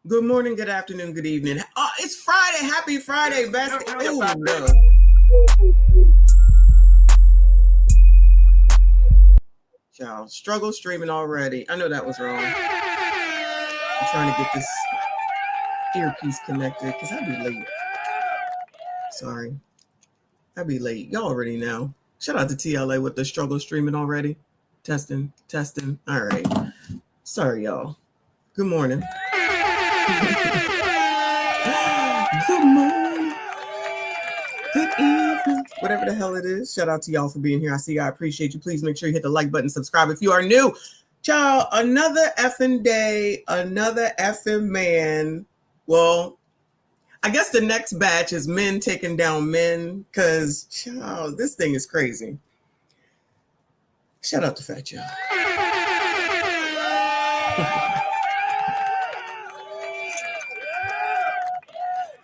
Good morning, good afternoon, good evening. Oh, it's Friday. Happy Friday, best. Ooh, no. Y'all, struggle streaming already. I know that was wrong. I'm trying to get this earpiece connected because I'd be late. Sorry. I'd be late. Y'all already know. Shout out to TLA with the struggle streaming already. Testing. All right. Sorry, y'all. Good morning. Good morning. Good evening. Whatever the hell it is. Shout out to y'all for being here. I see you. I appreciate you. Please make sure you hit the like button, subscribe if you are new. Child, another effing day, another effing man. Well, I guess the next batch is men taking down men because, child, this thing is crazy. Shout out to Fat Joe.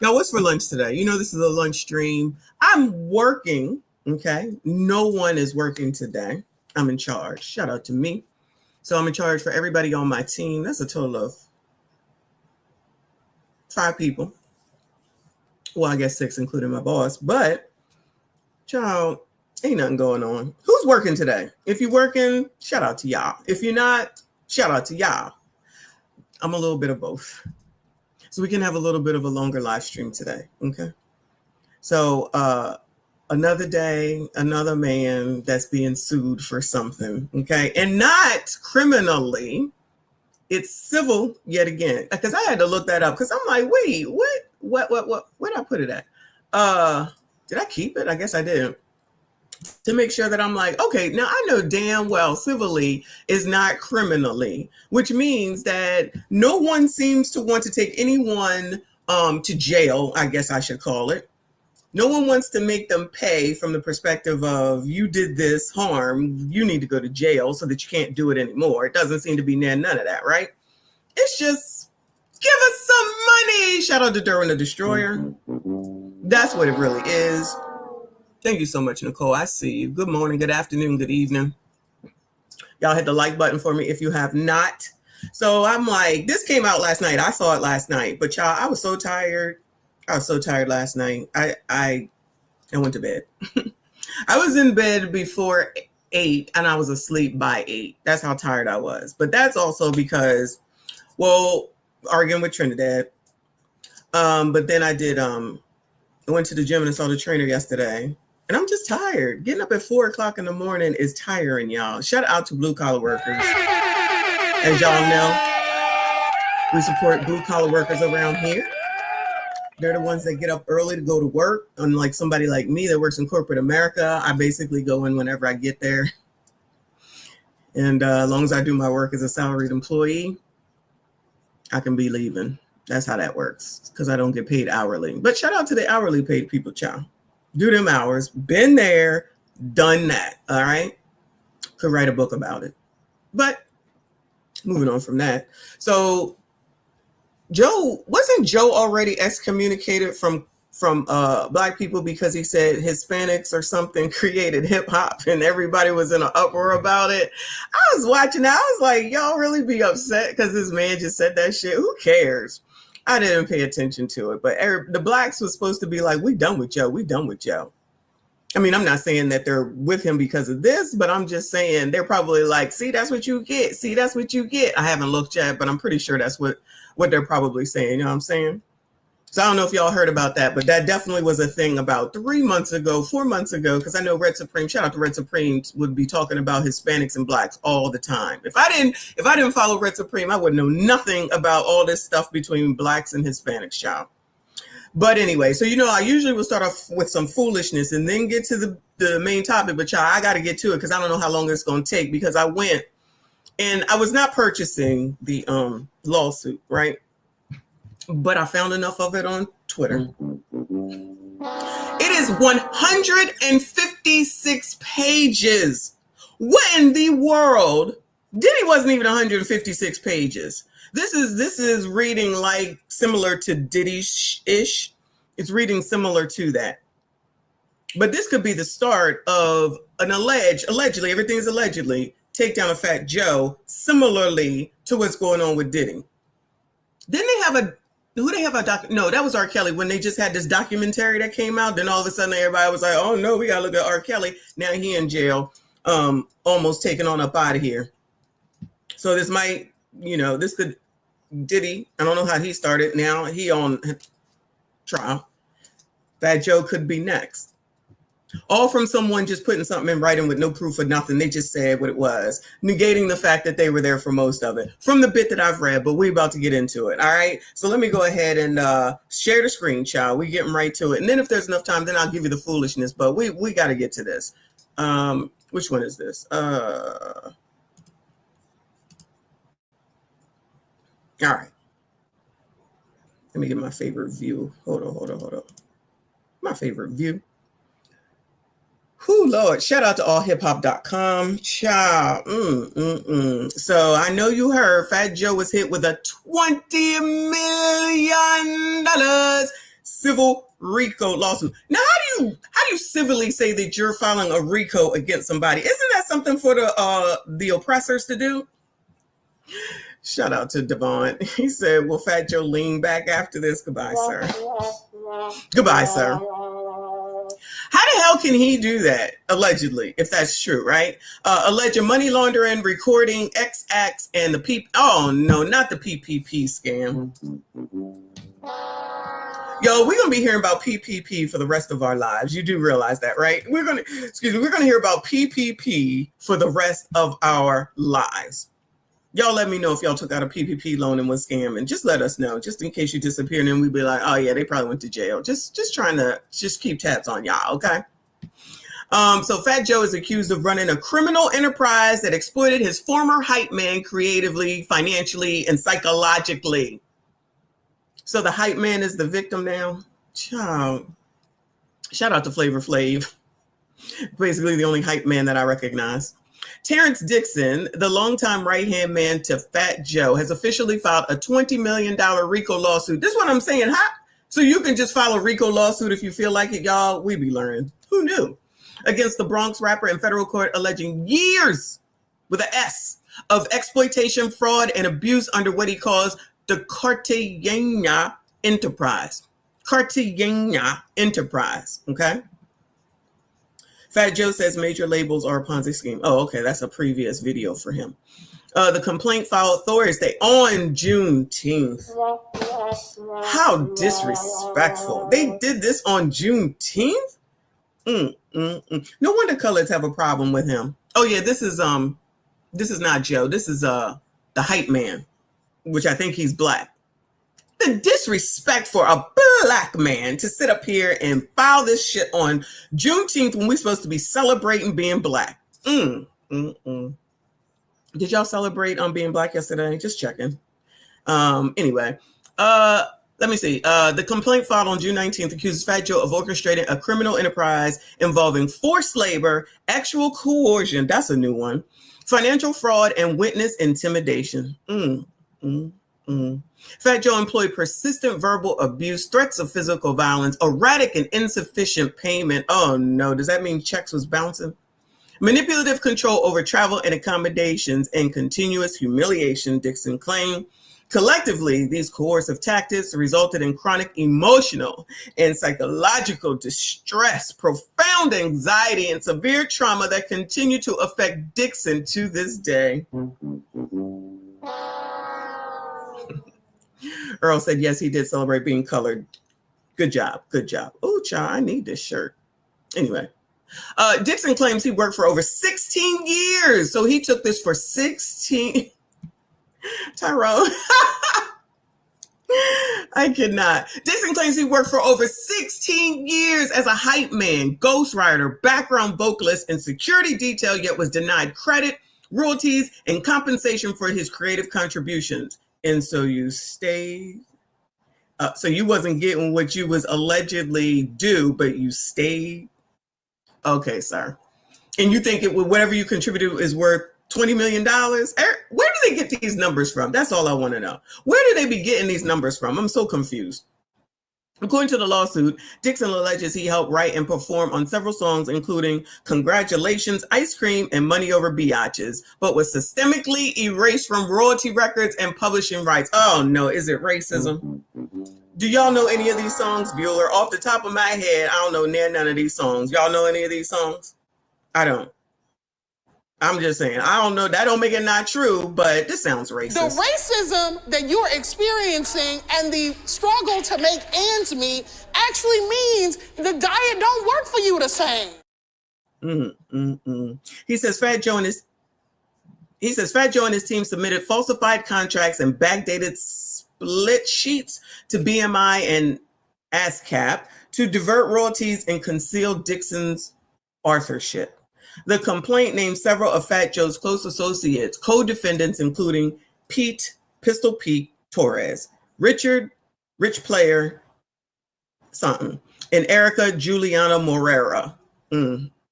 Now, what's for lunch today? You know, this is a lunch stream. I'm working, okay? No one is working today. I'm in charge. Shout out to me. So I'm in charge for everybody on my team. That's a total of 5 people. Well, I guess 6, including my boss. But, child, ain't nothing going on. Who's working today? If you're working, shout out to y'all. If you're not, shout out to y'all. I'm a little bit of both. So we can have a little bit of a longer live stream today, okay? So another day, another man that's being sued for something, okay? And not criminally, it's civil yet again. Because I had to look that up because I'm like, wait, what, where'd I put it at? Did I keep it? I guess I did. To make sure that I'm like, okay, now I know damn well civilly is not criminally, which means that no one seems to want to take anyone to jail, I guess I should call it. No one wants to make them pay from the perspective of you did this harm, you need to go to jail so that you can't do it anymore. It doesn't seem to be none of that, right? It's just give us some money. Shout out to Durwin the Destroyer. That's what it really is. Thank you so much, Nicole. I see you. Good morning, good afternoon, good evening. Y'all hit the like button for me if you have not. So I'm like, this came out last night. I saw it last night. But y'all, I was so tired. I was so tired last night. I went to bed. I was in bed before 8 and I was asleep by 8. That's how tired I was. But that's also because, well, arguing with Trinidad. But then I went to the gym and I saw the trainer yesterday. And I'm just tired. Getting up at 4 o'clock in the morning is tiring, y'all. Shout out to blue collar workers. As y'all know, we support blue collar workers around here. They're the ones that get up early to go to work. Unlike somebody like me that works in corporate America, I basically go in whenever I get there. And as long as I do my work as a salaried employee, I can be leaving. That's how that works because I don't get paid hourly. But shout out to the hourly paid people, child. Do them hours. Been there, done that. All right. Could write a book about it. But moving on from that. So wasn't Joe already excommunicated from Black people because he said Hispanics or something created hip hop and everybody was in an uproar about it? I was watching that. I was like, y'all really be upset because this man just said that shit? Who cares? I didn't pay attention to it, but the Blacks was supposed to be like, we done with Joe. We done with Joe. I mean, I'm not saying that they're with him because of this, but I'm just saying they're probably like, see, that's what you get. See, that's what you get. I haven't looked yet, but I'm pretty sure that's what they're probably saying. You know what I'm saying? So I don't know if y'all heard about that, but that definitely was a thing about 3 months ago, 4 months ago, because I know Red Supreme, shout out to Red Supreme, would be talking about Hispanics and Blacks all the time. If I didn't follow Red Supreme, I would know nothing about all this stuff between Blacks and Hispanics, child. But anyway, so I usually will start off with some foolishness and then get to the main topic, but child, I got to get to it because I don't know how long it's going to take because I went and I was not purchasing the lawsuit, right? But I found enough of it on Twitter. It is 156 pages. What in the world? Diddy wasn't even 156 pages. This is reading like similar to Diddy-ish. It's reading similar to that. But this could be the start of an allegedly, everything's allegedly, take down a Fat Joe, similarly to what's going on with Diddy. Didn't they have a who they have a doc? No, that was R. Kelly when they just had this documentary that came out. Then all of a sudden everybody was like, "Oh no, we gotta look at R. Kelly." Now he in jail, almost taken on up out of here. So this might, this could Diddy. I don't know how he started. Now he on trial. Fat Joe could be next. All from someone just putting something in writing with no proof or nothing. They just said what it was, negating the fact that they were there for most of it from the bit that I've read, but we're about to get into it. All right. So let me go ahead and share the screen, child. We're getting right to it. And then if there's enough time, then I'll give you the foolishness, but we got to get to this. Which one is this? All right. Let me get my favorite view. Hold on. My favorite view. Whoo, Lord, shout out to allhiphop.com. Child. So I know you heard Fat Joe was hit with a $20 million civil RICO lawsuit. Now, how do you civilly say that you're filing a RICO against somebody? Isn't that something for the oppressors to do? Shout out to Devon. He said, will Fat Joe lean back after this? Goodbye, sir. Goodbye, sir. How the hell can he do that? Allegedly, if that's true, right? Alleged money laundering, recording, X acts, and the oh no, not the PPP scam. Yo, we're gonna be hearing about PPP for the rest of our lives. You do realize that, right? We're gonna hear about PPP for the rest of our lives. Y'all let me know if y'all took out a PPP loan and was scamming. Just let us know, just in case you disappear, and then we'd be like, oh yeah, they probably went to jail. Just trying to keep tabs on y'all, okay? So Fat Joe is accused of running a criminal enterprise that exploited his former hype man creatively, financially, and psychologically. So the hype man is the victim now? Child. Shout out to Flavor Flav. Basically the only hype man that I recognize. Terrence Dixon, the longtime right-hand man to Fat Joe, has officially filed a $20 million RICO lawsuit. This is what I'm saying. So you can just file a RICO lawsuit if you feel like it, y'all. We be learning. Who knew? Against the Bronx rapper in federal court, alleging years, with an S, of exploitation, fraud, and abuse under what he calls the Cartagena enterprise. Cartagena enterprise, okay? Fat Joe says major labels are a Ponzi scheme. Oh, okay. That's a previous video for him. The complaint filed Thursday on Juneteenth. How disrespectful. They did this on Juneteenth? No wonder coloreds have a problem with him. Oh yeah, this is not Joe. This is the hype man, which I think he's black. The disrespect for a black man to sit up here and file this shit on Juneteenth when we're supposed to be celebrating being black. Did y'all celebrate on being black yesterday? Just checking. Anyway, let me see. The complaint filed on June 19th accuses Fat Joe of orchestrating a criminal enterprise involving forced labor, actual coercion, that's a new one, financial fraud, and witness intimidation. Fat Joe employed persistent verbal abuse, threats of physical violence, erratic and insufficient payment. Oh no, does that mean checks was bouncing? Manipulative control over travel and accommodations, and continuous humiliation, Dixon claimed. Collectively, these coercive tactics resulted in chronic emotional and psychological distress, profound anxiety, and severe trauma that continue to affect Dixon to this day. Earl said, yes, he did celebrate being colored. Good job. Good job. Oh, child, I need this shirt. Anyway, Dixon claims he worked for over 16 years. So he took this for 16. Tyrone. I cannot. Dixon claims he worked for over 16 years as a hype man, ghostwriter, background vocalist, and security detail, yet was denied credit, royalties, and compensation for his creative contributions. And so you stayed. So you wasn't getting what you was allegedly due, but you stayed. Okay, sir. And you think whatever you contributed is worth $20 million? Where do they get these numbers from? That's all I want to know. Where do they be getting these numbers from? I'm so confused. According to the lawsuit, Dixon alleges he helped write and perform on several songs, including Congratulations, Ice Cream, and Money Over Biatches, but was systemically erased from royalty records and publishing rights. Oh no, is it racism? Do y'all know any of these songs, Bueller? Off the top of my head, I don't know none of these songs. Y'all know any of these songs? I don't. I'm just saying, I don't know. That don't make it not true, but this sounds racist. The racism that you're experiencing and the struggle to make ends meet actually means the diet don't work for you the same. He says Fat Joe and his team submitted falsified contracts and backdated split sheets to BMI and ASCAP to divert royalties and conceal Dixon's authorship. The complaint named several of Fat Joe's close associates, co-defendants, including Pistol Pete Torres, Richard Rich Player something, and Erica Juliana Morera.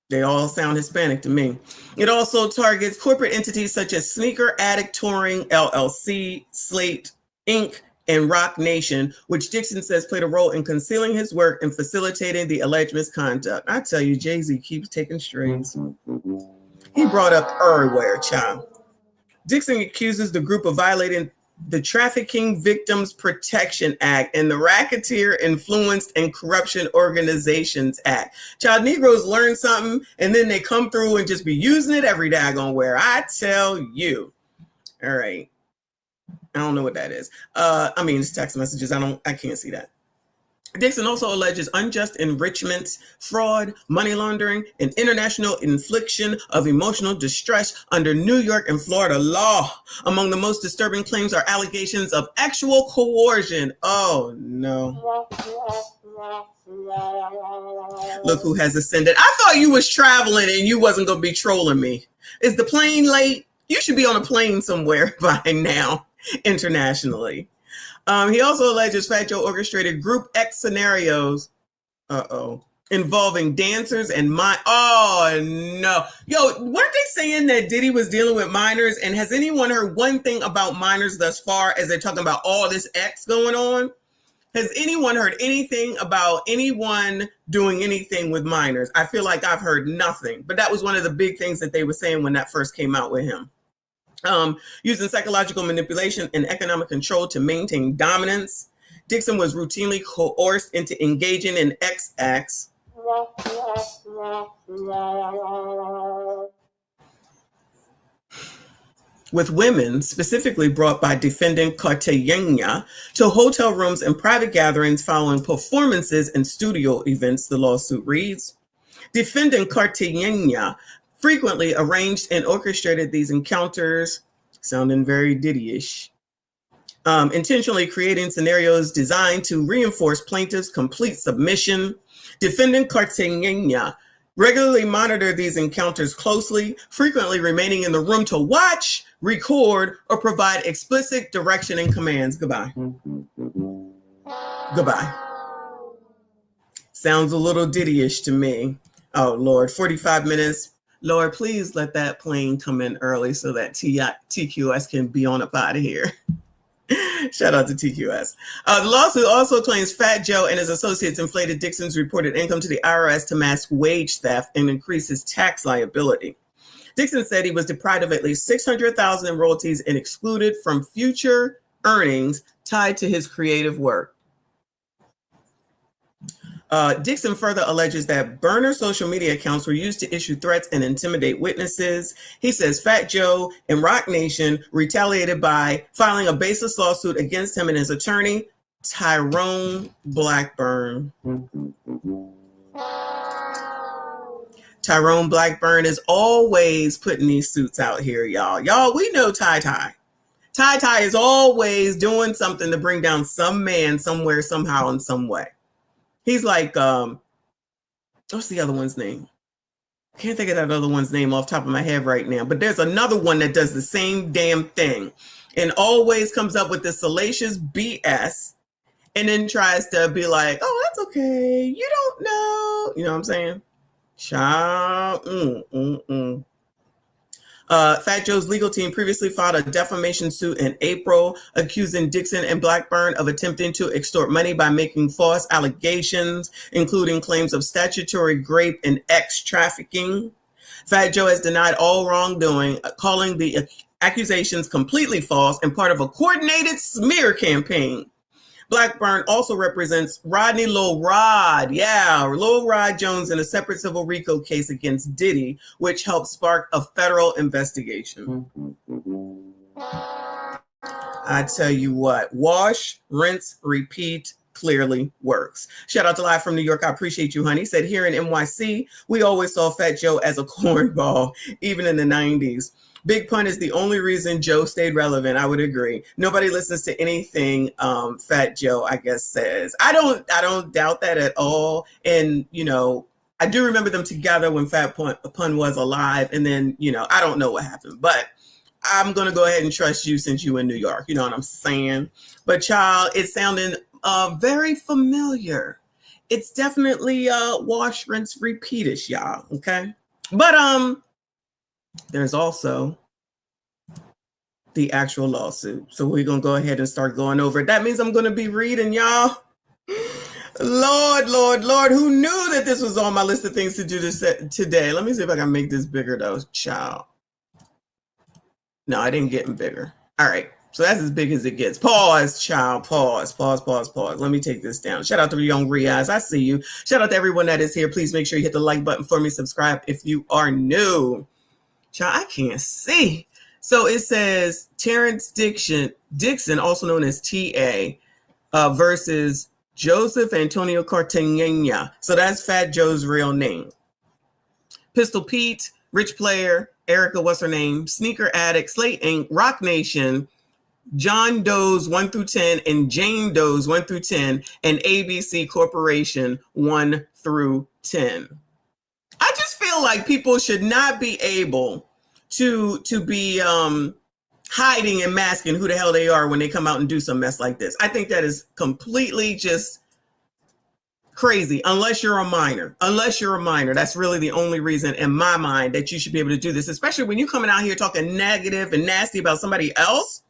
They all sound Hispanic to me. It also targets corporate entities such as Sneaker Addict Touring LLC, Slate Inc., and Roc Nation, which Dixon says played a role in concealing his work and facilitating the alleged misconduct. I tell you, Jay-Z keeps taking strings. He brought up everywhere, child. Dixon accuses the group of violating the Trafficking Victims Protection Act and the Racketeer Influenced and Corruption Organizations Act. Child, Negroes learn something and then they come through and just be using it every daggone where. I tell you. All right. I don't know what that is. I mean, it's text messages. I can't see that. Dixon also alleges unjust enrichment, fraud, money laundering, and international infliction of emotional distress under New York and Florida law. Among the most disturbing claims are allegations of actual coercion. Oh, no. Look who has ascended. I thought you was traveling and you wasn't going to be trolling me. Is the plane late? You should be on a plane somewhere by now, internationally. He also alleges Fat Joe orchestrated Group X scenarios, involving dancers and oh no. Yo, weren't they saying that Diddy was dealing with minors? And has anyone heard one thing about minors thus far as they're talking about all this X going on? Has anyone heard anything about anyone doing anything with minors? I feel like I've heard nothing, but that was one of the big things that they were saying when that first came out with him. Using psychological manipulation and economic control to maintain dominance, Dixon was routinely coerced into engaging in X acts with women, specifically brought by defendant Cartagena to hotel rooms and private gatherings following performances and studio events, the lawsuit reads. Defendant Cartagena frequently arranged and orchestrated these encounters, sounding very Diddy-ish, intentionally creating scenarios designed to reinforce plaintiff's complete submission. Defendant Cartagena regularly monitored these encounters closely, frequently remaining in the room to watch, record, or provide explicit direction and commands. Goodbye. Goodbye. Sounds a little Diddy-ish to me. Oh, Lord, 45 minutes. Lord, please let that plane come in early so that TQS can be on up out of here. Shout out to TQS. The lawsuit also claims Fat Joe and his associates inflated Dixon's reported income to the IRS to mask wage theft and increase his tax liability. Dixon said he was deprived of at least $600,000 in royalties and excluded from future earnings tied to his creative work. Dixon further alleges that burner social media accounts were used to issue threats and intimidate witnesses. He says Fat Joe and Roc Nation retaliated by filing a baseless lawsuit against him and his attorney, Tyrone Blackburn. Tyrone Blackburn is always putting these suits out here, y'all. Y'all, we know Ty. Ty is always doing something to bring down some man somewhere, somehow, in some way. He's like, what's the other one's name? Can't think of that other one's name off the top of my head right now, but there's another one that does the same damn thing and always comes up with this salacious BS and then tries to be like, oh, that's okay. You don't know. You know what I'm saying? Child. Fat Joe's legal team previously filed a defamation suit in April, accusing Dixon and Blackburn of attempting to extort money by making false allegations, including claims of statutory rape and trafficking. Fat Joe has denied all wrongdoing, calling the accusations completely false and part of a coordinated smear campaign. Blackburn also represents Rodney Lil Rod, Lil Rod Jones, in a separate civil RICO case against Diddy, which helped spark a federal investigation. I tell you what, wash, rinse, repeat clearly works. Shout out to Live from New York. I appreciate you, honey. Said here in NYC, we always saw Fat Joe as a cornball, even in the 90s. Big Pun is the only reason Joe stayed relevant. I would agree. Nobody listens to anything Fat Joe, I guess, says. I don't doubt that at all. And, you know, I do remember them together when Fat Pun was alive. And then, you know, I don't know what happened. But I'm going to go ahead and trust you since you in New York. You know what I'm saying? But, child, it's sounding very familiar. It's definitely wash, rinse, repeat-ish, y'all. Okay? But, there's also the actual lawsuit. So we're going to go ahead and start going over it. That means I'm going to be reading, y'all. Lord, who knew that this was on my list of things to do today? Let me see if I can make this bigger, though, child. No, I didn't get them bigger. All right. So that's as big as it gets. Pause, child. Pause. Let me take this down. Shout out to Young Riaz. I see you. Shout out to everyone that is here. Please make sure you hit the like button for me. Subscribe if you are new. Child, I can't see. So it says Terrence Dixon, also known as TA, versus Joseph Antonio Cartagena. So that's Fat Joe's real name. Pistol Pete, Rich Player, Erica, what's her name? Sneaker Addict, Slate Inc., Roc Nation, John Doe's 1 through 10, and Jane Doe's 1 through 10, and ABC Corporation 1 through 10. I just feel like people should not be able to be hiding and masking who the hell they are when they come out and do some mess like this. I think that is completely just crazy. Unless you're a minor. That's really the only reason in my mind that you should be able to do this, especially when you're coming out here talking negative and nasty about somebody else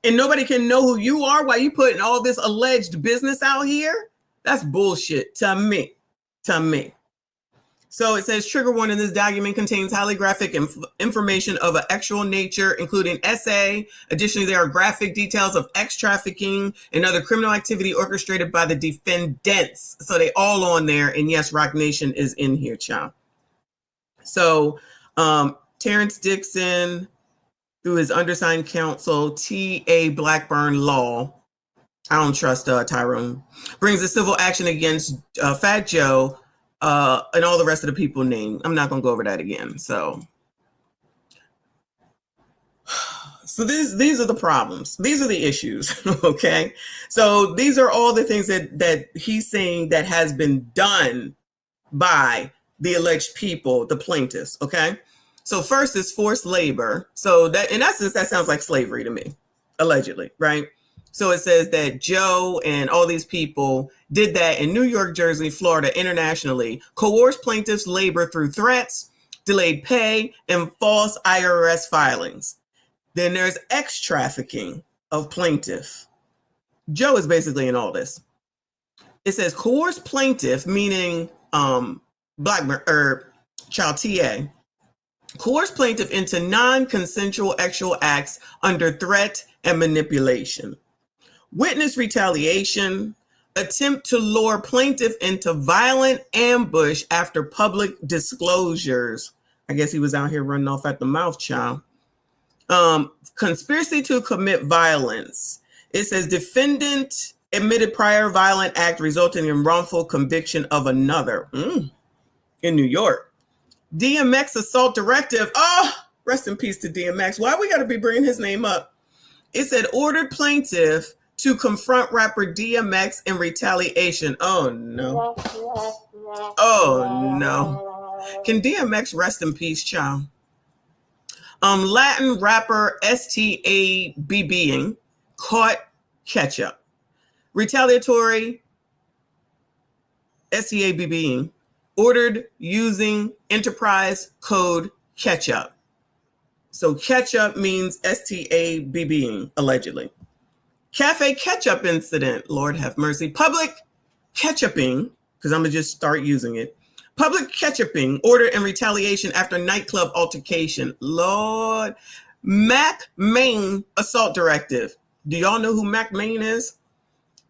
and nobody can know who you are while you putting all this alleged business out here. That's bullshit to me. So it says trigger warning, this document contains highly graphic information of an actual nature, including essay. Additionally, there are graphic details of trafficking and other criminal activity orchestrated by the defendants. So they all on there. And yes, Roc Nation is in here, child. So Terrence Dixon, through his undersigned counsel, T.A. Blackburn Law, I don't trust Tyrone, brings a civil action against Fat Joe, and all the rest of the people named. I'm not going to go over that again. So these are the problems. These are the issues. Okay. So these are all the things that he's saying that has been done by the alleged people, the plaintiffs. Okay. So first is forced labor. So that, in essence, that sounds like slavery to me, allegedly. Right. So it says that Joe and all these people did that in New York, Jersey, Florida, internationally, coerced plaintiffs' labor through threats, delayed pay, and false IRS filings. Then there's trafficking of plaintiff. Joe is basically in all this. It says coerced plaintiff, meaning Blackburn or child TA, coerced plaintiff into non-consensual sexual acts under threat and manipulation. Witness retaliation, attempt to lure plaintiff into violent ambush after public disclosures. I guess he was out here running off at the mouth, child. Conspiracy to commit violence. It says defendant admitted prior violent act resulting in wrongful conviction of another. In New York. DMX assault directive. Oh, rest in peace to DMX. Why we got to be bringing his name up? It said ordered plaintiff to confront rapper DMX in retaliation. Oh, no. Oh, no. Can DMX rest in peace, child? Latin rapper STABBing caught ketchup. Retaliatory STABBing ordered using enterprise code ketchup. So ketchup means STABBing, allegedly. Cafe ketchup incident, Lord have mercy. Public ketchuping, because I'm going to just start using it. Public ketchuping ordered in retaliation after nightclub altercation. Lord. Mac Main assault directive. Do y'all know who Mac Main is?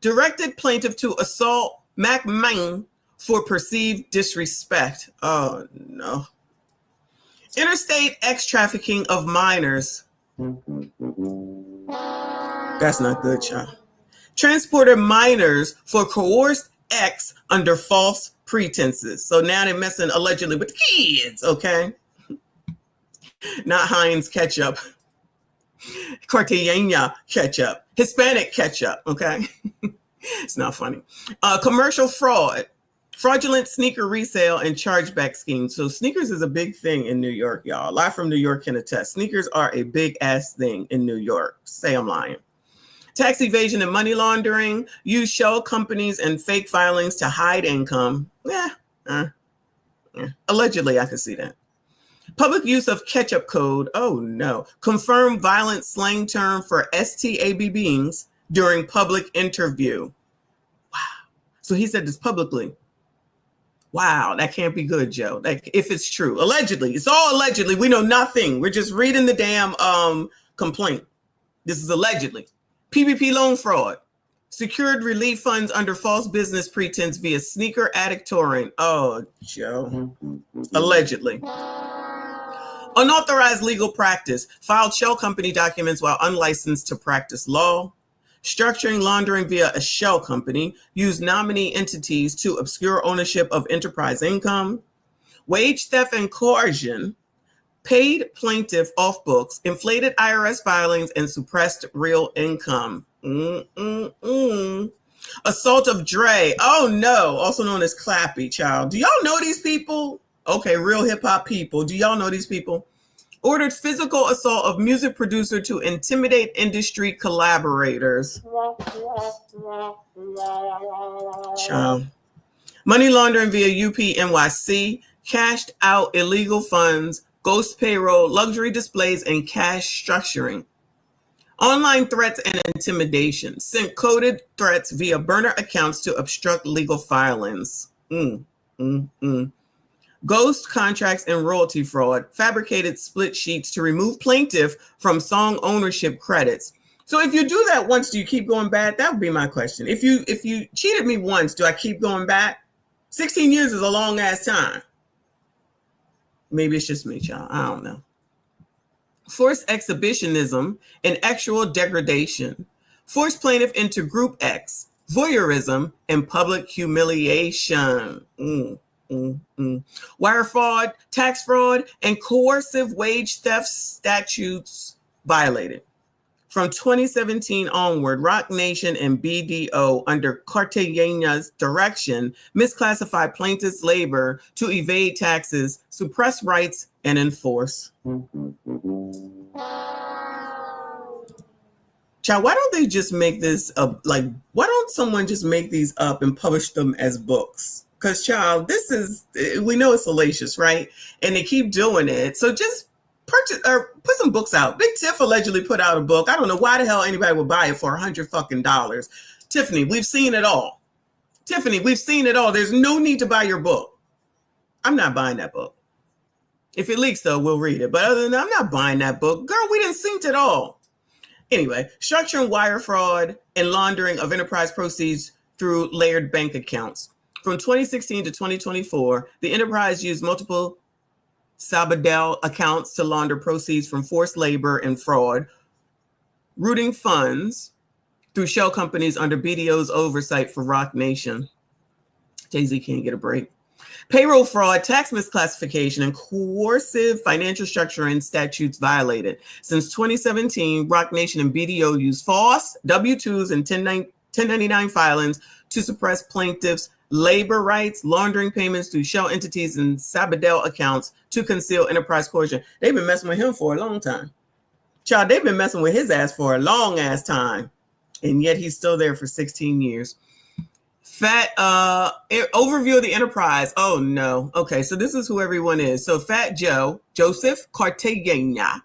Directed plaintiff to assault Mac Main for perceived disrespect. Oh, no. Interstate trafficking of minors. That's not good, child. Transported minors for coerced X under false pretenses. So now they're messing allegedly with the kids, okay? Not Heinz ketchup. Cartagena ketchup. Hispanic ketchup, okay? It's not funny. Commercial fraud. Fraudulent sneaker resale and chargeback schemes. So sneakers is a big thing in New York, y'all. A lot from New York can attest. Sneakers are a big ass thing in New York. Say I'm lying. Tax evasion and money laundering. Use shell companies and fake filings to hide income. Allegedly, I could see that. Public use of ketchup code. Oh no. Confirmed violent slang term for STABBings during public interview. Wow. So he said this publicly. Wow, that can't be good, Joe. Like, if it's true. Allegedly. It's all allegedly. We know nothing. We're just reading the damn complaint. This is allegedly. PPP loan fraud. Secured relief funds under false business pretense via sneaker addict touring. Oh, Joe. Allegedly. Unauthorized legal practice. Filed shell company documents while unlicensed to practice law. Structuring laundering via a shell company, use nominee entities to obscure ownership of enterprise income, wage theft and coercion, paid plaintiff off books, inflated IRS filings, and suppressed real income. Assault of Dre. Oh no, also known as Clappy, child. Do y'all know these people? Okay, real hip hop people. Do y'all know these people? Ordered physical assault of music producer to intimidate industry collaborators. Child. Money laundering via UPNYC, cashed out illegal funds, ghost payroll, luxury displays, and cash structuring. Online threats and intimidation. Sent coded threats via burner accounts to obstruct legal filings. Ghost contracts and royalty fraud, fabricated split sheets to remove plaintiff from song ownership credits. So if you do that once, do you keep going back? That would be my question. If you cheated me once, do I keep going back? 16 years is a long ass time. Maybe it's just me, child. I don't know. Forced exhibitionism and actual degradation. Force plaintiff into group X, voyeurism, and public humiliation. Wire fraud, tax fraud, and coercive wage theft statutes violated. From 2017 onward, Roc Nation and BDO, under Cartagena's direction, misclassified plaintiffs' labor to evade taxes, suppress rights, and enforce. Child, why don't they just make this up? Like, why don't someone just make these up and publish them as books? Because, child, this is, we know it's salacious, right? And they keep doing it. So just purchase or put some books out. Big Tiff allegedly put out a book. I don't know why the hell anybody would buy it for $100 fucking. Tiffany, we've seen it all. Tiffany, we've seen it all. There's no need to buy your book. I'm not buying that book. If it leaks, though, we'll read it. But other than that, I'm not buying that book. Girl, we didn't synced it all. Anyway, structuring wire fraud and laundering of enterprise proceeds through layered bank accounts. From 2016 to 2024, the enterprise used multiple Sabadell accounts to launder proceeds from forced labor and fraud, routing funds through shell companies under BDO's oversight for Roc Nation. Jay-Z can't get a break. Payroll fraud, tax misclassification, and coercive financial structuring statutes violated. Since 2017, Roc Nation and BDO used false W-2s and 1099 filings to suppress plaintiffs' labor rights, laundering payments through shell entities and Sabadell accounts to conceal enterprise coercion. They've been messing with him for a long time. Child, they've been messing with his ass for a long ass time. And yet he's still there for 16 years. Fat overview of the enterprise. Oh no. Okay, so this is who everyone is. So Fat Joe, Joseph Cartagena,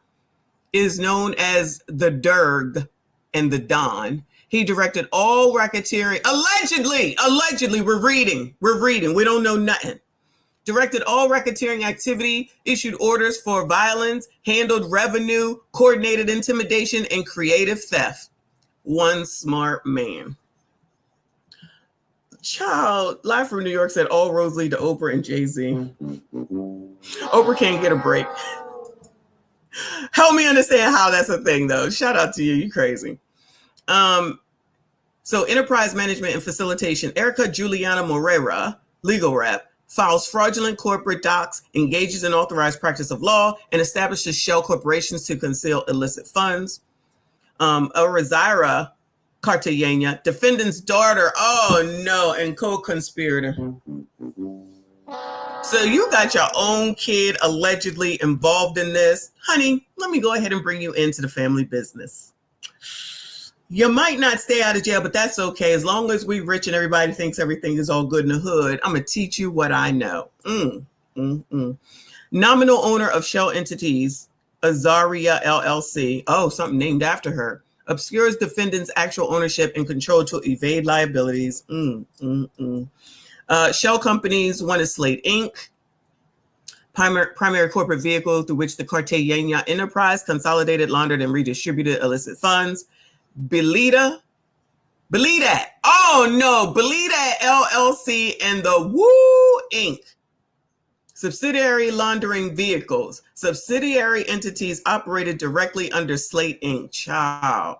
is known as the Derg and the Don. He directed all racketeering, allegedly, we're reading, we don't know nothing. Directed all racketeering activity, issued orders for violence, handled revenue, coordinated intimidation, and creative theft. One smart man. Child, Live from New York said all roads lead to Oprah and Jay-Z. Oprah can't get a break. Help me understand how that's a thing, though. Shout out to you. You crazy. So enterprise management and facilitation. Erica Juliana Moreira, legal rep, files fraudulent corporate docs, engages in authorized practice of law, and establishes shell corporations to conceal illicit funds. Arizara Cartagena, defendant's daughter, oh no, and co-conspirator. So you got your own kid allegedly involved in this. Honey, let me go ahead and bring you into the family business. You might not stay out of jail, but that's okay. As long as we rich and everybody thinks everything is all good in the hood, I'm going to teach you what I know. Nominal owner of shell entities, Azaria LLC. Oh, something named after her. Obscures defendant's actual ownership and control to evade liabilities. Shell companies, one is Slate Inc., primary corporate vehicle through which the Cartagena enterprise consolidated, laundered, and redistributed illicit funds. Belita LLC and the Woo Inc. Subsidiary laundering vehicles. Subsidiary entities operated directly under Slate Inc. Child,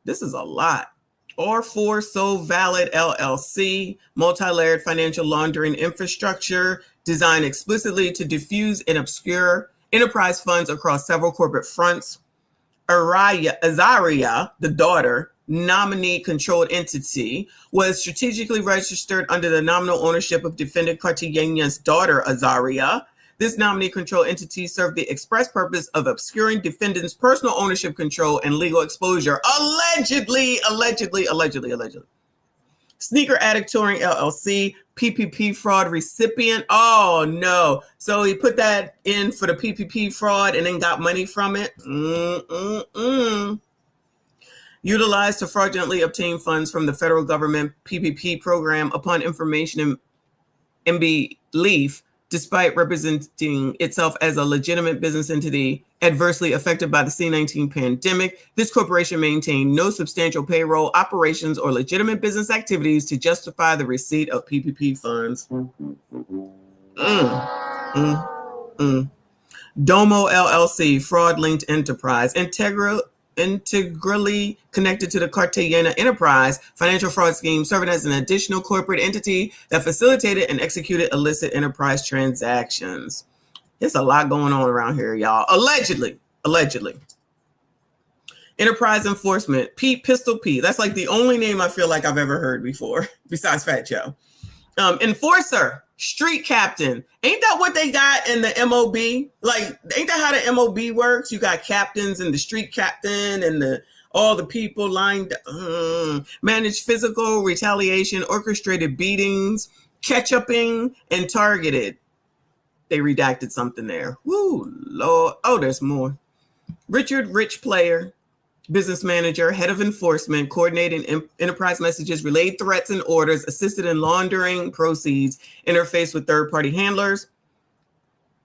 this is a lot. R4 So Valid LLC, multi-layered financial laundering infrastructure designed explicitly to diffuse and obscure enterprise funds across several corporate fronts. Azaria, the daughter, nominee controlled entity, was strategically registered under the nominal ownership of defendant Cartagena's daughter, Azaria. This nominee controlled entity served the express purpose of obscuring defendant's personal ownership control and legal exposure. Allegedly. Sneaker Addict Touring LLC, PPP fraud recipient. Oh no. So he put that in for the PPP fraud and then got money from it. Utilized to fraudulently obtain funds from the federal government PPP program upon information and belief, despite representing itself as a legitimate business entity adversely affected by the C-19 pandemic. This corporation maintained no substantial payroll, operations, or legitimate business activities to justify the receipt of PPP funds. Domo LLC, fraud-linked enterprise, integrally connected to the Cartagena enterprise financial fraud scheme, serving as an additional corporate entity that facilitated and executed illicit enterprise transactions. There's a lot going on around here, y'all. Allegedly. Enterprise enforcement, Pistol Pete. That's like the only name I feel like I've ever heard before, besides Fat Joe. Enforcer, street captain. Ain't that what they got in the MOB? Like, ain't that how the MOB works? You got captains and the street captain and all the people lined managed physical retaliation, orchestrated beatings, ketchuping, and targeted. They redacted something there. Woo, Lord. Oh, there's more. Richard Rich Player, business manager, head of enforcement, coordinating enterprise messages, relayed threats and orders, assisted in laundering proceeds, interface with third-party handlers.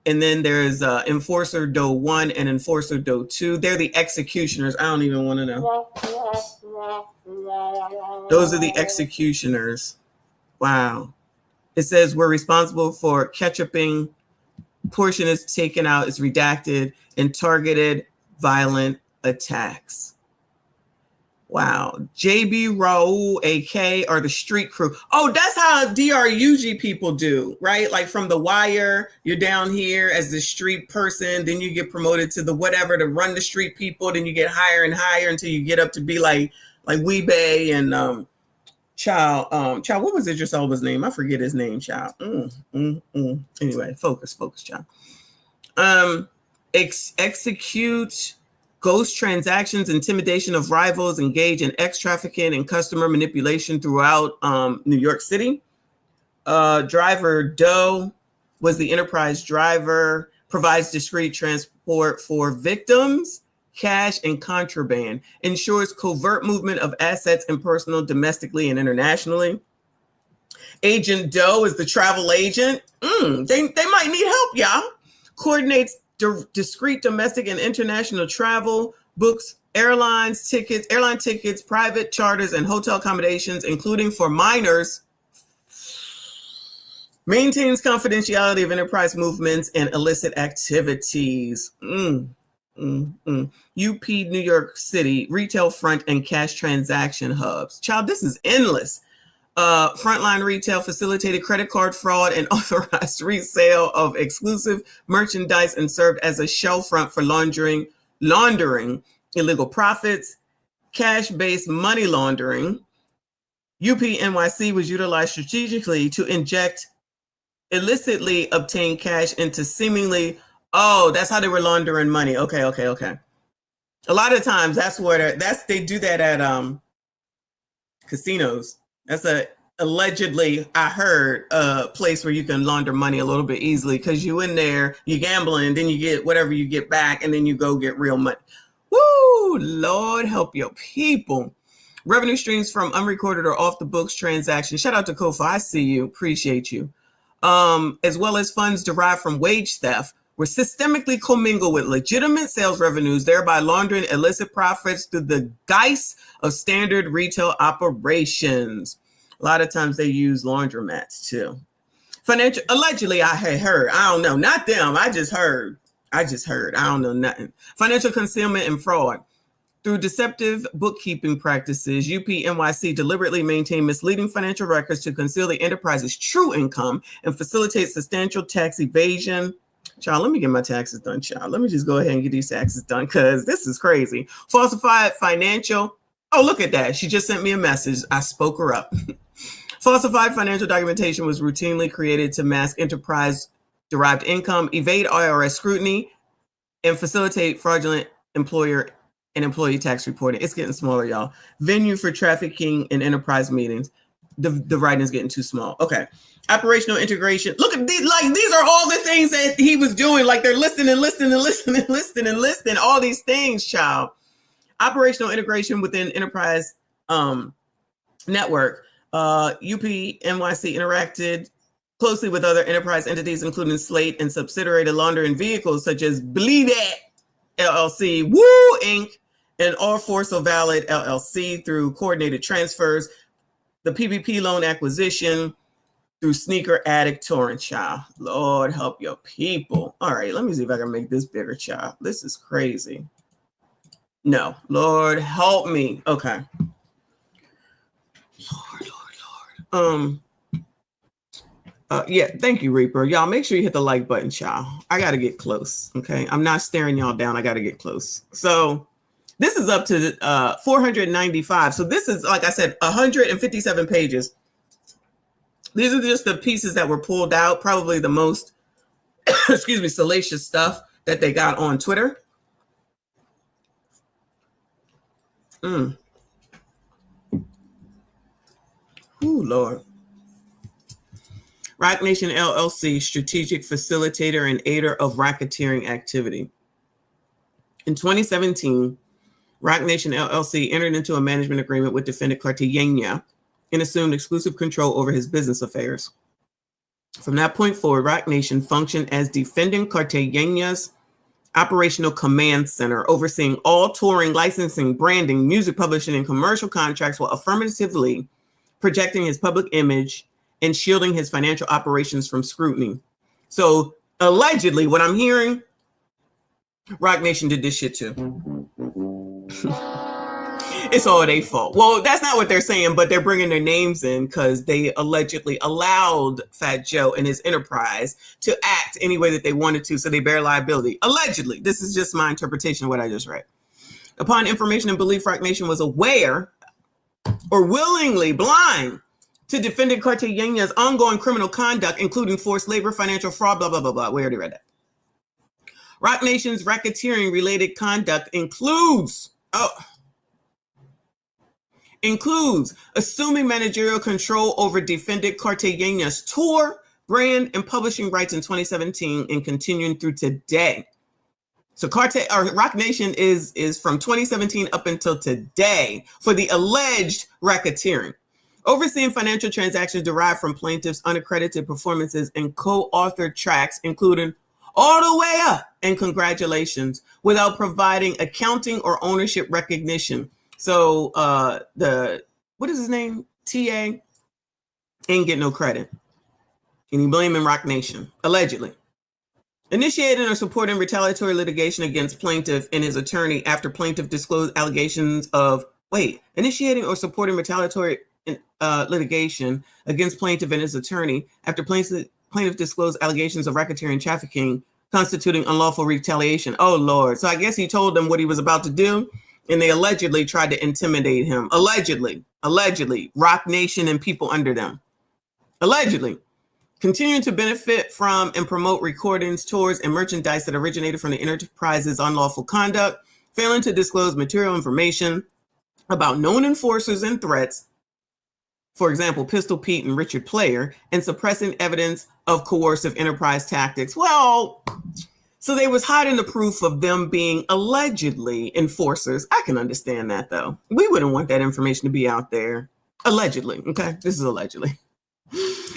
And then there's Enforcer Doe 1 and Enforcer Doe 2. They're the executioners. I don't even want to know. Those are the executioners. Wow. It says we're responsible for ketchuping. Portion is taken out, is redacted, and targeted violent attacks. Wow. JB, Raul, AK are the street crew. Oh, that's how DRUG people do, right? Like from The Wire, you're down here as the street person, then you get promoted to the whatever to run the street people, then you get higher and higher until you get up to be like Weebay and Child, what was Idris Elba's name? I forget his name, child. Anyway, focus, child. Execute ghost transactions, intimidation of rivals, engage in trafficking and customer manipulation throughout New York City. Driver Doe was the enterprise driver, provides discreet transport for victims, cash, and contraband, ensures covert movement of assets and personnel domestically and internationally. Agent Doe is the travel agent. They might need help, y'all. Coordinates discrete domestic and international travel, books airline tickets, private charters, and hotel accommodations, including for minors. Maintains confidentiality of enterprise movements and illicit activities. UP, New York City, retail front and cash transaction hubs. Child, this is endless. Frontline retail facilitated credit card fraud and authorized resale of exclusive merchandise and served as a shell front for laundering illegal profits. Cash-based money laundering. UPNYC was utilized strategically to inject illicitly obtained cash into seemingly, that's how they were laundering money. Okay. A lot of times they do that at casinos. That's allegedly, I heard, a place where you can launder money a little bit easily because you in there, you gambling, then you get whatever you get back, and then you go get real money. Woo, Lord help your people. Revenue streams from unrecorded or off the books transactions. Shout out to Kofa. I see you. Appreciate you. As well as funds derived from wage theft were systemically commingled with legitimate sales revenues, thereby laundering illicit profits through the guise of standard retail operations. A lot of times they use laundromats too. Financial, allegedly, I had heard, I don't know, not them, I just heard, I don't know nothing. Financial concealment and fraud. Through deceptive bookkeeping practices, UPNYC deliberately maintained misleading financial records to conceal the enterprise's true income and facilitate substantial tax evasion. Child, let me get my taxes done, child. Let me just go ahead and get these taxes done because this is crazy. Falsified financial. Oh, look at that. She just sent me a message. I spoke her up. Falsified financial documentation was routinely created to mask enterprise-derived income, evade IRS scrutiny, and facilitate fraudulent employer and employee tax reporting. It's getting smaller, y'all. Venue for trafficking and enterprise meetings. The writing's getting too small. Okay. Operational integration. Look at these, these are all the things that he was doing. Like they're listing all these things, child. Operational integration within enterprise network. UPNYC interacted closely with other enterprise entities, including Slate and subsidiary laundering vehicles such as Believe It LLC, Woo Inc., and All For So Valid LLC through coordinated transfers, the PPP loan acquisition through Sneaker Addict Torrent, child. Lord help your people. All right, let me see if I can make this bigger, child. This is crazy. No, Lord help me. Okay. Lord. Yeah, thank you, Reaper. Y'all make sure you hit the like button, child. I got to get close. Okay. I'm not staring y'all down. I got to get close. So this is up to 495. So this is, like I said, 157 pages. These are just the pieces that were pulled out, probably the most, salacious stuff that they got on Twitter. Ooh, Lord. Roc Nation LLC, strategic facilitator and aider of racketeering activity. In 2017, Roc Nation LLC entered into a management agreement with defendant Cartagena and assumed exclusive control over his business affairs. From that point forward, Roc Nation functioned as defendant Cartagena's operational command center, overseeing all touring, licensing, branding, music publishing, and commercial contracts while affirmatively projecting his public image and shielding his financial operations from scrutiny. So allegedly, what I'm hearing, Roc Nation did this shit too. It's all their fault. Well, that's not what they're saying, but they're bringing their names in because they allegedly allowed Fat Joe and his enterprise to act any way that they wanted to, so they bear liability. Allegedly. This is just my interpretation of what I just read. Upon information and belief, Roc Nation was aware or willingly blind to defendant Cartagena's ongoing criminal conduct, including forced labor, financial fraud, blah, blah, blah, blah. We already read that. Roc Nation's racketeering-related conduct includes assuming managerial control over defendant Cartagena's tour, brand, and publishing rights in 2017 and continuing through today. So Cartel or Roc Nation is from 2017 up until today for the alleged racketeering, overseeing financial transactions derived from plaintiffs' unaccredited performances and co-authored tracks, including All the Way Up and Congratulations, without providing accounting or ownership recognition. So what is his name? TA ain't get no credit. And he blaming Roc Nation, allegedly. Initiating or supporting retaliatory litigation against plaintiff and his attorney after plaintiff disclosed allegations of, initiating or supporting retaliatory litigation against plaintiff and his attorney after plaintiff disclosed allegations of racketeering and trafficking constituting unlawful retaliation. Oh, Lord. So I guess he told them what he was about to do, and they allegedly tried to intimidate him. Allegedly, Roc Nation and people under them. Allegedly. Continuing to benefit from and promote recordings, tours, and merchandise that originated from the enterprise's unlawful conduct, failing to disclose material information about known enforcers and threats, for example, Pistol Pete and Richard Player, and suppressing evidence of coercive enterprise tactics. Well, so they was hiding the proof of them being allegedly enforcers. I can understand that, though. We wouldn't want that information to be out there. Allegedly, okay? This is allegedly.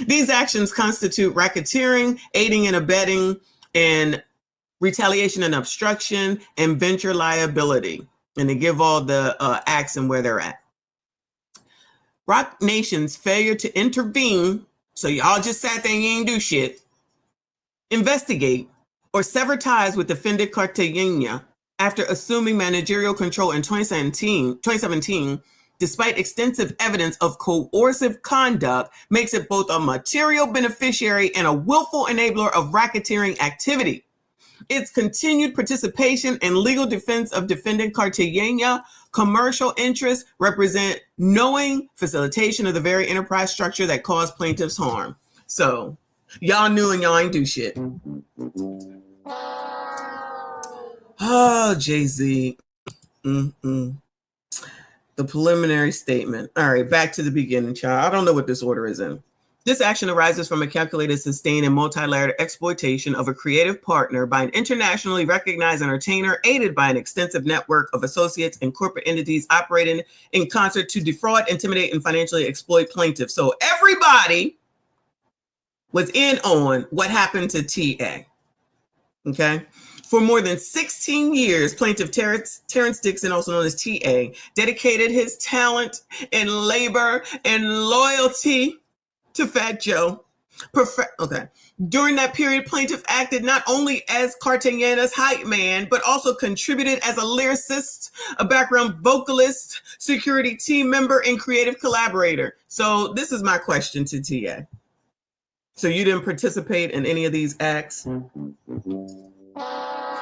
These actions constitute racketeering, aiding and abetting, and retaliation and obstruction, and venture liability. And they give all the acts and where they're at. Roc Nation's failure to intervene, so y'all just sat there and you ain't do shit, investigate, or sever ties with defendant Cartagena after assuming managerial control in 2017, despite extensive evidence of coercive conduct, makes it both a material beneficiary and a willful enabler of racketeering activity. Its continued participation in legal defense of defendant Cartagena commercial interests represent knowing facilitation of the very enterprise structure that caused plaintiffs harm. So y'all knew and y'all ain't do shit. Oh, Jay-Z. The preliminary statement. All right, back to the beginning, child. I don't know what this order is in. This action arises from a calculated, sustained, and multi-layered exploitation of a creative partner by an internationally recognized entertainer aided by an extensive network of associates and corporate entities operating in concert to defraud, intimidate, and financially exploit plaintiffs. So everybody was in on what happened to TA. Okay? For more than 16 years, plaintiff Terrence Dixon, also known as TA, dedicated his talent and labor and loyalty to Fat Joe. During that period, plaintiff acted not only as Cartagena's hype man, but also contributed as a lyricist, a background vocalist, security team member, and creative collaborator. So this is my question to TA. So you didn't participate in any of these acts?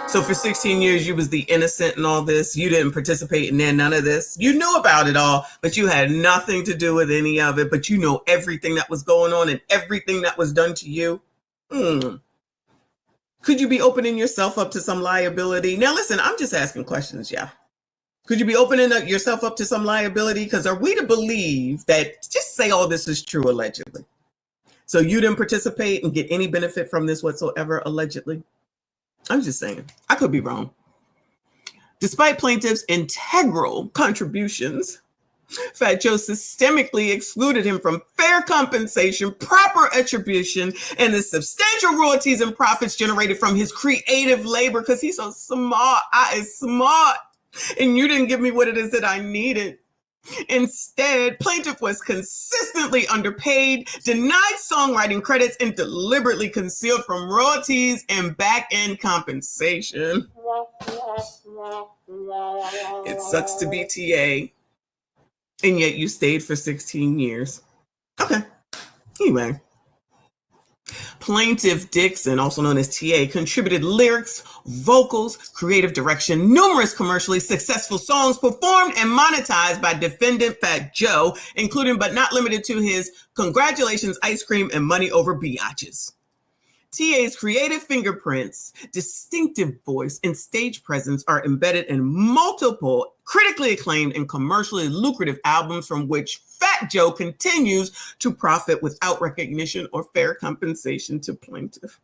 So for 16 years, you was the innocent in all this. You didn't participate in none of this. You knew about it all, but you had nothing to do with any of it. But you know everything that was going on and everything that was done to you. Could you be opening yourself up to some liability? Now, listen, I'm just asking questions, yeah. Could you be opening yourself up to some liability? Because are we to believe that, just say all this is true, allegedly. So you didn't participate and get any benefit from this whatsoever, allegedly? I'm just saying, I could be wrong. Despite plaintiff's integral contributions, Fat Joe systemically excluded him from fair compensation, proper attribution, and the substantial royalties and profits generated from his creative labor because he's so smart. I is smart. And you didn't give me what it is that I needed. Instead, plaintiff was consistently underpaid, denied songwriting credits, and deliberately concealed from royalties and back-end compensation. It sucks to be TA, and yet you stayed for 16 years. Okay. Anyway. Plaintiff Dixon, also known as TA, contributed lyrics, vocals, creative direction, numerous commercially successful songs performed and monetized by defendant Fat Joe, including but not limited to his Congratulations, Ice Cream, and Money Over Biatches. TA's creative fingerprints, distinctive voice, and stage presence are embedded in multiple critically acclaimed and commercially lucrative albums from which Fat Joe continues to profit without recognition or fair compensation to plaintiff.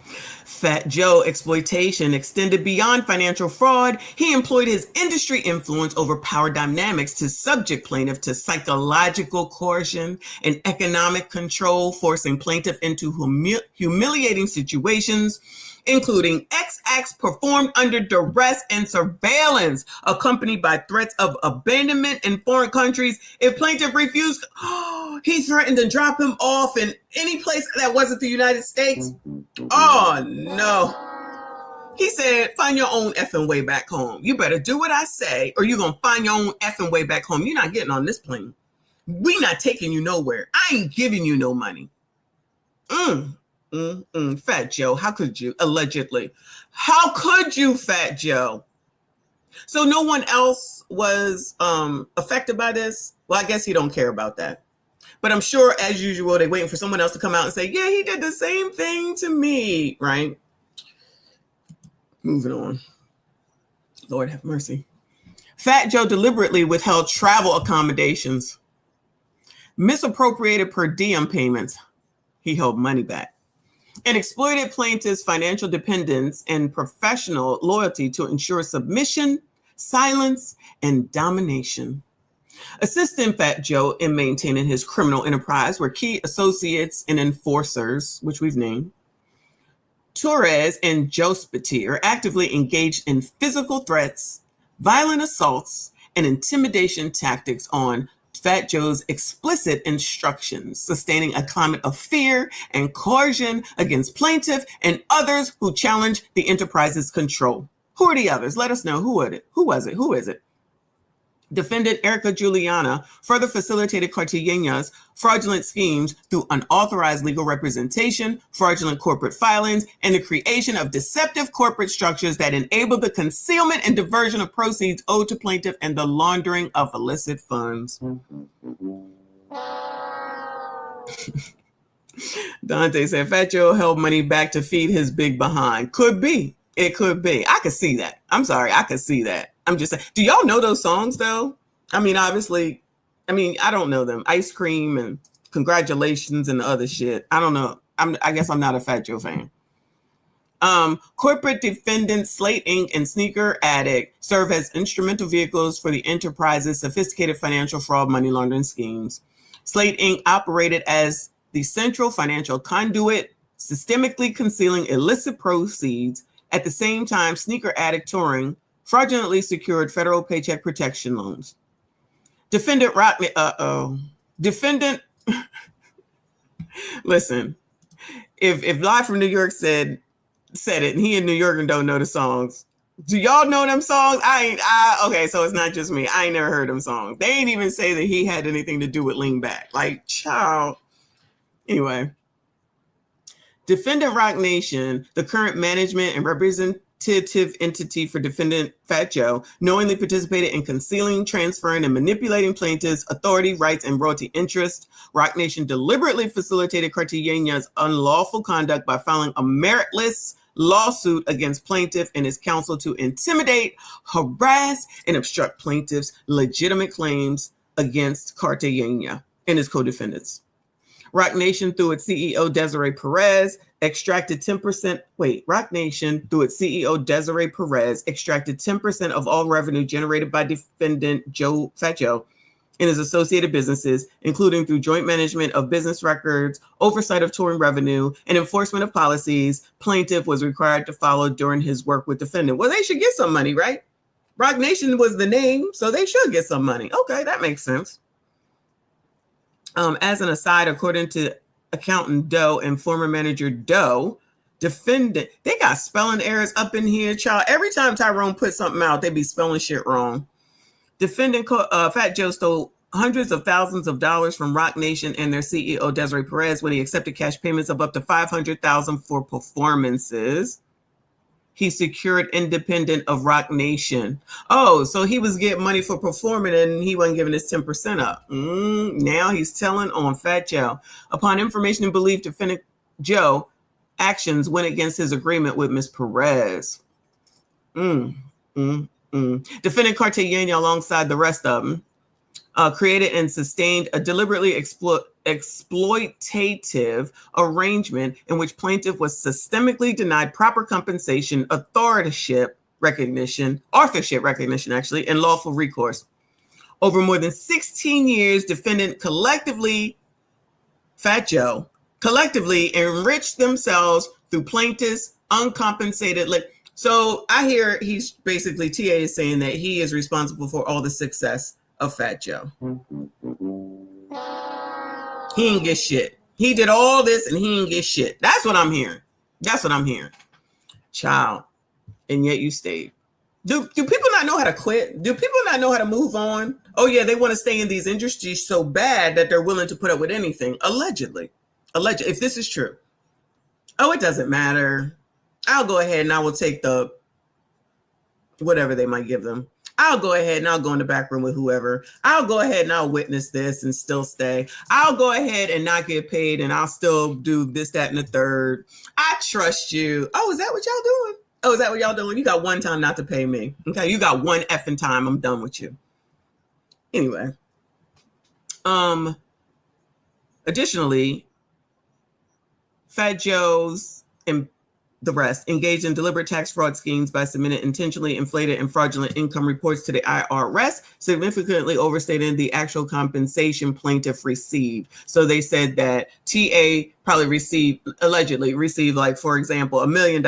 Fat Joe exploitation extended beyond financial fraud. He employed his industry influence over power dynamics to subject plaintiff to psychological coercion and economic control, forcing plaintiff into humiliating situations, including acts performed under duress and surveillance, accompanied by threats of abandonment in foreign countries. If plaintiff refused, he threatened to drop him off in any place that wasn't the United States. Oh, no. He said, find your own effing way back home. You better do what I say, or you're going to find your own effing way back home. You're not getting on this plane. We not taking you nowhere. I ain't giving you no money. Fat Joe, how could you? Allegedly. How could you, Fat Joe? So no one else was affected by this? Well, I guess he don't care about that. But I'm sure, as usual, they're waiting for someone else to come out and say, yeah, he did the same thing to me, right? Moving on. Lord have mercy. Fat Joe deliberately withheld travel accommodations, misappropriated per diem payments. He held money back, and exploited plaintiffs' financial dependence and professional loyalty to ensure submission, silence, and domination. Assisting Fat Joe in maintaining his criminal enterprise were key associates and enforcers, which we've named. Torres and Joe Spatier actively engaged in physical threats, violent assaults, and intimidation tactics on Fat Joe's explicit instructions, sustaining a climate of fear and coercion against plaintiff and others who challenge the enterprise's control. Who are the others? Let us know. Who was it? Who is it? Defendant Erica Juliana further facilitated Cartagena's fraudulent schemes through unauthorized legal representation, fraudulent corporate filings, and the creation of deceptive corporate structures that enabled the concealment and diversion of proceeds owed to plaintiff and the laundering of illicit funds. Dante said Fat Joe held money back to feed his big behind. Could be. It could be. I could see that. I'm sorry. I could see that. I'm just saying. Do y'all know those songs, though? I mean, obviously, I don't know them. Ice Cream and Congratulations and the other shit. I don't know. I guess I'm not a Fat Joe fan. Corporate defendants Slate Inc. and Sneaker Addict serve as instrumental vehicles for the enterprise's sophisticated financial fraud money laundering schemes. Slate Inc. operated as the central financial conduit, systemically concealing illicit proceeds. At the same time, Sneaker Addict Touring fraudulently secured federal paycheck protection loans. Defendant listen, if Live from New York said it, and he in New York and don't know the songs, do y'all know them songs? Okay, so it's not just me. I ain't never heard them songs. They ain't even say that he had anything to do with Lean Back. Like, child. Anyway. Defendant Roc Nation, the current management and representative entity for defendant Fat Joe, knowingly participated in concealing, transferring, and manipulating plaintiffs' authority, rights, and royalty interests. Roc Nation deliberately facilitated Cartagena's unlawful conduct by filing a meritless lawsuit against plaintiff and his counsel to intimidate, harass, and obstruct plaintiffs' legitimate claims against Cartagena and his co-defendants. Roc Nation, through its CEO, Desiree Perez, extracted 10%. Roc Nation, through its CEO, Desiree Perez, extracted 10% of all revenue generated by defendant Fat Joe and his associated businesses, including through joint management of business records, oversight of touring revenue, and enforcement of policies plaintiff was required to follow during his work with defendant. Well, they should get some money, right? Roc Nation was the name, so they should get some money. Okay, that makes sense. As an aside, according to accountant Doe and former manager Doe, defendant, they got spelling errors up in here, child. Every time Tyrone puts something out, they be spelling shit wrong. Defendant Fat Joe stole hundreds of thousands of dollars from Roc Nation and their CEO Desiree Perez when he accepted cash payments of up to $500,000 for performances he secured independent of Roc Nation. Oh, so he was getting money for performing and he wasn't giving his 10% up. Now he's telling on Fat Joe. Upon information and belief, defendant Joe actions went against his agreement with Ms. Perez. Defendant Cartagena, alongside the rest of them, created and sustained a deliberately exploitative arrangement in which plaintiff was systemically denied proper compensation, authorship recognition, actually, and lawful recourse. Over more than 16 years, defendant collectively, Fat Joe, collectively enriched themselves through plaintiff's uncompensated. So I hear he's basically, TA is saying that he is responsible for all the success of Fat Joe. He didn't get shit. He did all this and he didn't get shit. That's what I'm hearing. Child. And yet you stayed. Do people not know how to quit? Do people not know how to move on? Oh yeah, they want to stay in these industries so bad that they're willing to put up with anything. Allegedly. If this is true. Oh, it doesn't matter. I'll go ahead and I will take the whatever they might give them. I'll go ahead and I'll go in the back room with whoever. I'll go ahead and I'll witness this and still stay. I'll go ahead and not get paid and I'll still do this, that, and the third. I trust you. Oh, is that what y'all doing? Oh, is that what y'all doing? You got one time not to pay me. Okay, you got one effing time. I'm done with you. Anyway. Additionally, Fat Joe's and the rest engaged in deliberate tax fraud schemes by submitting intentionally inflated and fraudulent income reports to the IRS, significantly overstating the actual compensation plaintiff received. So they said that TA probably allegedly received, like, for example, $1 million,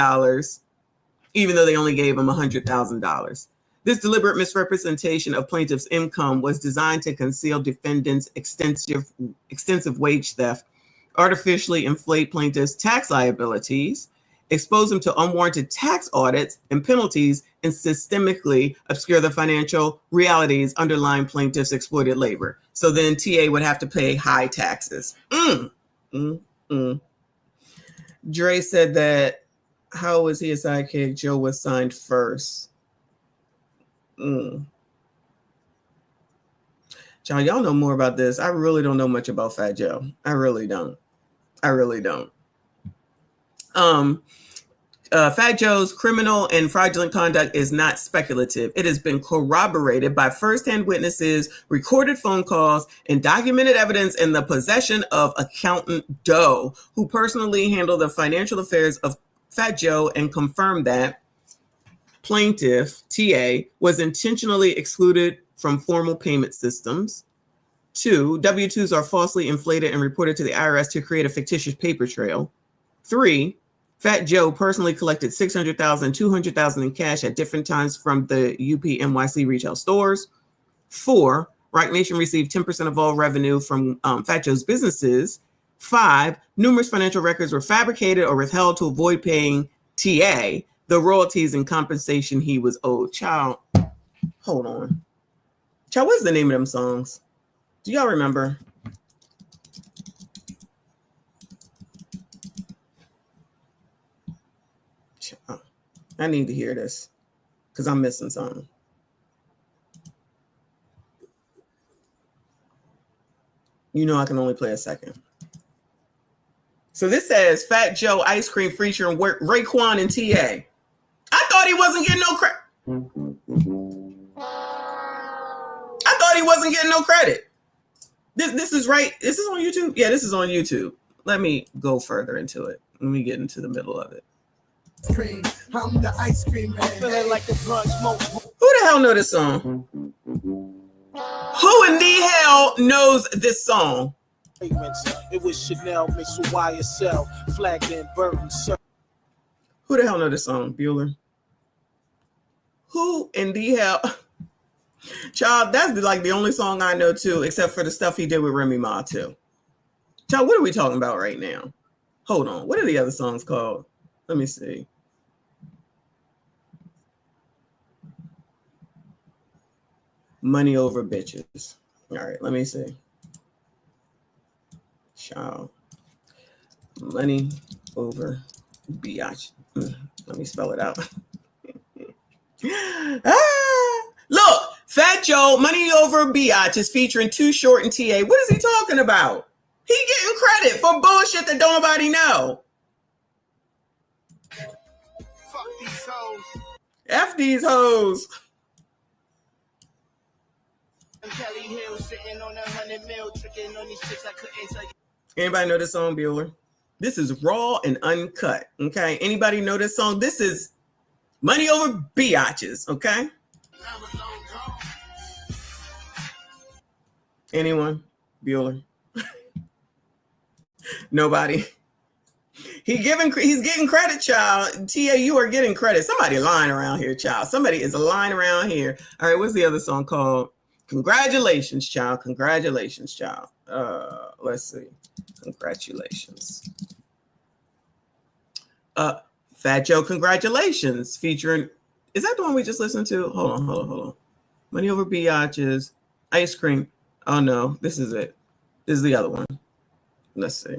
even though they only gave him $100,000. This deliberate misrepresentation of plaintiff's income was designed to conceal defendants' extensive wage theft, artificially inflate plaintiff's tax liabilities, expose them to unwarranted tax audits and penalties, and systemically obscure the financial realities underlying plaintiff's exploited labor. So then TA would have to pay high taxes. Dre said that, how was he a sidekick? Joe was signed first. Y'all know more about this. I really don't know much about Fat Joe. I really don't. Fat Joe's criminal and fraudulent conduct is not speculative. It has been corroborated by firsthand witnesses, recorded phone calls, and documented evidence in the possession of accountant Doe, who personally handled the financial affairs of Fat Joe and confirmed that plaintiff, TA, was intentionally excluded from formal payment systems. 2, W-2s are falsely inflated and reported to the IRS to create a fictitious paper trail. 3, Fat Joe personally collected $600,000, $200,000 in cash at different times from the UPNYC retail stores. 4, Roc Nation received 10% of all revenue from Fat Joe's businesses. 5, numerous financial records were fabricated or withheld to avoid paying TA the royalties and compensation he was owed. Child, hold on. Child, what's the name of them songs? Do y'all remember? Child, I need to hear this because I'm missing something. You know I can only play a second. So this says Fat Joe ice cream featuring Raekwon and TA. I thought he wasn't getting no credit. This is right. This is on YouTube. Yeah, this is on YouTube. Let me go further into it. Let me get into the middle of it. I'm the ice cream man. Feeling like the drug smoke. Who the hell know this song? Who in the hell knows this song? It was Chanel mixed with YSL, flagged in Burton. Who the hell know this song, Bueller? Who in the hell? Child, that's like the only song I know too, except for the stuff he did with Remy Ma too. Child, what are we talking about right now? Hold on. What are the other songs called? Let me see. Money Over Bitches. All right, let me see. Child. Money Over Biatch. Let me spell it out. Look, Fat Joe, Money Over Biatch is featuring Too Short and TA. What is he talking about? He getting credit for bullshit that don't nobody know. Fuck these hoes. F these hoes. Anybody know this song, Bueller? This is raw and uncut. Okay. Anybody know this song? This is Money Over Biatches. Okay. Anyone? Bueller? Nobody. He's getting credit, child. TA, you are getting credit. Somebody lying around here, child. Somebody is lying around here. All right, what's the other song called? Congratulations, child. Congratulations, child. Let's see. Congratulations. Fat Joe, Congratulations, featuring. Is that the one we just listened to? Hold on. Money Over Biatches, Ice Cream. Oh no, this is it. This is the other one. Let's see.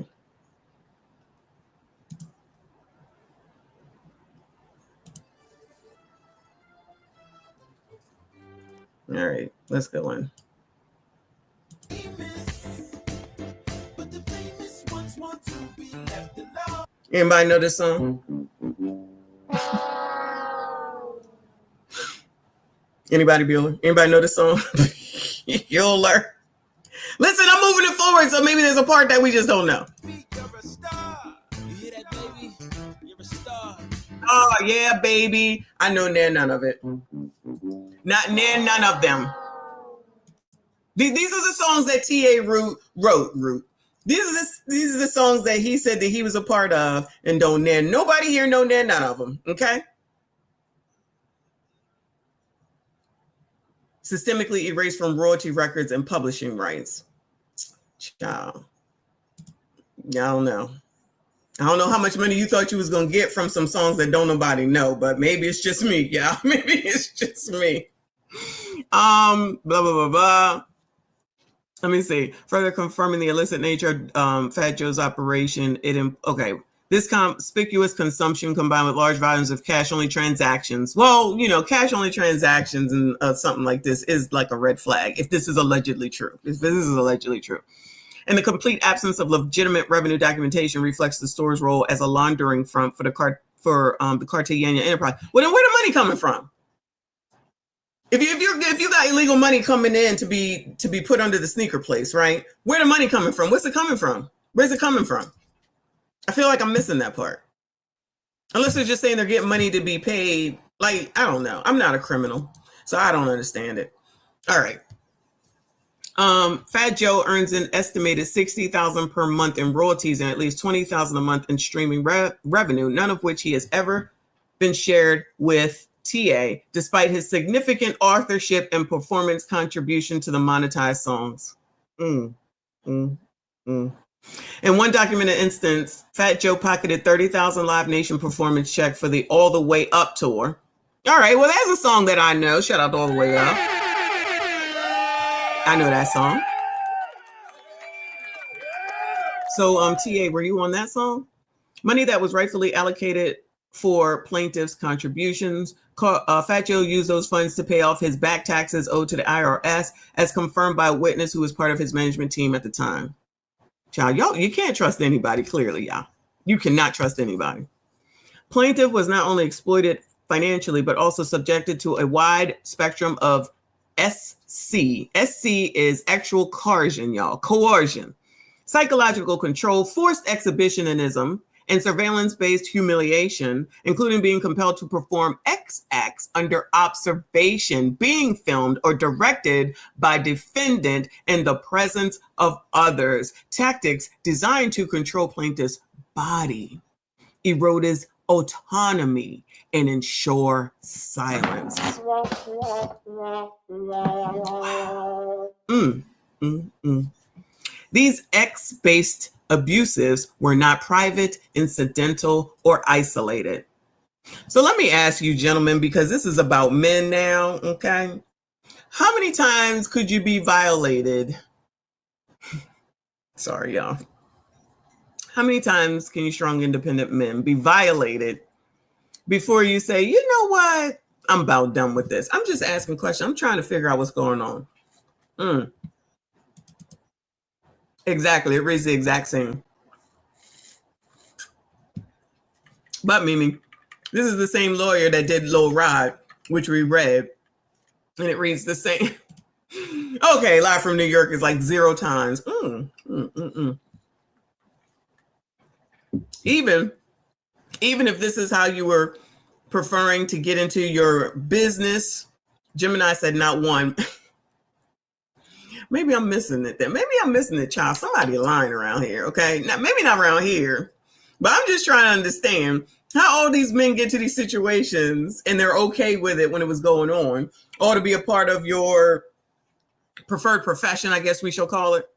All right, let's go in. Anybody know this song? Anybody, Bueller? Anybody know this song? You'll learn. Listen, I'm moving it forward, so maybe there's a part that we just don't know. Oh, yeah, baby. I know none of it. Not near none of them. These are the songs that TA wrote. These are the songs that he said that he was a part of, and don't near nobody here know near none of them. Okay. Systemically erased from royalty records and publishing rights. Child. Yeah, I don't know. I don't know how much money you thought you was gonna get from some songs that don't nobody know, but maybe it's just me. Yeah, maybe it's just me. Blah blah blah blah. Let me see. Further confirming the illicit nature of Fat Joe's operation. This conspicuous consumption combined with large volumes of cash-only transactions. Well, cash-only transactions and something like this is like a red flag if this is allegedly true. And the complete absence of legitimate revenue documentation reflects the store's role as a laundering front for the Cartagena enterprise. Well, then where the money coming from? If you got illegal money coming in to be put under the sneaker place, right? Where the money coming from? Where's it coming from? Where's it coming from? I feel like I'm missing that part. Unless they're just saying they're getting money to be paid. Like, I don't know. I'm not a criminal, so I don't understand it. All right. Fat Joe earns an estimated $60,000 per month in royalties and at least $20,000 a month in streaming revenue, none of which he has ever been shared with TA, despite his significant authorship and performance contribution to the monetized songs. In one documented instance, Fat Joe pocketed $30,000 Live Nation performance check for the All the Way Up tour. All right, well, there's a song that I know. Shout out to All the Way Up. I know that song. So, TA, were you on that song? Money that was rightfully allocated for plaintiffs' contributions. Fat Joe used those funds to pay off his back taxes owed to the IRS, as confirmed by a witness who was part of his management team at the time. Child, you can't trust anybody, clearly, y'all. You cannot trust anybody. Plaintiff was not only exploited financially, but also subjected to a wide spectrum of SC. SC is actual coercion, y'all. Coercion. Psychological control, forced exhibitionism, and surveillance-based humiliation, including being compelled to perform X acts under observation, being filmed or directed by defendant in the presence of others. Tactics designed to control plaintiff's body, erode his autonomy, and ensure silence. These X-based abusives were not private, incidental, or isolated. So let me ask you, gentlemen, because this is about men now, okay? How many times could you be violated? Sorry, y'all. How many times can you strong, independent men be violated before you say, you know what? I'm about done with this. I'm just asking questions. I'm trying to figure out what's going on. Exactly. It reads the exact same. But Mimi, this is the same lawyer that did Lil Rod, which we read, and it reads the same. Okay, live from New York is like 0 times. Even if this is how you were preferring to get into your business, Gemini said not one. Maybe I'm missing it then. Maybe I'm missing it, child. Somebody lying around here, okay? Now, maybe not around here, but I'm just trying to understand how all these men get to these situations and they're okay with it when it was going on, or to be a part of your preferred profession, I guess we shall call it.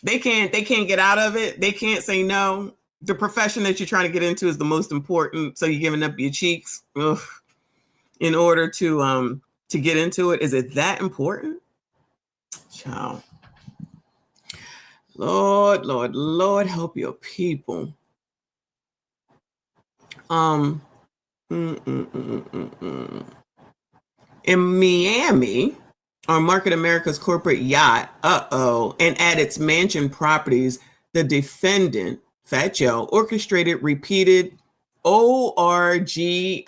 They can't get out of it. They can't say no. The profession that you're trying to get into is the most important, so you're giving up your cheeks in order to get into it. Is it that important? Child. Lord, help your people. In Miami, on Market America's corporate yacht, and at its mansion properties, the defendant, Fat Joe, orchestrated repeated ORGIESs.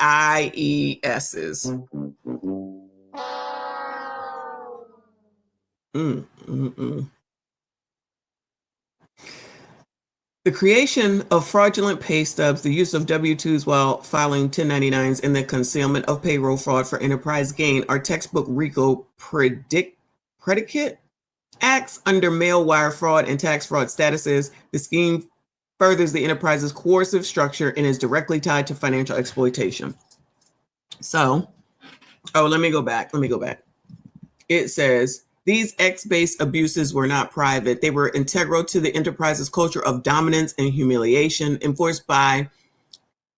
The creation of fraudulent pay stubs, the use of W-2s while filing 1099s, and the concealment of payroll fraud for enterprise gain are textbook RICO predicate acts under mail wire fraud and tax fraud statuses. The scheme furthers the enterprise's coercive structure and is directly tied to financial exploitation. So, let me go back. It says, these X-based abuses were not private. They were integral to the enterprise's culture of dominance and humiliation enforced by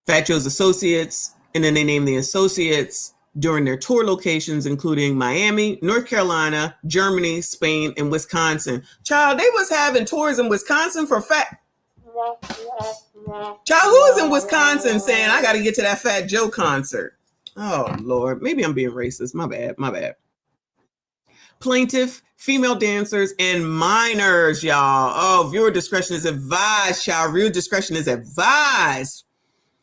Fat Joe's associates. And then they named the associates during their tour locations, including Miami, North Carolina, Germany, Spain, and Wisconsin. Child, they was having tours in Wisconsin for Fat. Child, who is in Wisconsin saying, I got to get to that Fat Joe concert? Oh, Lord. Maybe I'm being racist. My bad. Plaintiff, female dancers, and minors, y'all. Oh, viewer discretion is advised, child. Viewer discretion is advised.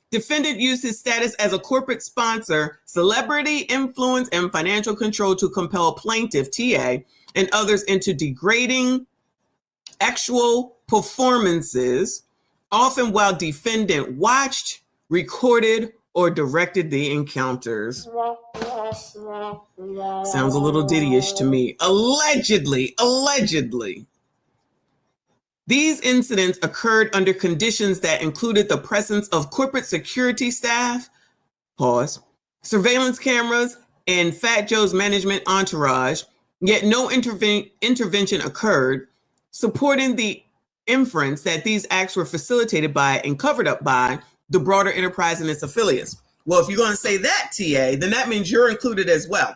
Defendant used his status as a corporate sponsor, celebrity influence, and financial control to compel plaintiff, TA, and others into degrading actual performances, often while defendant watched, recorded, or directed the encounters. Sounds a little Diddy-ish to me. Allegedly. These incidents occurred under conditions that included the presence of corporate security staff, surveillance cameras, and Fat Joe's management entourage, yet no intervention occurred, supporting the inference that these acts were facilitated by and covered up by the broader enterprise and its affiliates. Well, if you're going to say that, TA, then that means you're included as well.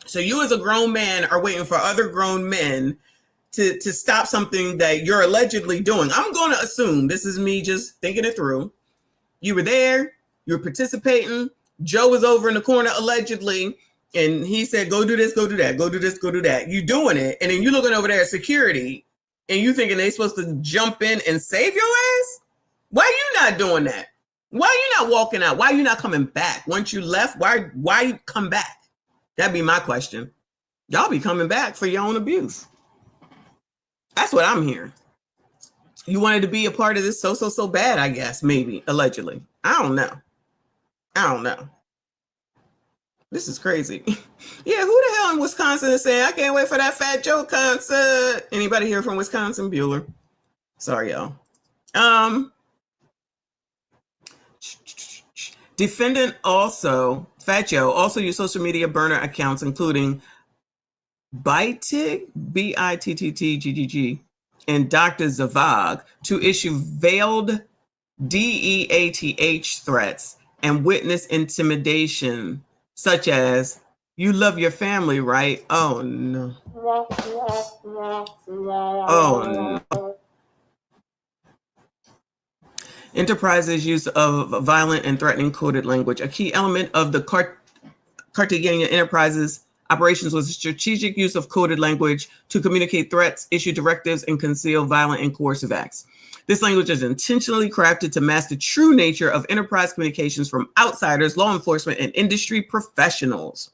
So you as a grown man are waiting for other grown men to stop something that you're allegedly doing. I'm going to assume, this is me just thinking it through. You were there, you were participating. Joe was over in the corner allegedly, and he said, go do this, go do that, go do this, go do that. You doing it, and then you looking over there at security, and you thinking they supposed to jump in and save your ass? Why you not doing that? Why you not walking out? Why you not coming back? Once you left, why you come back? That'd be my question. Y'all be coming back for your own abuse. That's what I'm hearing. You wanted to be a part of this so bad, I guess, maybe, allegedly. I don't know. This is crazy. Yeah, who the hell in Wisconsin is saying, I can't wait for that Fat Joe concert? Anybody here from Wisconsin? Bueller. Sorry, y'all. Defendant also, Fat Joe, also used social media burner accounts, including Bitig, BITTTGGG, and Dr. Zavag, to issue veiled DEATH threats and witness intimidation, such as, you love your family, right? Oh, no. Oh, no. Enterprises' use of violent and threatening coded language. A key element of the Cartagena Enterprises operations was the strategic use of coded language to communicate threats, issue directives, and conceal violent and coercive acts. This language is intentionally crafted to mask the true nature of enterprise communications from outsiders, law enforcement, and industry professionals.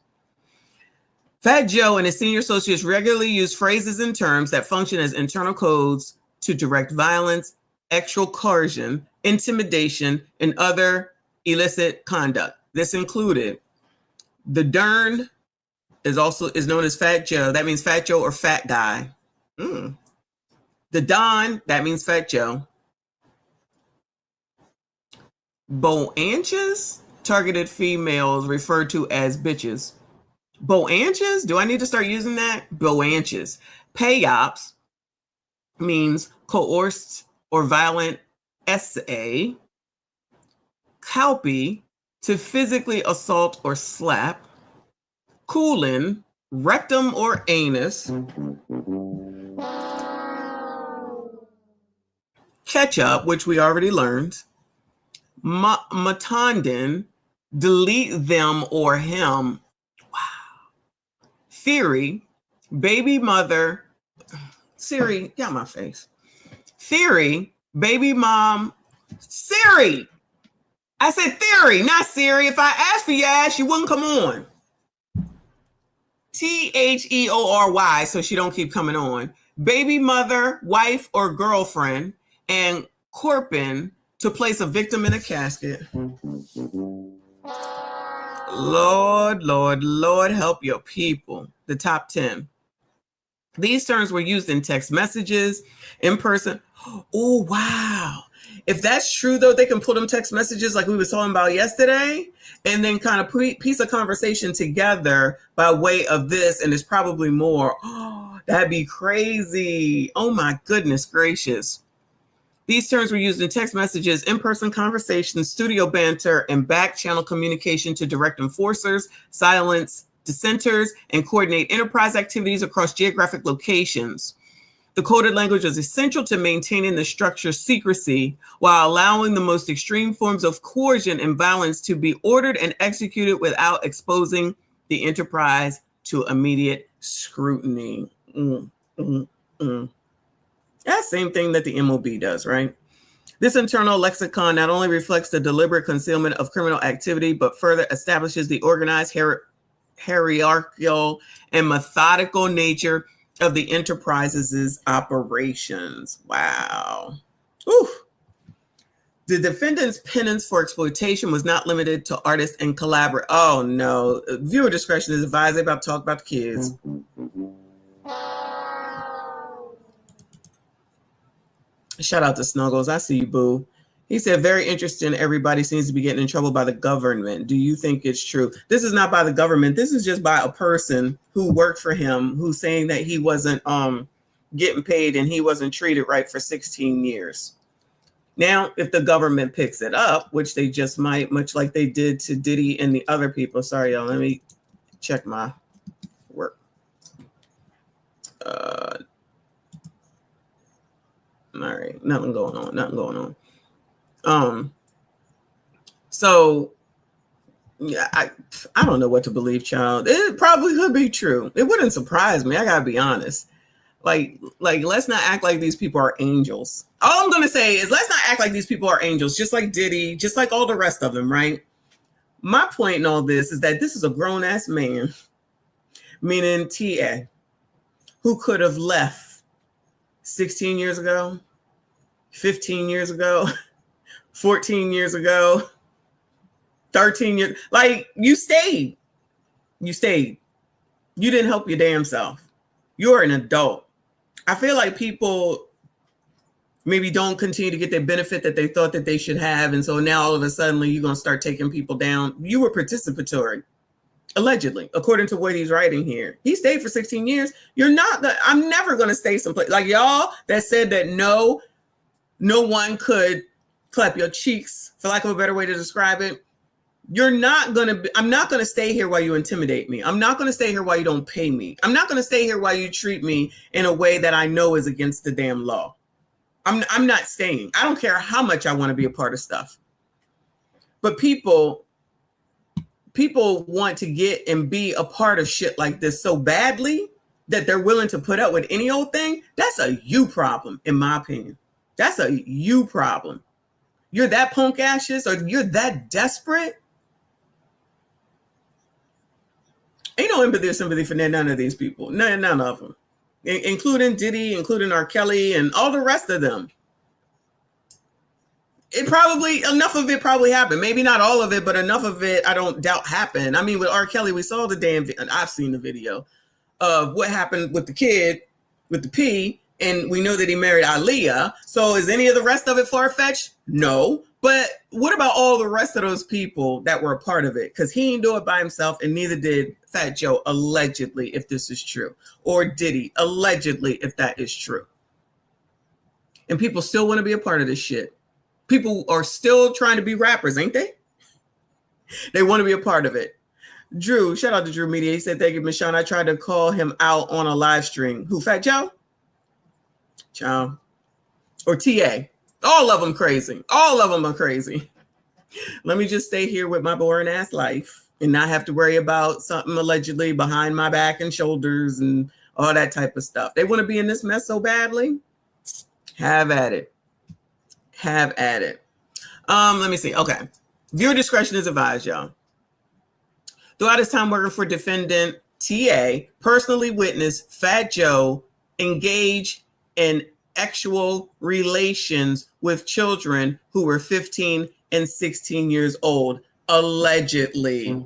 Fat Joe and his senior associates regularly use phrases and terms that function as internal codes to direct violence, actual coercion, intimidation, and other illicit conduct. This included the Dern is known as Fat Joe. That means Fat Joe or fat guy. The Don, that means Fat Joe. Boanches, targeted females referred to as bitches. Boanches? Do I need to start using that? Boanches. Payops means coerced or violent SA. Cowpy, to physically assault or slap. Coolin, rectum or anus. Ketchup, which we already learned. Matondin, delete them or him. Wow. Theory, baby mother. Siri, get out my face. Theory, baby mom. Siri! I said theory, not Siri. If I asked for your ass, you wouldn't come on. THEORY, so she don't keep coming on. Baby mother, wife, or girlfriend. And corpin, to place a victim in a casket. Lord, Lord, Lord, help your people. The top 10. These terms were used in text messages, in person. Oh, wow. If that's true, though, they can pull them text messages like we was talking about yesterday and then kind of piece a conversation together by way of this. And there's probably more. Oh, that'd be crazy. Oh, my goodness gracious. These terms were used in text messages, in-person conversations, studio banter, and back-channel communication to direct enforcers, silence dissenters, and coordinate enterprise activities across geographic locations. The coded language is essential to maintaining the structure's secrecy while allowing the most extreme forms of coercion and violence to be ordered and executed without exposing the enterprise to immediate scrutiny. That's the same thing that the MOB does, right? This internal lexicon not only reflects the deliberate concealment of criminal activity, but further establishes the organized, hierarchical, and methodical nature of the enterprise's operations. Wow. Oof. The defendant's penance for exploitation was not limited to artists and collaborators. Oh, no. Viewer discretion is advised. They're about to talk about the kids. Shout out to Snuggles. I see you, boo. He said, very interesting. Everybody seems to be getting in trouble by the government. Do you think it's true? This is not by the government. This is just by a person who worked for him, who's saying that he wasn't getting paid and he wasn't treated right for 16 years. Now, if the government picks it up, which they just might, much like they did to Diddy and the other people. Sorry, y'all. Let me check my work. All right, nothing going on. So yeah, I don't know what to believe, child. It probably could be true. It wouldn't surprise me. I gotta be honest. Like, let's not act like these people are angels. All I'm gonna say is let's not act like these people are angels, just like Diddy, just like all the rest of them, right? My point in all this is that this is a grown-ass man, meaning TA, who could have left 16 years ago, 15 years ago, 14 years ago, 13 years. Like, you stayed. You stayed. You didn't help your damn self. You're an adult. I feel like people maybe don't continue to get their benefit that they thought that they should have. And so now all of a sudden you're going to start taking people down. You were participatory, allegedly, according to what he's writing here. He stayed for 16 years. You're not going to, I'm never going to stay someplace. Like y'all that said that no one could clap your cheeks, for lack of a better way to describe it. You're not going to, I'm not going to stay here while you intimidate me. I'm not going to stay here while you don't pay me. I'm not going to stay here while you treat me in a way that I know is against the damn law. I'm not staying. I don't care how much I want to be a part of stuff. But people want to get and be a part of shit like this so badly that they're willing to put up with any old thing. That's a you problem, in my opinion. That's a you problem. You're that punk ashes, or you're that desperate. Ain't no empathy or sympathy for none of these people. None of them. Including Diddy, including R. Kelly, and all the rest of them. Enough of it probably happened. Maybe not all of it, but enough of it, I don't doubt, happened. I mean, with R. Kelly, we saw I've seen the video of what happened with the kid, with the P, and we know that he married Aaliyah. So is any of the rest of it far-fetched? No. But what about all the rest of those people that were a part of it? Because he didn't do it by himself, and neither did Fat Joe, allegedly, if this is true. Or Diddy, allegedly, if that is true. And people still want to be a part of this shit. People are still trying to be rappers, ain't they? They want to be a part of it. Drew, shout out to Drew Media. He said, thank you, Michonne. I tried to call him out on a live stream. Who, Fat Joe? Ciao. Or TA. All of them crazy. All of them are crazy. Let me just stay here with my boring ass life and not have to worry about something allegedly behind my back and shoulders and all that type of stuff. They want to be in this mess so badly. Have at it. Have at it. Let me see. Okay. Viewer discretion is advised, y'all. Throughout his time working for defendant TA, personally witnessed Fat Joe engage in actual relations with children who were 15 and 16 years old, allegedly.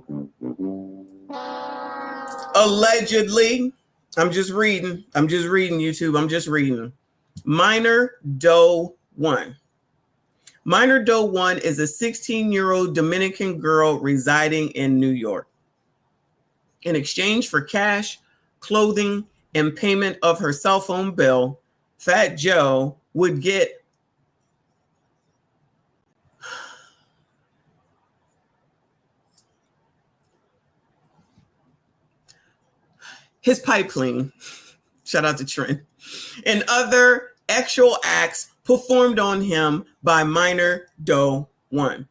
Allegedly. I'm just reading, YouTube. I'm just reading. Minor Doe 1. Minor Doe 1 is a 16-year-old Dominican girl residing in New York. In exchange for cash, clothing, and payment of her cell phone bill, Fat Joe would get his pipe clean, shout out to Trent, and other actual acts performed on him by Minor Doe 1.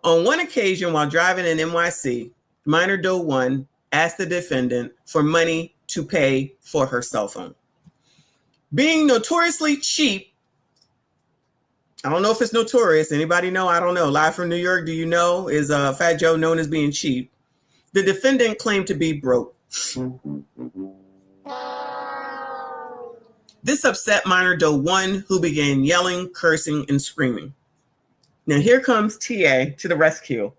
On one occasion, while driving in NYC, Minor Doe 1 asked the defendant for money to pay for her cell phone. Being notoriously cheap, I don't know if it's notorious. Anybody know? I don't know. Live from New York, do you know? Is Fat Joe known as being cheap? The defendant claimed to be broke. This upset Minor Doe 1, who began yelling, cursing, and screaming. Now here comes TA to the rescue.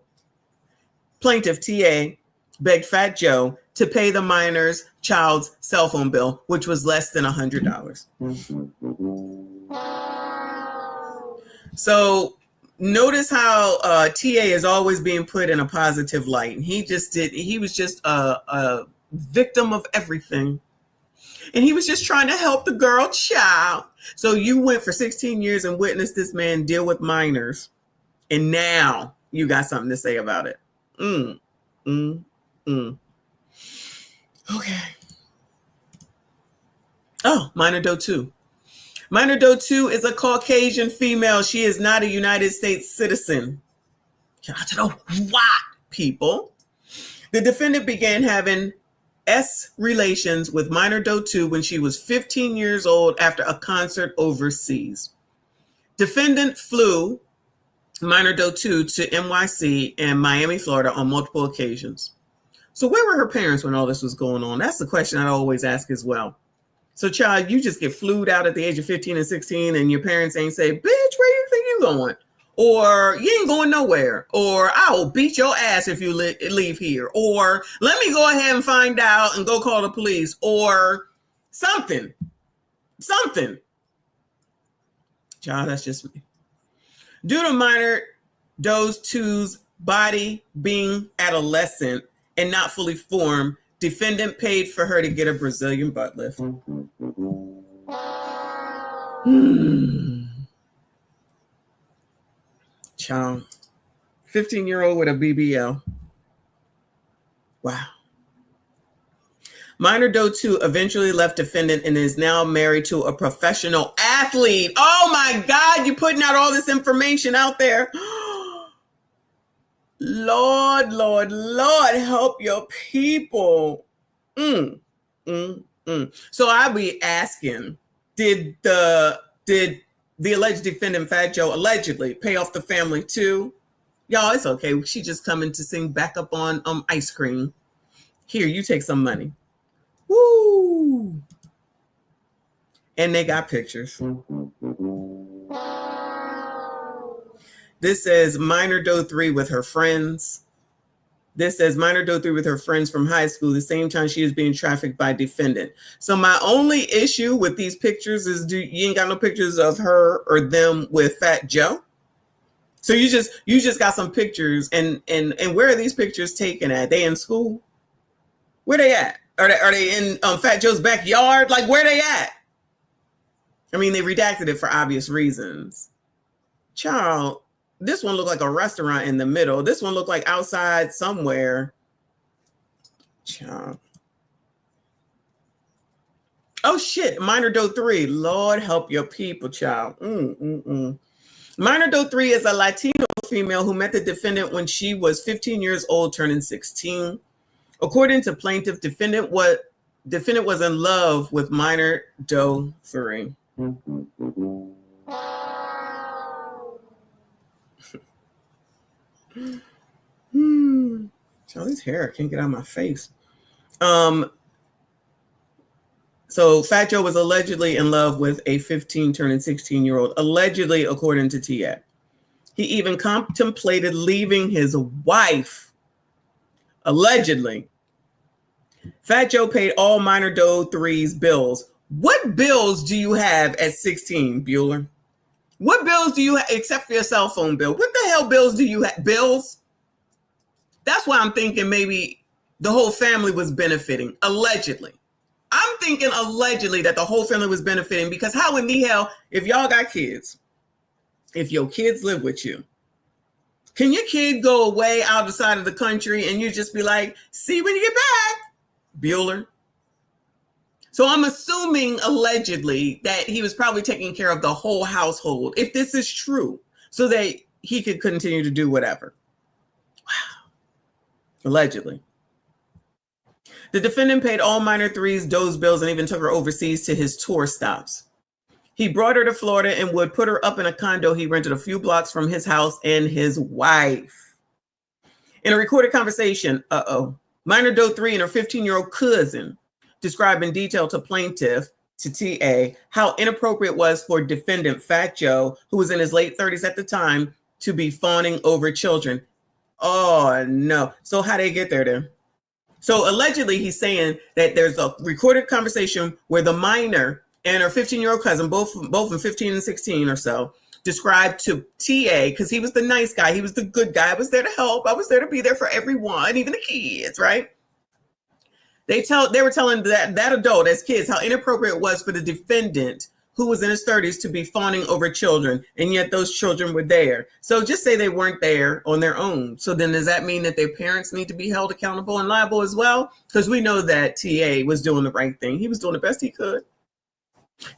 Plaintiff TA begged Fat Joe to pay the minor's child's cell phone bill, which was less than $100. So notice how TA is always being put in a positive light. He was just a victim of everything. And he was just trying to help the girl child. So you went for 16 years and witnessed this man deal with minors. And now you got something to say about it. Okay. Oh, Minor Doe 2. Minor Doe 2 is a Caucasian female. She is not a United States citizen. Shout out to the white people. The defendant began having relations with Minor Doe 2 when she was 15 years old after a concert overseas. Defendant flew Minor Doe 2 to NYC and Miami, Florida on multiple occasions. So where were her parents when all this was going on? That's the question I always ask as well. So child, you just get flued out at the age of 15 and 16 and your parents ain't say, bitch, where you think you going? Or you ain't going nowhere. Or I will beat your ass if you leave here. Or let me go ahead and find out and go call the police. Or something. Child, that's just me. Due to Minor Doe 2's body being adolescent and not fully formed, defendant paid for her to get a Brazilian butt lift. Child. 15-year-old with a BBL. Wow. Minor Doe 2 eventually left defendant and is now married to a professional athlete. Oh my God, you're putting out all this information out there. Lord, help your people. So I'll be asking, did the alleged defendant Fat Joe allegedly pay off the family too? Y'all, it's okay. She just coming to sing back up on ice cream. Here, you take some money. Woo! And they got pictures. This says minor Doe 3 with her friends. This says minor Doe 3 with her friends from high school, the same time she is being trafficked by defendant. So my only issue with these pictures is you ain't got no pictures of her or them with Fat Joe. So you just got some pictures, and where are these pictures taken at? They in school? Where they at? Are they in Fat Joe's backyard? Like, where they at? I mean, they redacted it for obvious reasons. Child, this one looked like a restaurant in the middle. This one looked like outside somewhere. Child. Oh shit, minor Doe 3. Lord help your people, child. Minor Doe 3 is a Latino female who met the defendant when she was 15 years old, turning 16. According to plaintiff, defendant was in love with minor Doe 3. Charlie's hair, I can't get out of my face. So Fat Joe was allegedly in love with a 15 turning 16-year-old, allegedly, according to TA. He even contemplated leaving his wife, allegedly. Fat Joe paid all minor Doe 3's bills. What bills do you have at 16, Bueller? What bills do you have, except for your cell phone bill? What the hell bills do you have? Bills? That's why I'm thinking maybe the whole family was benefiting, allegedly. I'm thinking allegedly that the whole family was benefiting, because how in the hell, if y'all got kids, if your kids live with you, can your kid go away out the side of the country and you just be like, see when you get back, Bueller? So I'm assuming allegedly that he was probably taking care of the whole household, if this is true, so that he could continue to do whatever. Wow. Allegedly. The defendant paid all minor 3's Doe's bills and even took her overseas to his tour stops. He brought her to Florida and would put her up in a condo he rented a few blocks from his house and his wife. In a recorded conversation, minor Doe 3 and her 15-year-old cousin described in detail to plaintiff, to TA, how inappropriate it was for defendant Fat Joe, who was in his late 30s at the time, to be fawning over children. Oh, no. So how did they get there then? So allegedly, he's saying that there's a recorded conversation where the minor and her 15-year-old cousin, both in 15 and 16 or so, described to TA, because he was the nice guy, he was the good guy, I was there to help, I was there to be there for everyone, even the kids, right? They were telling that adult as kids how inappropriate it was for the defendant, who was in his 30s, to be fawning over children, and yet those children were there. So just say they weren't there on their own. So then does that mean that their parents need to be held accountable and liable as well? Because we know that TA was doing the right thing. He was doing the best he could.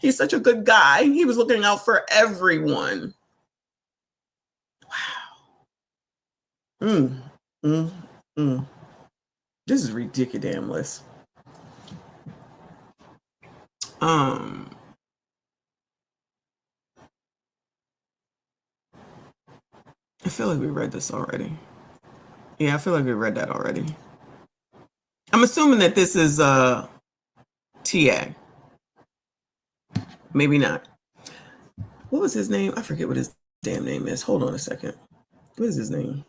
He's such a good guy. He was looking out for everyone. Wow. This is ridiculous. I feel like we read this already. Yeah, I feel like we read that already. I'm assuming that this is TA. Maybe not. What was his name? I forget what his damn name is. Hold on a second. What is his name?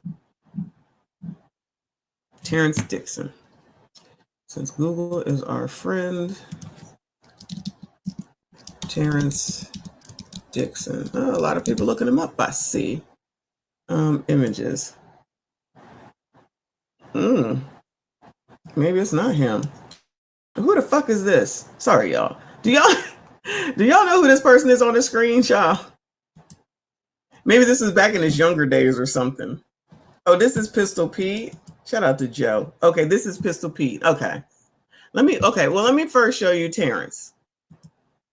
Terrence Dixon. Since Google is our friend, Terrence Dixon. Oh, a lot of people looking him up, I see. Images. Maybe it's not him. Who the fuck is this? Sorry, y'all. Do y'all know who this person is on the screen, y'all? Maybe this is back in his younger days or something. Oh, this is Pistol Pete. Shout out to Joe. Okay, this is Pistol Pete. Okay. Let me first show you Terrence.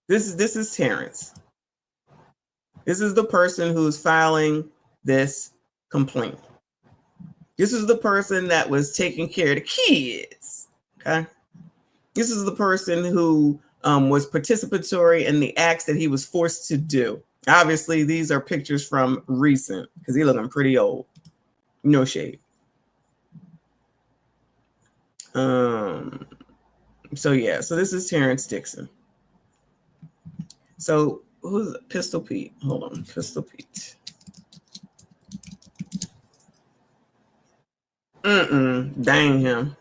This is Terrence. This is the person who's filing this complaint. This is the person that was taking care of the kids. Okay. This is the person who was participatory in the acts that he was forced to do. Obviously, these are pictures from recent, because he's looking pretty old. No shade. So yeah, so this is Terrence Dixon. So who's Pistol Pete? Hold on, Pistol Pete. Dang him.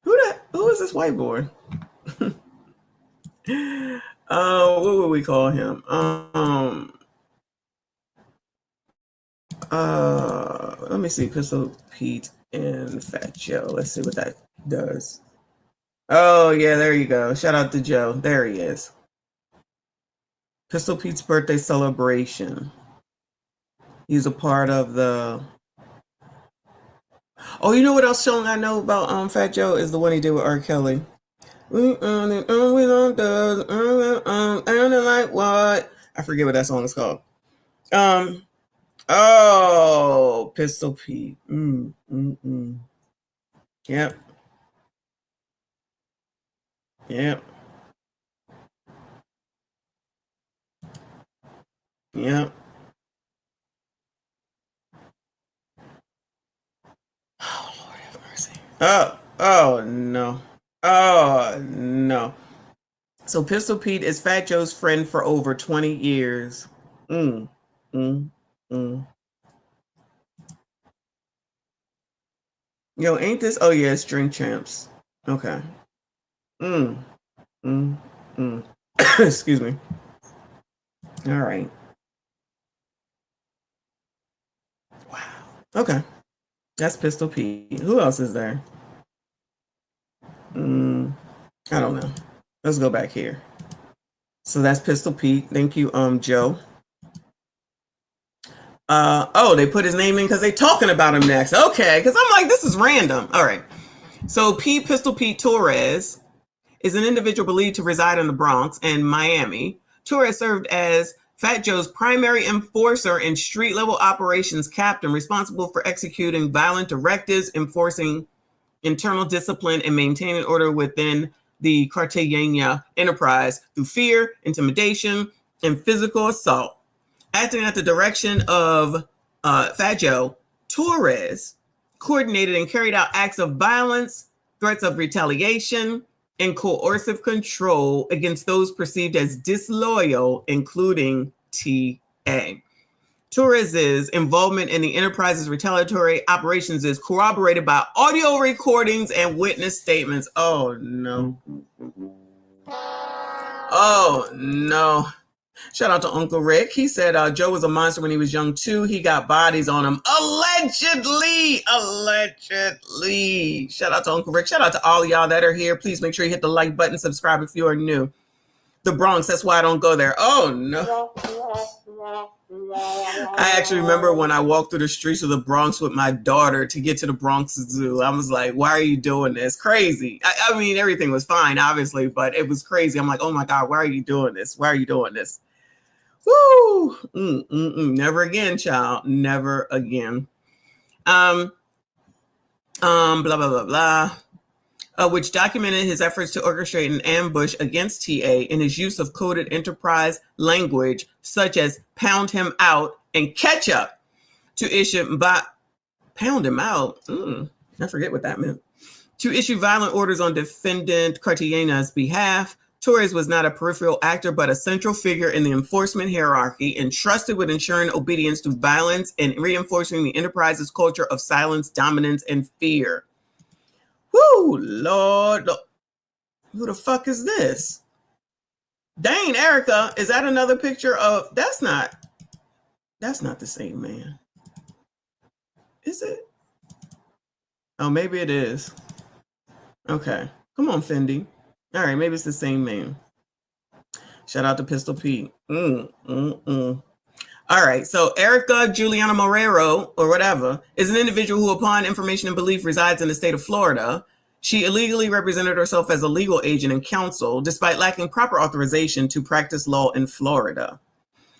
Who is this white boy? What would we call him? Let me see, Pistol Pete and Fat Joe. Let's see what that does. Oh yeah, there you go. Shout out to Joe. There he is. Pistol Pete's birthday celebration. He's a part of the. Oh, you know what else song I know about Fat Joe is the one he did with R. Kelly. We don't does like what? I forget what that song is called. Oh, Pistol Pete. Yep. Yep. Yep. Oh, Lord have mercy. Oh no. Oh no. So Pistol Pete is Fat Joe's friend for over 20 years. Yo, ain't this? Oh yeah, it's Drink Champs. Okay. Excuse me. All right. Wow. Okay. That's Pistol Pete. Who else is there? I don't know. Let's go back here. So that's Pistol Pete. Thank you, Joe. Oh, they put his name in because they're talking about him next. Okay, because I'm like, this is random. All right. So Pistol Pete Torres is an individual believed to reside in the Bronx and Miami. Torres served as Fat Joe's primary enforcer and street-level operations captain, responsible for executing violent directives, enforcing internal discipline, and maintaining order within the Cartagena enterprise through fear, intimidation, and physical assault. Acting at the direction of Fat Joe, Torres coordinated and carried out acts of violence, threats of retaliation, and coercive control against those perceived as disloyal, including TA. Torres's involvement in the enterprise's retaliatory operations is corroborated by audio recordings and witness statements. Oh no. Oh no. Shout out to Uncle Rick. He said Joe was a monster when he was young too. He got bodies on him. Allegedly. Shout out to Uncle Rick. Shout out to all of y'all that are here. Please make sure you hit the like button, subscribe if you are new. The Bronx, that's why I don't go there. Oh no. I actually remember when I walked through the streets of the Bronx with my daughter to get to the Bronx Zoo. I was like, why are you doing this? Crazy. I mean, everything was fine, obviously, but it was crazy. I'm like, oh my God, why are you doing this? Why are you doing this? Woo! Never again, child. Never again. Blah, blah, blah, blah. Which documented his efforts to orchestrate an ambush against TA in his use of coded enterprise language, such as pound him out and catch up to issue pound him out. I forget what that meant. To issue violent orders on defendant Cartagena's behalf. Torres was not a peripheral actor, but a central figure in the enforcement hierarchy, entrusted with ensuring obedience to violence and reinforcing the enterprise's culture of silence, dominance, and fear. Whoo, Lord. Who the fuck is this? Dang, Erica, is that another picture of... That's not the same man. Is it? Oh, maybe it is. Okay. Come on, Fendi. All right, maybe it's the same man. Shout out to Pistol Pete. All right, so Erica Juliana Morero, or whatever, is an individual who, upon information and belief, resides in the state of Florida. She illegally represented herself as a legal agent and counsel, despite lacking proper authorization to practice law in Florida.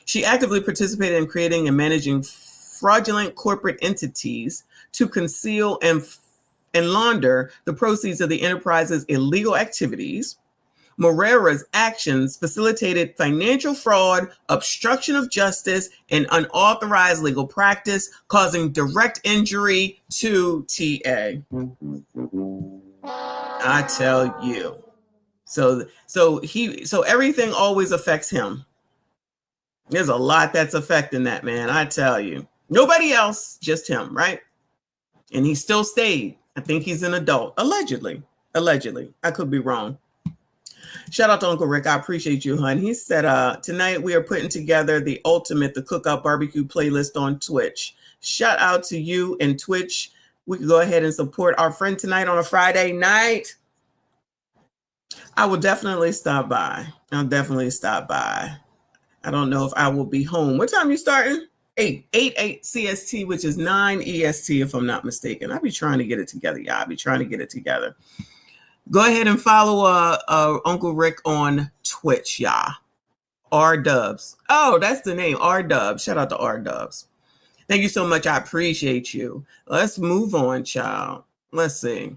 She actively participated in creating and managing fraudulent corporate entities to conceal and launder the proceeds of the enterprise's illegal activities. Morera's actions facilitated financial fraud, obstruction of justice, and unauthorized legal practice, causing direct injury to TA. I tell you. So everything always affects him. There's a lot that's affecting that man. I tell you. Nobody else, just him, right? And he still stayed. I think he's an adult. Allegedly. I could be wrong. Shout out to Uncle Rick. I appreciate you, hon. He said, tonight we are putting together the cookout barbecue playlist on Twitch. Shout out to you and Twitch. We can go ahead and support our friend tonight on a Friday night. I will definitely stop by. I'll definitely stop by. I don't know if I will be home. What time are you starting? 8 CST, which is 9 EST, if I'm not mistaken. I'll be trying to get it together, y'all. I'll be trying to get it together. Go ahead and follow Uncle Rick on Twitch, y'all. R-Dubs. Oh, that's the name, R-Dubs. Shout out to R-Dubs. Thank you so much. I appreciate you. Let's move on, child. Let's see.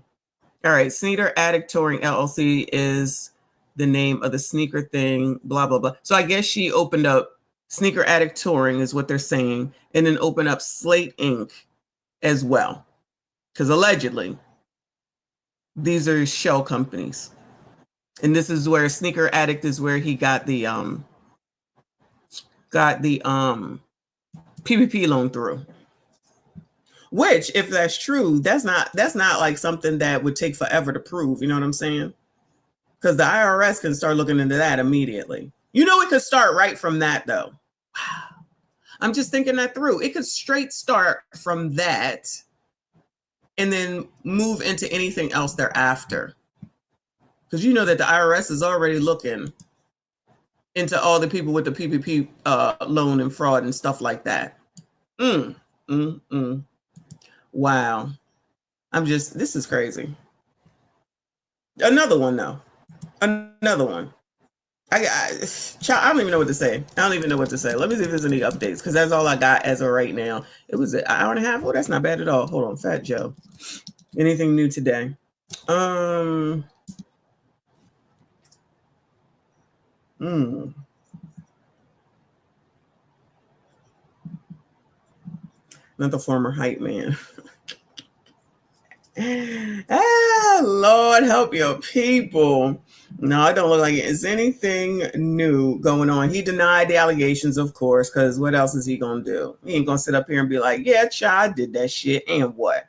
All right. Sneaker Addict Touring LLC is the name of the sneaker thing, blah, blah, blah. So I guess she opened up Sneaker Addict Touring is what they're saying, and then opened up Slate Inc. as well. Because allegedly, these are shell companies. And this is where Sneaker Addict is where he got the PPP loan through. Which, if that's true, that's not like something that would take forever to prove. You know what I'm saying? Because the IRS can start looking into that immediately. You know, it could start right from that, though. Wow. I'm just thinking that through. It could straight start from that and then move into anything else thereafter. Because you know that the IRS is already looking into all the people with the PPP loan and fraud and stuff like that. Wow. This is crazy. Another one, though. Another one. I don't even know what to say. Let me see if there's any updates, because that's all I got as of right now. It was an hour and a half. Oh, that's not bad at all. Hold on, Fat Joe. Anything new today? Another former hype man. Lord help your people. No, it don't look like it. Is anything new going on? He denied the allegations, of course, because what else is he gonna do? He ain't gonna sit up here and be like, yeah, child, I did that shit, and what?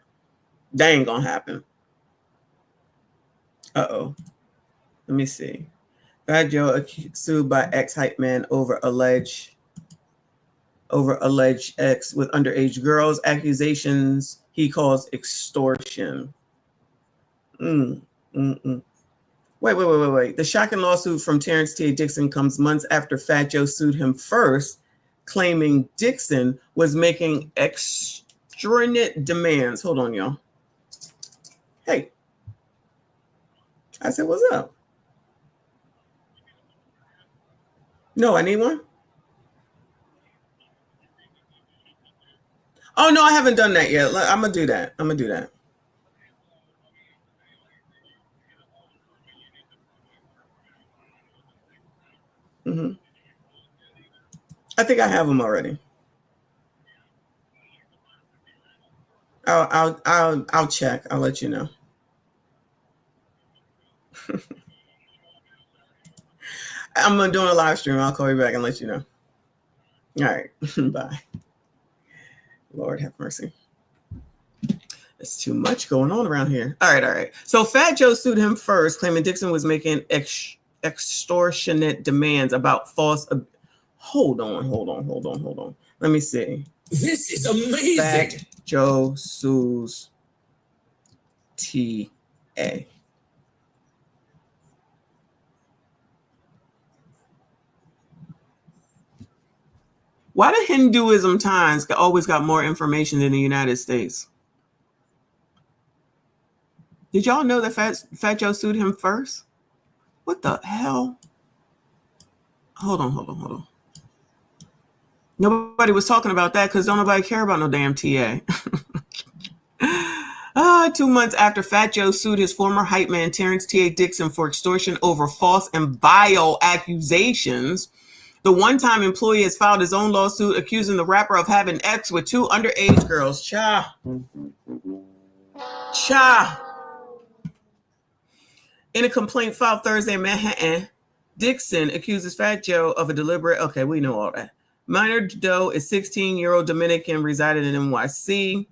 That ain't gonna happen. Uh-oh. Let me see. Fat Joe sued by ex-hype man over alleged ex with underage girls. Accusations he calls extortion. Wait. The shocking lawsuit from Terrence T. Dixon comes months after Fat Joe sued him first, claiming Dixon was making extortionate demands. Hold on, y'all. Hey. I said, what's up? No, I need one. Oh, no, I haven't done that yet. I'm going to do that. I think I have them already. I'll check. I'll let you know. I'm doing a live stream. I'll call you back and let you know. All right. Bye. Lord have mercy. There's too much going on around here. All right. So Fat Joe sued him first, claiming Dixon was making extortionate demands about false. Hold on. Let me see. This is amazing. Fat Joe sues TA. Why do Hinduism Times always got more information than the United States? Did y'all know that Fat Joe sued him first? What the hell? Hold on. Nobody was talking about that because don't nobody care about no damn TA. 2 months after Fat Joe sued his former hype man Terrence T.A. Dixon for extortion over false and vile accusations, the one-time employee has filed his own lawsuit accusing the rapper of having sex with 2 underage girls. Cha. In a complaint filed Thursday in Manhattan, Dixon accuses Fat Joe of a deliberate, okay, we know all that. Minor Doe is 16-year-old Dominican resided in NYC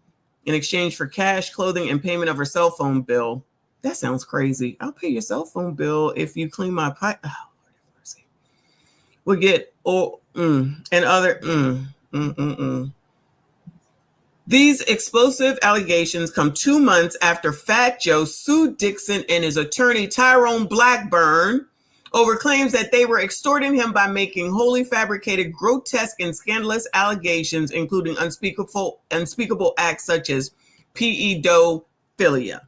in exchange for cash, clothing, and payment of her cell phone bill. That sounds crazy. I'll pay your cell phone bill if you clean my pipe. Oh, Lord have mercy. We'll get, and other, These explosive allegations come 2 months after Fat Joe sued Dixon and his attorney Tyrone Blackburn over claims that they were extorting him by making wholly fabricated, grotesque, and scandalous allegations, including unspeakable acts such as pedophilia.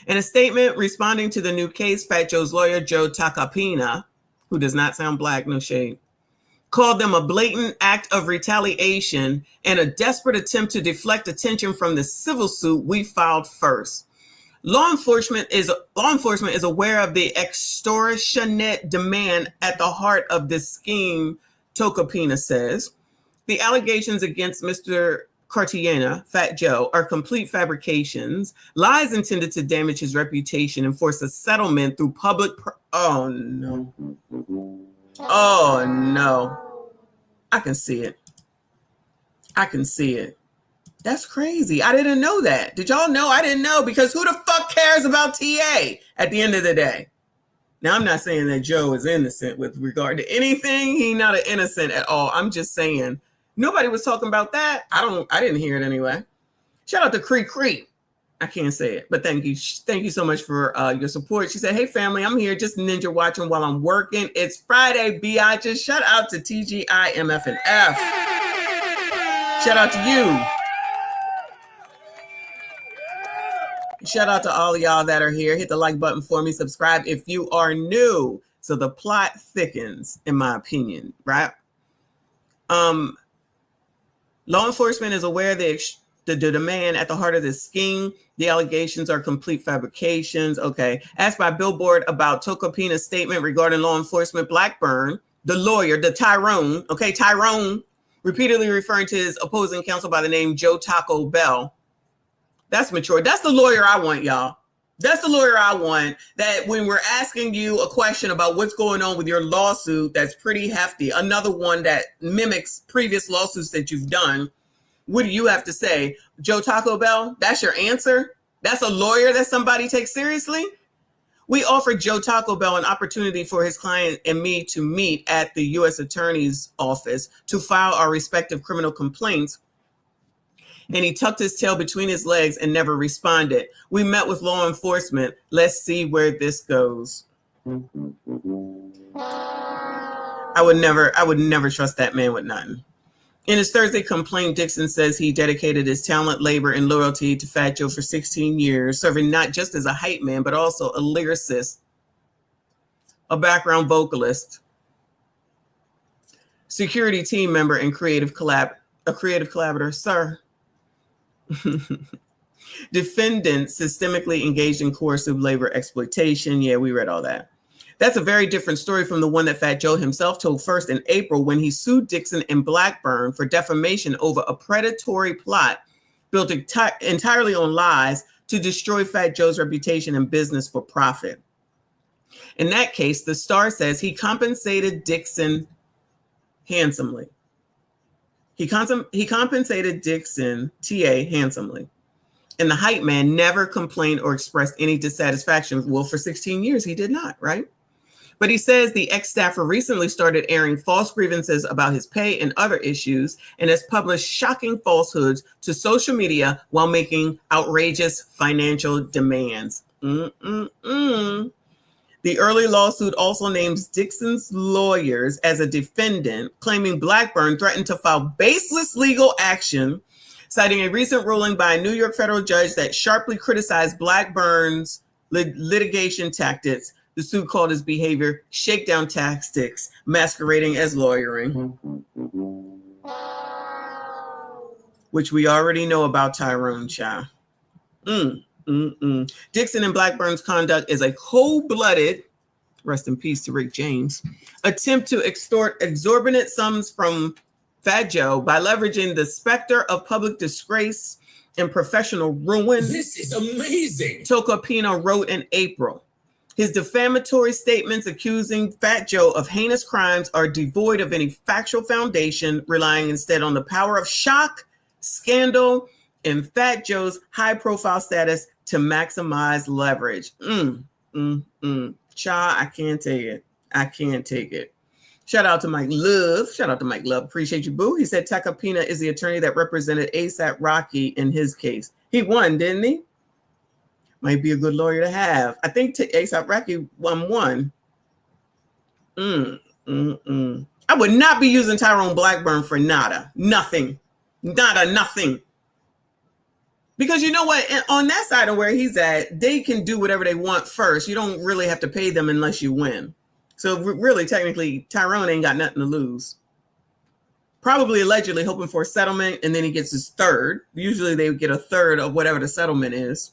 In a statement responding to the new case, Fat Joe's lawyer, Joe Tacopina, who does not sound black, no shade, called them a blatant act of retaliation and a desperate attempt to deflect attention from the civil suit we filed first. Law enforcement is aware of the extortionate demand at the heart of this scheme, Tocopina says. The allegations against Mr. Cartagena, Fat Joe, are complete fabrications, lies intended to damage his reputation and force a settlement through public... Oh, no. Oh, no. I can see it. I can see it. That's crazy. I didn't know that. Did y'all know? I didn't know, because who the fuck cares about TA at the end of the day? Now, I'm not saying that Joe is innocent with regard to anything. He's not an innocent at all. I'm just saying nobody was talking about that. I didn't hear it anyway. Shout out to Cree Cree. I can't say it, but thank you. Thank you so much for your support. She said, hey, family, I'm here just ninja watching while I'm working. It's Friday, biatches. Shout out to TGI, MF, and F. Shout out to you. Shout out to all of y'all that are here. Hit the like button for me. Subscribe if you are new. So the plot thickens, in my opinion, right? Law enforcement is aware the demand at the heart of this scheme. The allegations are complete fabrications. Okay. Asked by Billboard about Tocopina's statement regarding law enforcement, Blackburn, the lawyer, the Tyrone, okay, Tyrone, repeatedly referring to his opposing counsel by the name Joe Taco Bell. That's mature. That's the lawyer I want, y'all. That's the lawyer I want, that when we're asking you a question about what's going on with your lawsuit that's pretty hefty, another one that mimics previous lawsuits that you've done, what do you have to say? Joe Taco Bell, that's your answer? That's a lawyer that somebody takes seriously? We offered Joe Taco Bell an opportunity for his client and me to meet at the U.S. Attorney's Office to file our respective criminal complaints, and he tucked his tail between his legs and never responded. We met with law enforcement. Let's see where this goes. I would never trust that man with nothing. In his Thursday complaint, Dixon says he dedicated his talent, labor, and loyalty to Fat Joe for 16 years, serving not just as a hype man, but also a lyricist, a background vocalist, security team member, and creative collaborator, sir. Defendant systemically engaged in coercive labor exploitation. Yeah, we read all that. That's a very different story from the one that Fat Joe himself told first in April when he sued Dixon and Blackburn for defamation over a predatory plot built entirely on lies to destroy Fat Joe's reputation and business for profit. In that case, the Star says he compensated Dixon handsomely. He compensated Dixon, TA, handsomely. And the hype man never complained or expressed any dissatisfaction. Well, for 16 years, he did not, right? But he says the ex-staffer recently started airing false grievances about his pay and other issues and has published shocking falsehoods to social media while making outrageous financial demands. The early lawsuit also names Dixon's lawyers as a defendant, claiming Blackburn threatened to file baseless legal action, citing a recent ruling by a New York federal judge that sharply criticized Blackburn's litigation tactics. The suit called his behavior shakedown tactics, masquerading as lawyering, which we already know about Tyrone Child. Dixon and Blackburn's conduct is a cold-blooded, rest in peace to Rick James, attempt to extort exorbitant sums from Fat Joe by leveraging the specter of public disgrace and professional ruin. This is amazing. Tocopina wrote in April. His defamatory statements accusing Fat Joe of heinous crimes are devoid of any factual foundation, relying instead on the power of shock, scandal, and Fat Joe's high-profile status to maximize leverage. Cha, I can't take it. I can't take it. Shout out to Mike Love. Shout out to Mike Love. Appreciate you, boo. He said Tacopina is the attorney that represented ASAP Rocky in his case. He won, didn't he? Might be a good lawyer to have. I think ASAP Rocky won. I would not be using Tyrone Blackburn for nada. Nothing. Nothing. Because you know what? On that side of where he's at, they can do whatever they want first. You don't really have to pay them unless you win. So really, technically, Tyrone ain't got nothing to lose. Probably allegedly hoping for a settlement, and then he gets his third. Usually they get a third of whatever the settlement is.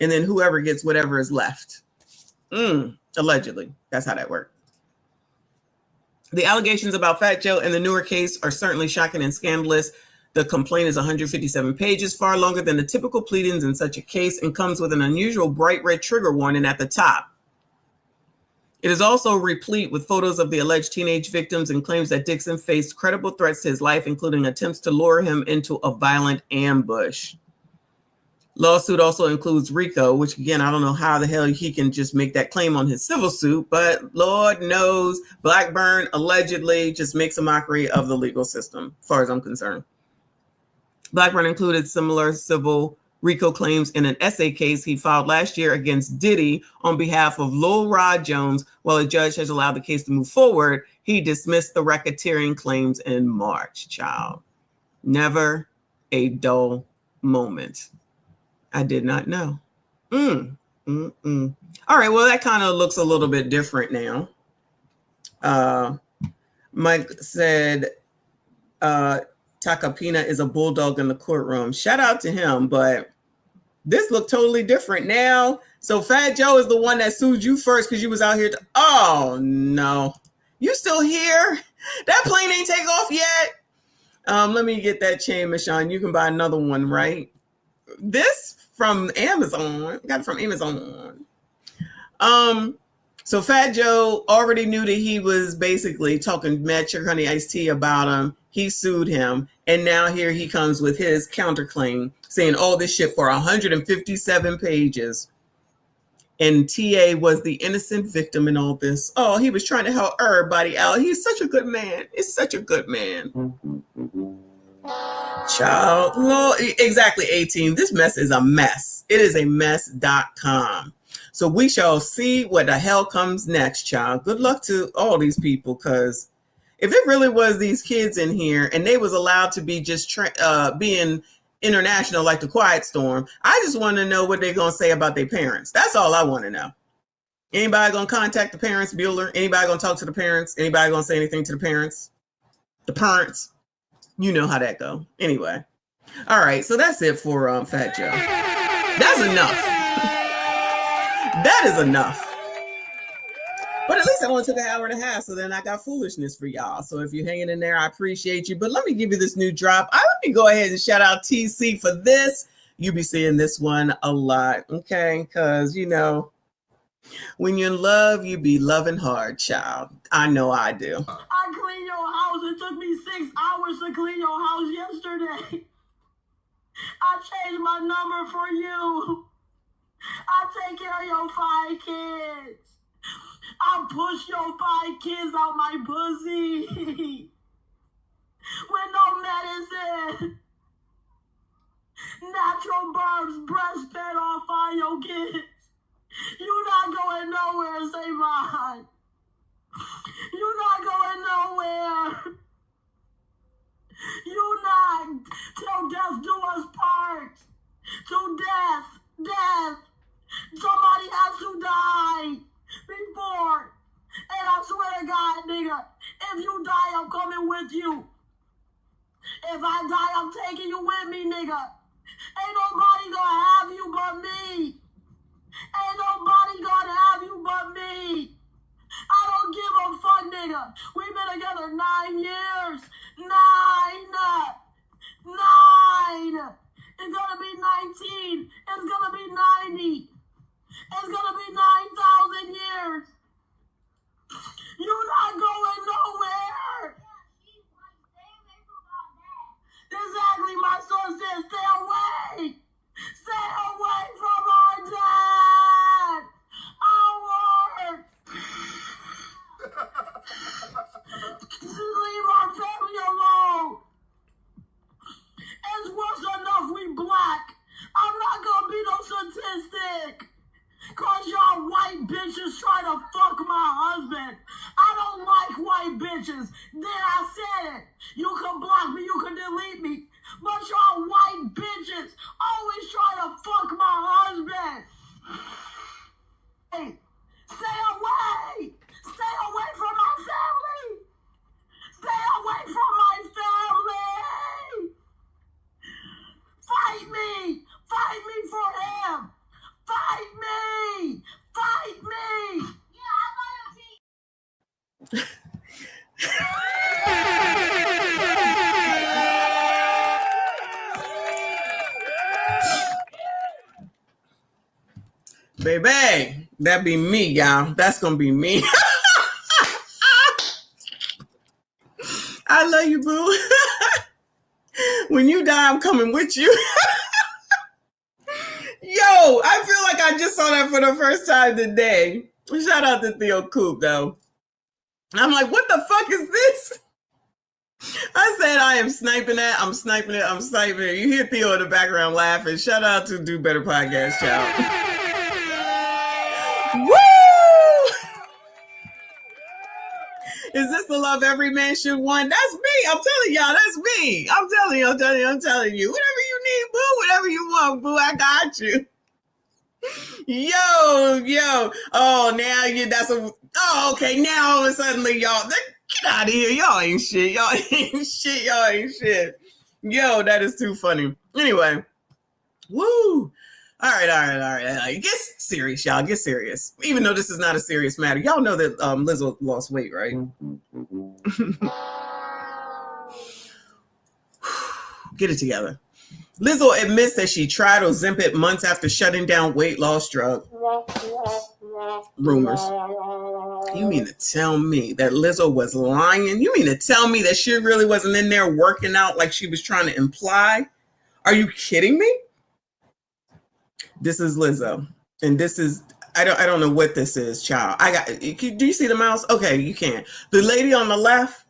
And then whoever gets whatever is left. Allegedly. That's how that works. The allegations about Fat Joe and the Newer case are certainly shocking and scandalous. The complaint is 157 pages, far longer than the typical pleadings in such a case, and comes with an unusual bright red trigger warning at the top. It is also replete with photos of the alleged teenage victims and claims that Dixon faced credible threats to his life, including attempts to lure him into a violent ambush. Lawsuit also includes RICO, which again, I don't know how the hell he can just make that claim on his civil suit, but Lord knows Blackburn allegedly just makes a mockery of the legal system, as far as I'm concerned. Blackburn included similar civil RICO claims in an essay case he filed last year against Diddy on behalf of Lil Rod Jones. While a judge has allowed the case to move forward, he dismissed the racketeering claims in March. Child, never a dull moment. I did not know. All right, well, that kind of looks a little bit different now. Mike said, Tacopina is a bulldog in the courtroom. Shout out to him, but this looked totally different now. So Fat Joe is the one that sued you first because you was out here. Oh, no. You still here? That plane ain't take off yet. Let me get that chain, Michonne. You can buy another one, right? This from Amazon. Got it from Amazon. So Fat Joe already knew that he was basically talking mad sugar honey iced tea about him. He sued him. And now here he comes with his counterclaim saying all this shit for 157 pages. And TA was the innocent victim in all this. Oh, he was trying to help everybody out. He's such a good man. It's such a good man. Child, Lord, exactly 18. This mess is a mess. It is a mess.com. So we shall see what the hell comes next, child. Good luck to all these people, because if it really was these kids in here and they was allowed to be just being international like the Quiet Storm, I just want to know what they're going to say about their parents. That's all I want to know. Anybody going to contact the parents, Bueller? Anybody going to talk to the parents? Anybody going to say anything to the parents? The parents? You know how that go. Anyway. All right. So that's it for Fat Joe. That's enough. That is enough. But at least I only took an hour and a half, so then I got foolishness for y'all. So if you're hanging in there, I appreciate you. But let me give you this new drop. Let me go ahead and shout out TC for this. You be seeing this one a lot, okay? Because, you know, when you're in love, you be loving hard, child. I know I do. I cleaned your house. It took me 6 hours to clean your house yesterday. I changed my number for you. I take care of your 5 kids. I push your 5 kids out my pussy. With no medicine. Natural births, breastfed off all your kids. You not going nowhere, say mine. You not going nowhere. You not till death do us part. To death. Somebody has to die before. And I swear to God, nigga, if you die, I'm coming with you. If I die, I'm taking you with me, nigga. Ain't nobody gonna have you but me. Ain't nobody gonna have you but me. I don't give a fuck, nigga. We've been together 9 years. 9. It's gonna be 19. It's gonna be 90. It's gonna be 9,000 Baby, that be me, y'all. That's gonna be me. I love you, boo. When you die, I'm coming with you. Yo, I feel like I just saw that for the first time today. Shout out to Theo Coop, though. I'm like, what the fuck is this? I said I am sniping that. I'm sniping it. I'm sniping it. You hear Theo in the background laughing. Shout out to Do Better Podcast, child. Woo! Is this the love every man should want? That's me. I'm telling y'all, that's me. I'm telling you. Whatever you need, boo. Whatever you want, boo. I got you. Yo. Oh, now okay. Now all of a sudden, y'all, get out of here. Y'all ain't shit. Y'all ain't shit. Yo, that is too funny. Anyway, woo. All right. Get serious, y'all. Get serious. Even though this is not a serious matter. Y'all know that Lizzo lost weight, right? Get it together. Lizzo admits that she tried Ozempic months after shutting down weight loss drug rumors. You mean to tell me that Lizzo was lying? You mean to tell me that she really wasn't in there working out like she was trying to imply? Are you kidding me? This is Lizzo, and this is I don't know what this is, child. Do you see the mouse? Okay, you can. The lady on the left,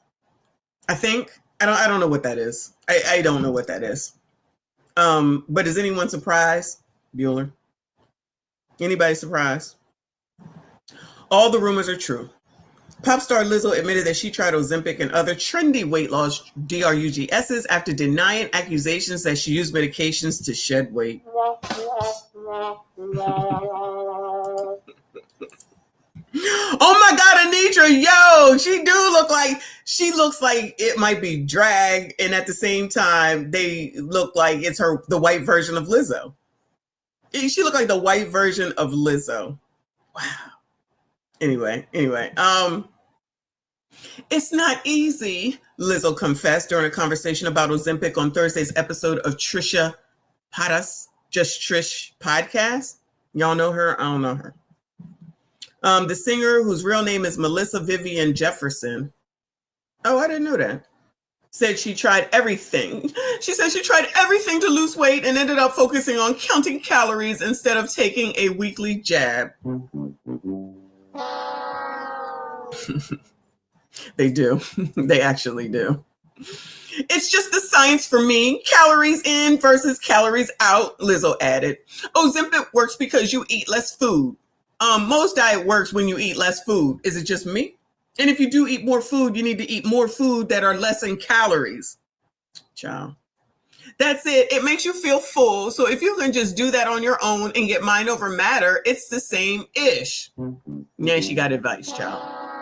I think I don't know what that is. I don't know what that is. But is anyone surprised? Bueller? Anybody surprised? All the rumors are true. Pop star Lizzo admitted that she tried Ozempic and other trendy weight loss DRUGSs after denying accusations that she used medications to shed weight. Oh my God, Anitra, yo, she looks like it might be drag, and at the same time, they look like it's the white version of Lizzo. She looked like the white version of Lizzo. Wow. Anyway, it's not easy, Lizzo confessed during a conversation about Ozempic on Thursday's episode of Trisha Paytas, Just Trish podcast. Y'all know her? I don't know her. The singer, whose real name is Melissa Vivian Jefferson. Oh, I didn't know that. Said she tried everything. She said she tried everything to lose weight and ended up focusing on counting calories instead of taking a weekly jab. They do. They actually do. It's just the science for me. Calories in versus calories out, Lizzo added. Ozempic works because you eat less food. Most diet works when you eat less food. Is it just me? And if you do eat more food, you need to eat more food that are less in calories. Child. That's it. It makes you feel full. So if you can just do that on your own and get mind over matter, it's the same ish. Now she got advice, child.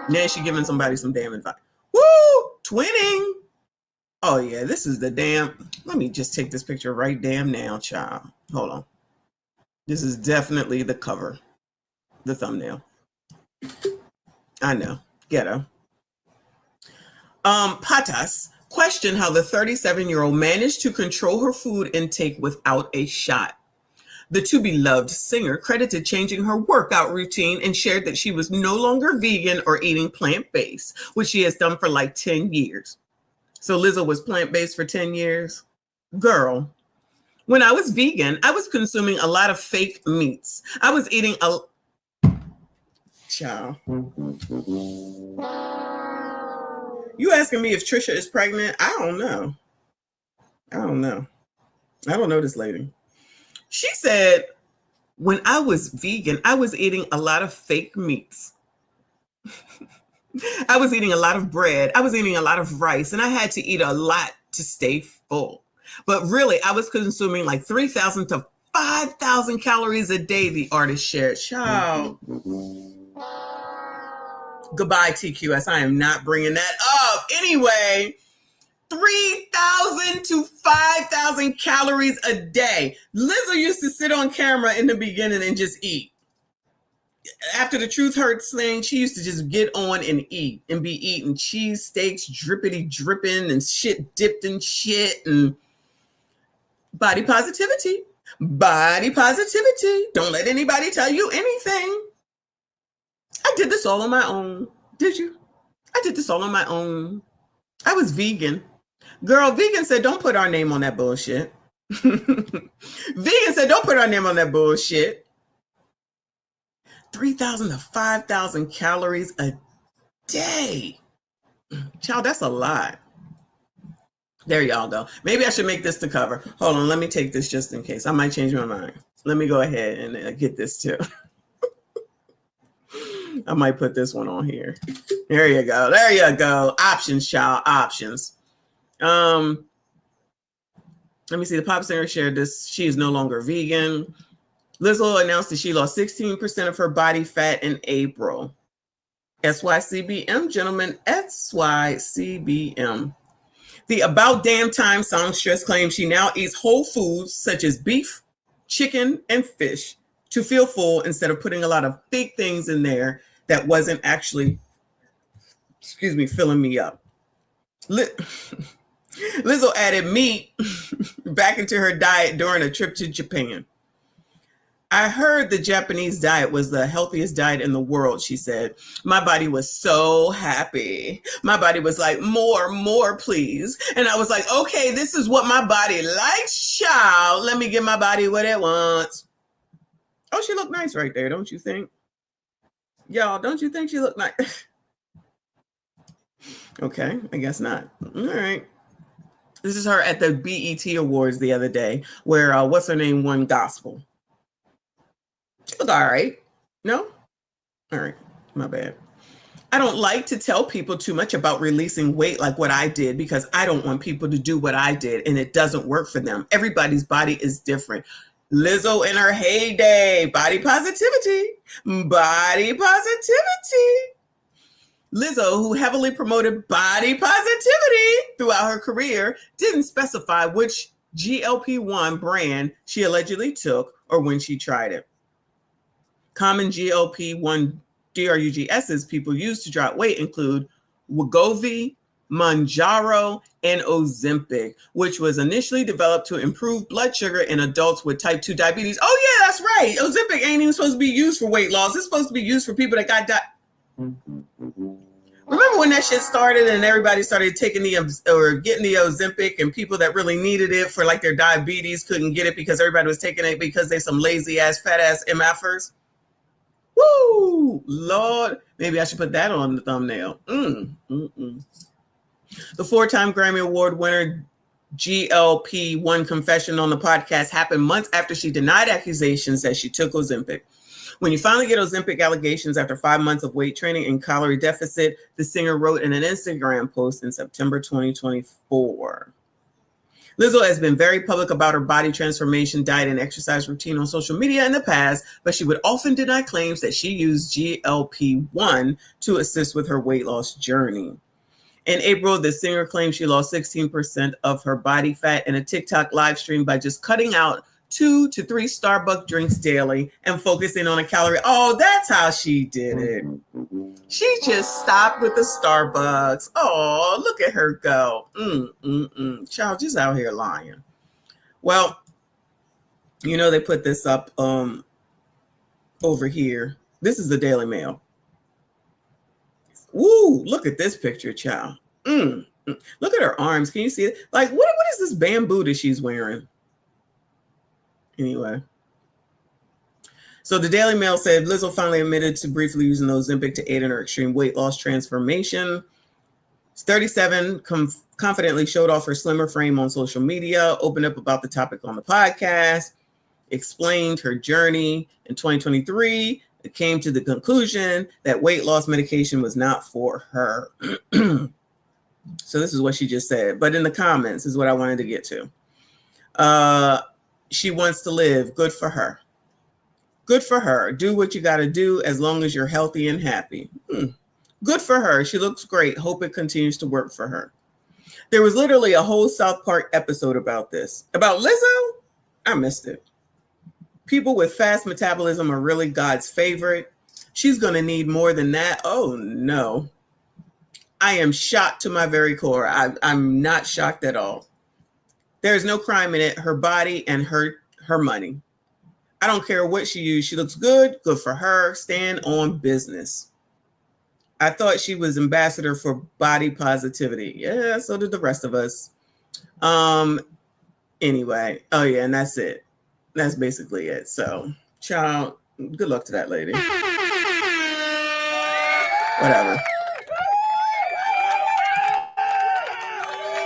Now she giving somebody some damn advice. Woo! Twinning. Oh yeah, this is the damn. Let me just take this picture right damn now, child. Hold on. This is definitely the cover. The thumbnail. I know. Ghetto. Paytas questioned how the 37-year-old managed to control her food intake without a shot. The to-be-loved singer credited changing her workout routine and shared that she was no longer vegan or eating plant-based, which she has done for like 10 years. So Lizzo was plant-based for 10 years? Girl, when I was vegan, I was consuming a lot of fake meats. I was eating a... Child. You asking me if Trisha is pregnant? I don't know. I don't know this lady. She said, when I was vegan, I was eating a lot of fake meats. I was eating a lot of bread. I was eating a lot of rice, and I had to eat a lot to stay full. But really, I was consuming like 3,000 to 5,000 calories a day, the artist shared. Child. Goodbye, TQS. I am not bringing that up. Anyway, 3,000 to 5,000 calories a day. Lizzo used to sit on camera in the beginning and just eat. after the Truth Hurts thing, she used to just get on and eat and be eating cheesesteaks, drippity dripping and shit dipped in shit, and body positivity. Body positivity. Don't let anybody tell you anything. I did this all on my own. Did you? I did this all on my own. I was vegan. Girl, vegan said, don't put our name on that bullshit. Vegan said, don't put our name on that bullshit. 3,000 to 5,000 calories a day. Child, that's a lot. There y'all go. Maybe I should make this the cover. Hold on, let me take this just in case. I might change my mind. Let me go ahead and get this too. I might put this one on here. There you go. There you go. Options, child. Options. Let me see. The pop singer shared this. She is no longer vegan. Lizzo announced that she lost 16% of her body fat in April. SYCBM, gentlemen. SYCBM. The About Damn Time songstress claims she now eats whole foods such as beef, chicken, and fish to feel full instead of putting a lot of big things in there that wasn't actually, filling me up. Lizzo added meat back into her diet during a trip to Japan. I heard the Japanese diet was the healthiest diet in the world, she said. My body was so happy. My body was like, more, please. And I was like, okay, this is what my body likes, child. Let me give my body what it wants. Oh, she looked nice right there, don't you think? Y'all, don't you think she looked nice? Okay, I guess not. All right. This is her at the BET Awards the other day, where what's her name won gospel. She looked all right. No? All right, my bad. I don't like to tell people too much about releasing weight like what I did because I don't want people to do what I did and it doesn't work for them. Everybody's body is different. Lizzo in her heyday, body positivity, body positivity. Lizzo, who heavily promoted body positivity throughout her career, didn't specify which GLP-1 brand she allegedly took or when she tried it. Common GLP-1 DRUGSs people use to drop weight include Wegovy, Mounjaro, and Ozempic, which was initially developed to improve blood sugar in adults with type 2 diabetes. Oh yeah, that's right. Ozempic ain't even supposed to be used for weight loss. It's supposed to be used for people that got Remember when that shit started and everybody started taking getting the Ozempic, and people that really needed it for like their diabetes couldn't get it because everybody was taking it because they some lazy ass, fat ass MFers. Woo! Lord, maybe I should put that on the thumbnail. The 4-time Grammy Award winner GLP-1 confession on the podcast happened months after she denied accusations that she took Ozempic. When you finally get Ozempic allegations after 5 months of weight training and calorie deficit, the singer wrote in an Instagram post in September 2024. Lizzo has been very public about her body transformation, diet, and exercise routine on social media in the past, but she would often deny claims that she used GLP-1 to assist with her weight loss journey. In April, the singer claimed she lost 16% of her body fat in a TikTok live stream by just cutting out 2 to 3 Starbucks drinks daily and focusing on a calorie. Oh, that's how she did it. She just stopped with the Starbucks. Oh, look at her go. Child, just out here lying. Well, you know, they put this up over here. This is the Daily Mail. Woo, look at this picture, child. Look at her arms. Can you see it? Like, what is this bamboo that she's wearing? Anyway. So the Daily Mail said Lizzo finally admitted to briefly using Ozempic to aid in her extreme weight loss transformation. 37 confidently showed off her slimmer frame on social media, opened up about the topic on the podcast, explained her journey. In 2023, it came to the conclusion that weight loss medication was not for her. So this is what she just said. But in the comments is what I wanted to get to. She wants to live. Good for her. Good for her. Do what you got to do as long as you're healthy and happy. Good for her. She looks great. Hope it continues to work for her. There was literally a whole South Park episode about this. About Lizzo? I missed it. People with fast metabolism are really God's favorite. She's going to need more than that. Oh, no. I am shocked to my very core. I'm not shocked at all. There's no crime in it. Her body and her money. I don't care what she used. She looks good. Good for her. Stand on business. I thought she was ambassador for body positivity. Yeah, so did the rest of us. Anyway. Oh, yeah, and that's it. That's basically it. So, child, good luck to that lady. Whatever.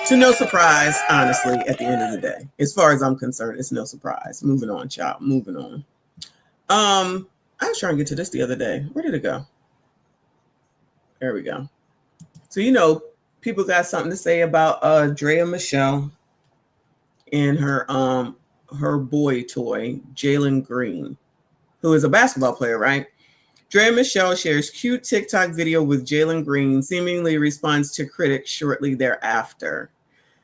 To no surprise, honestly, at the end of the day. As far as I'm concerned, it's no surprise. Moving on, child. Moving on. I was trying to get to this the other day. Where did it go? There we go. So, people got something to say about Drea Michelle and her boy toy, Jalen Green, who is a basketball player, right? Drea Michelle shares cute TikTok video with Jalen Green, seemingly responds to critics shortly thereafter.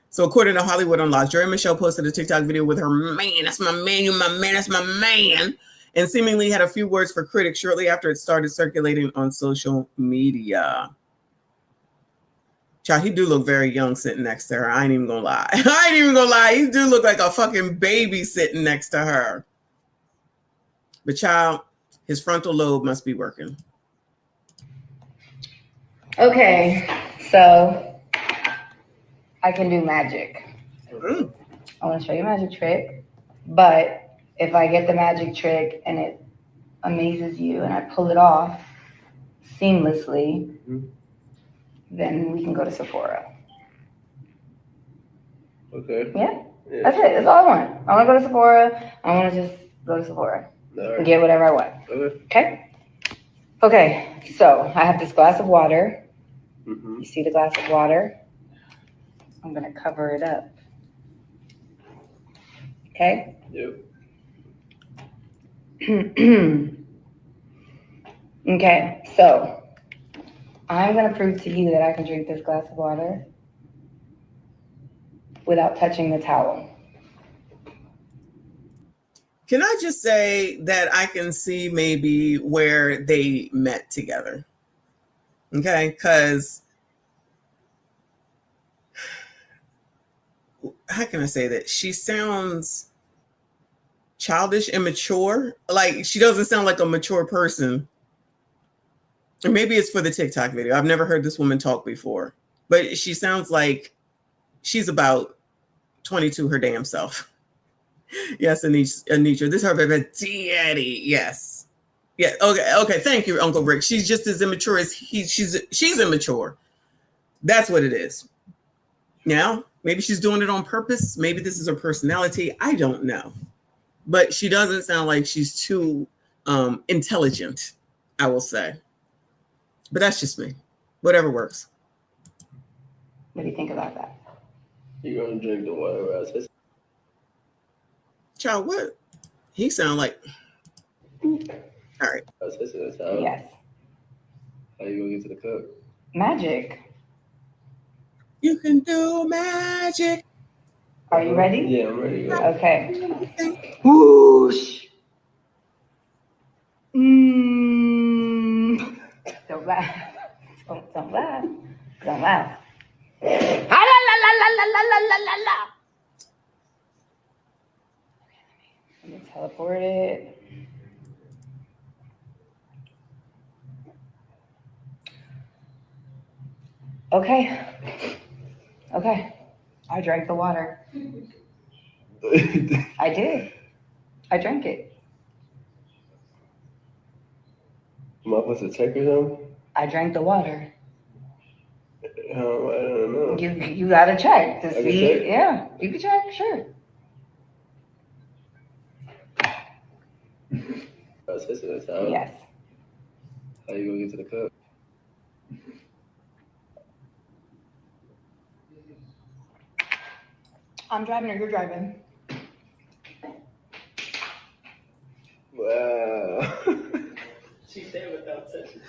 So according to Hollywood Unlocked, Drea Michelle posted a TikTok video with her man, that's my man, you my man, that's my man, and seemingly had a few words for critics shortly after it started circulating on social media. Child, he do look very young sitting next to her. I ain't even gonna lie. He do look like a fucking baby sitting next to her. But child, his frontal lobe must be working. Okay, so I can do magic. I want to show you a magic trick, but if I get the magic trick and it amazes you and I pull it off seamlessly, then we can go to Sephora. Okay. Yeah, that's it. That's all I want. I want to go to Sephora. I want to just go to Sephora and get whatever I want. Okay? Okay, so I have this glass of water. You see the glass of water? I'm going to cover it up. Okay? Yep. Okay, so I'm going to prove to you that I can drink this glass of water without touching the towel. Can I just say that I can see maybe where they met together? Okay, because how can I say that? She sounds childish, immature. Like she doesn't sound like a mature person. And maybe it's for the TikTok video. I've never heard this woman talk before, but she sounds like she's about 22 her damn self. Yes, Anitra. This is her baby daddy. Yes. Yeah. Okay. Thank you, Uncle Rick. She's just as immature as she's immature. That's what it is. Now, maybe she's doing it on purpose. Maybe this is her personality. I don't know. But she doesn't sound like she's too intelligent, I will say. But that's just me. Whatever works. What do you think about that? You're going to drink the water out. Child, what? He sound like... All right. Yes. How you going to get to the cup? Magic. You can do magic. Are you ready? Yeah, I'm ready. Okay. Whoosh. Don't laugh. Don't laugh. Don't laugh. La la la la la la la la la la. Let me teleport it. Okay. I drank the water. I did. I drank it. Am I supposed to check or something? I drank the water. I don't know. You gotta check to see. Check? Yeah, you can check, sure. Yes. How you gonna get to the cup? I'm driving or you're driving? Wow. She said without touching.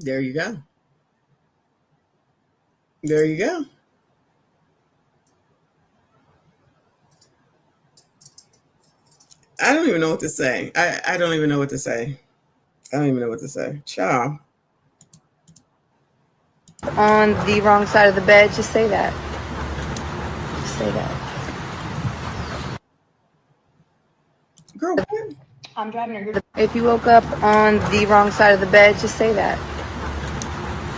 There you go. There you go. I don't even know what to say. I don't even know what to say. I don't even know what to say. Ciao. On the wrong side of the bed, just say that. Just say that. Girl, what? I'm driving her. If you woke up on the wrong side of the bed, just say that.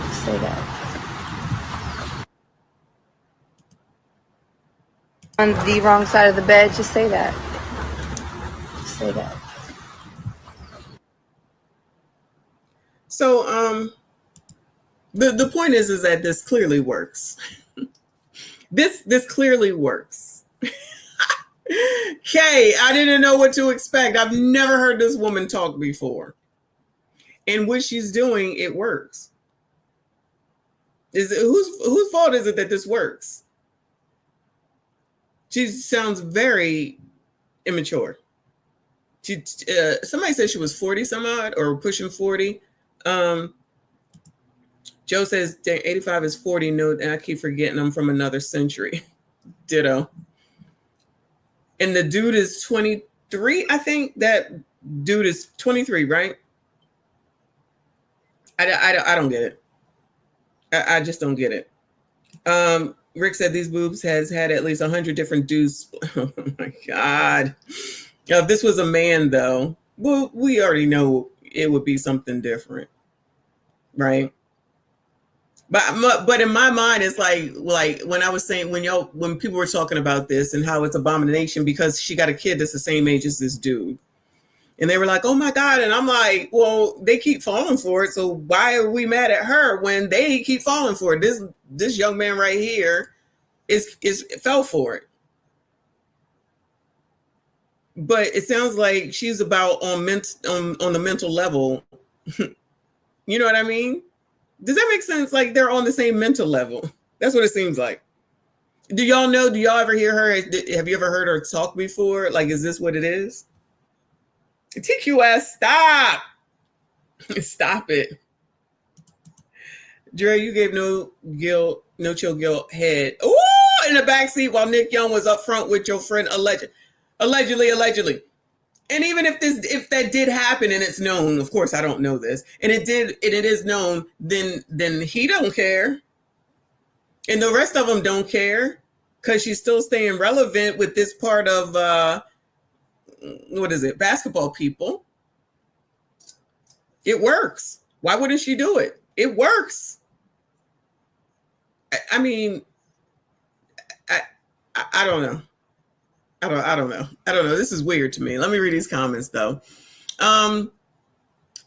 Just say that. On the wrong side of the bed, just say that. Just say that. So the point is that this clearly works. This clearly works. Kay, I didn't know what to expect. I've never heard this woman talk before. And what she's doing, it works. Whose fault is it that this works? She sounds very immature. Somebody said she was 40 some odd or pushing 40. Joe says 85 is 40. No, and I keep forgetting I'm from another century. Ditto. And the dude is 23. I think that dude is 23, right? I don't get it. I just don't get it. Rick said these boobs has had at least 100 different dudes. Oh my God. If this was a man, though, well, we already know it would be something different, right? But in my mind, it's like when I was saying when people were talking about this and how it's abomination because she got a kid that's the same age as this dude, and they were like, "Oh my God!" And I'm like, "Well, they keep falling for it, so why are we mad at her when they keep falling for it?" This young man right here is fell for it, but it sounds like she's about on the mental level. You know what I mean? Does that make sense? Like they're on the same mental level. That's what it seems like. Do y'all know? Do y'all ever hear her? Have you ever heard her talk before? Like, is this what it is? TQS, stop. Stop it. Dre, you gave no chill guilt head. Ooh, in the backseat while Nick Young was up front with your friend allegedly. And even if that did happen and it's known, of course I don't know this, and it is known, then he don't care. And the rest of them don't care because she's still staying relevant with this part of basketball people. It works. Why wouldn't she do it? It works. I mean, I don't know. I don't know. This is weird to me. Let me read these comments though.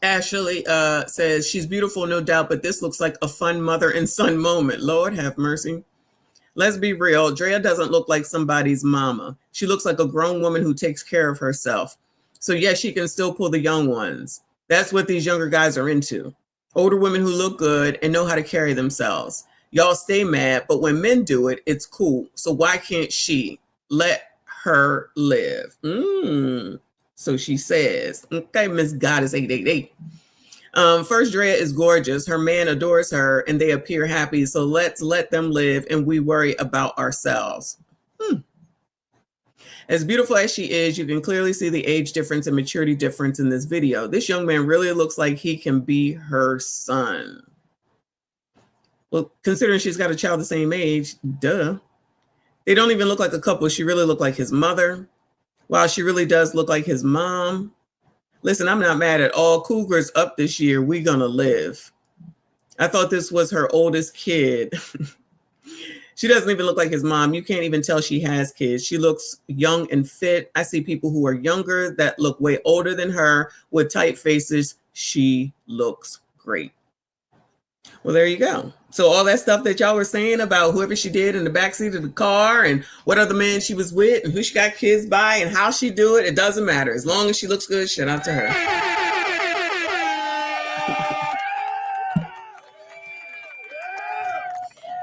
Ashley says she's beautiful, no doubt, but this looks like a fun mother and son moment. Lord have mercy. Let's be real. Drea doesn't look like somebody's mama. She looks like a grown woman who takes care of herself. So yes, she can still pull the young ones. That's what these younger guys are into. Older women who look good and know how to carry themselves. Y'all stay mad, but when men do it, it's cool. So why can't she? Let her live. So she says, okay, Miss Goddess 888. First, Drea is gorgeous. Her man adores her and they appear happy. So let's let them live and we worry about ourselves. As beautiful as she is, you can clearly see the age difference and maturity difference in this video. This young man really looks like he can be her son. Well, considering she's got a child the same age, duh. They don't even look like a couple. She really looked like his mother. Wow, she really does look like his mom. Listen, I'm not mad at all. Cougar's up this year. We gonna live. I thought this was her oldest kid. She doesn't even look like his mom. You can't even tell she has kids. She looks young and fit. I see people who are younger that look way older than her with tight faces. She looks great. Well, there you go. So all that stuff that y'all were saying about whoever she did in the backseat of the car and what other man she was with and who she got kids by and how she do it, it doesn't matter. As long as she looks good, shout out to her.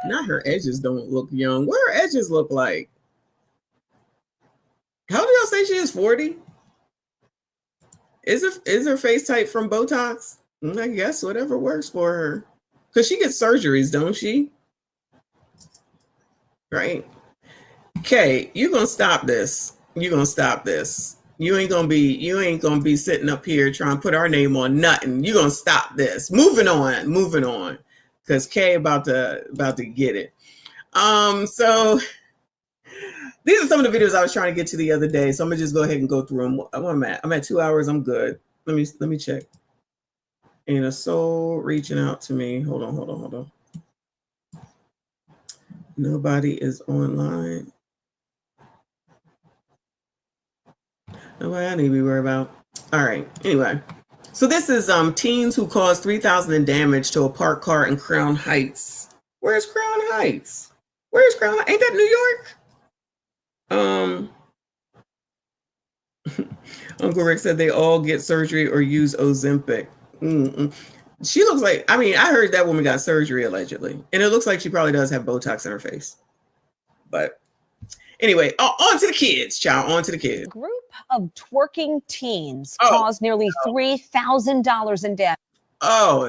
Not her edges don't look young. What her edges look like? How do y'all say she is 40? Is her face tight from Botox? I guess whatever works for her. Because she gets surgeries, don't she? Right? Okay, you're gonna stop this. You're gonna stop this. You ain't gonna be sitting up here trying to put our name on nothing. You're gonna stop this. Moving on. Because Kay about to get it. So these are some of the videos I was trying to get to the other day. So I'm gonna just go ahead and go through them. I'm at 2 hours. I'm good. Let me check. And a soul reaching out to me. Hold on. Nobody is online. Nobody I need to be worried about. All right. Anyway, so this is teens who caused $3,000 in damage to a parked car in Crown Heights. Where's Crown Heights? Ain't that New York? Uncle Rick said they all get surgery or use Ozempic. She looks like, I heard that woman got surgery allegedly, and it looks like she probably does have Botox in her face. But anyway, on to the kids, child. On to the kids. A group of twerking teens caused nearly $3,000 in damage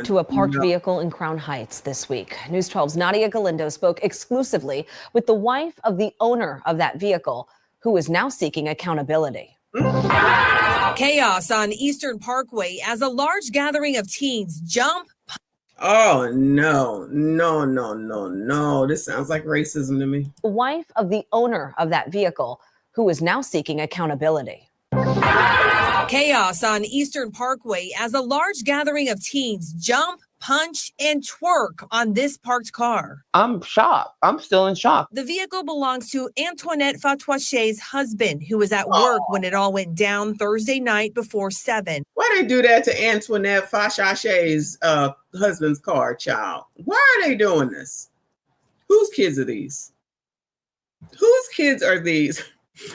to a parked vehicle in Crown Heights this week. News 12's Nadia Galindo spoke exclusively with the wife of the owner of that vehicle, who is now seeking accountability. Chaos on Eastern Parkway as a large gathering of teens jump. Oh, no. This sounds like racism to me. The wife of the owner of that vehicle, who is now seeking accountability. Chaos on Eastern Parkway as a large gathering of teens jump, punch, and twerk on this parked car. I'm shocked. I'm still in shock. The vehicle belongs to Antoinette Fatouache's husband, who was at work when it all went down Thursday night before 7. Why they do that to Antoinette Fatouache's husband's car, child? Why are they doing this? Whose kids are these? Whose kids are these?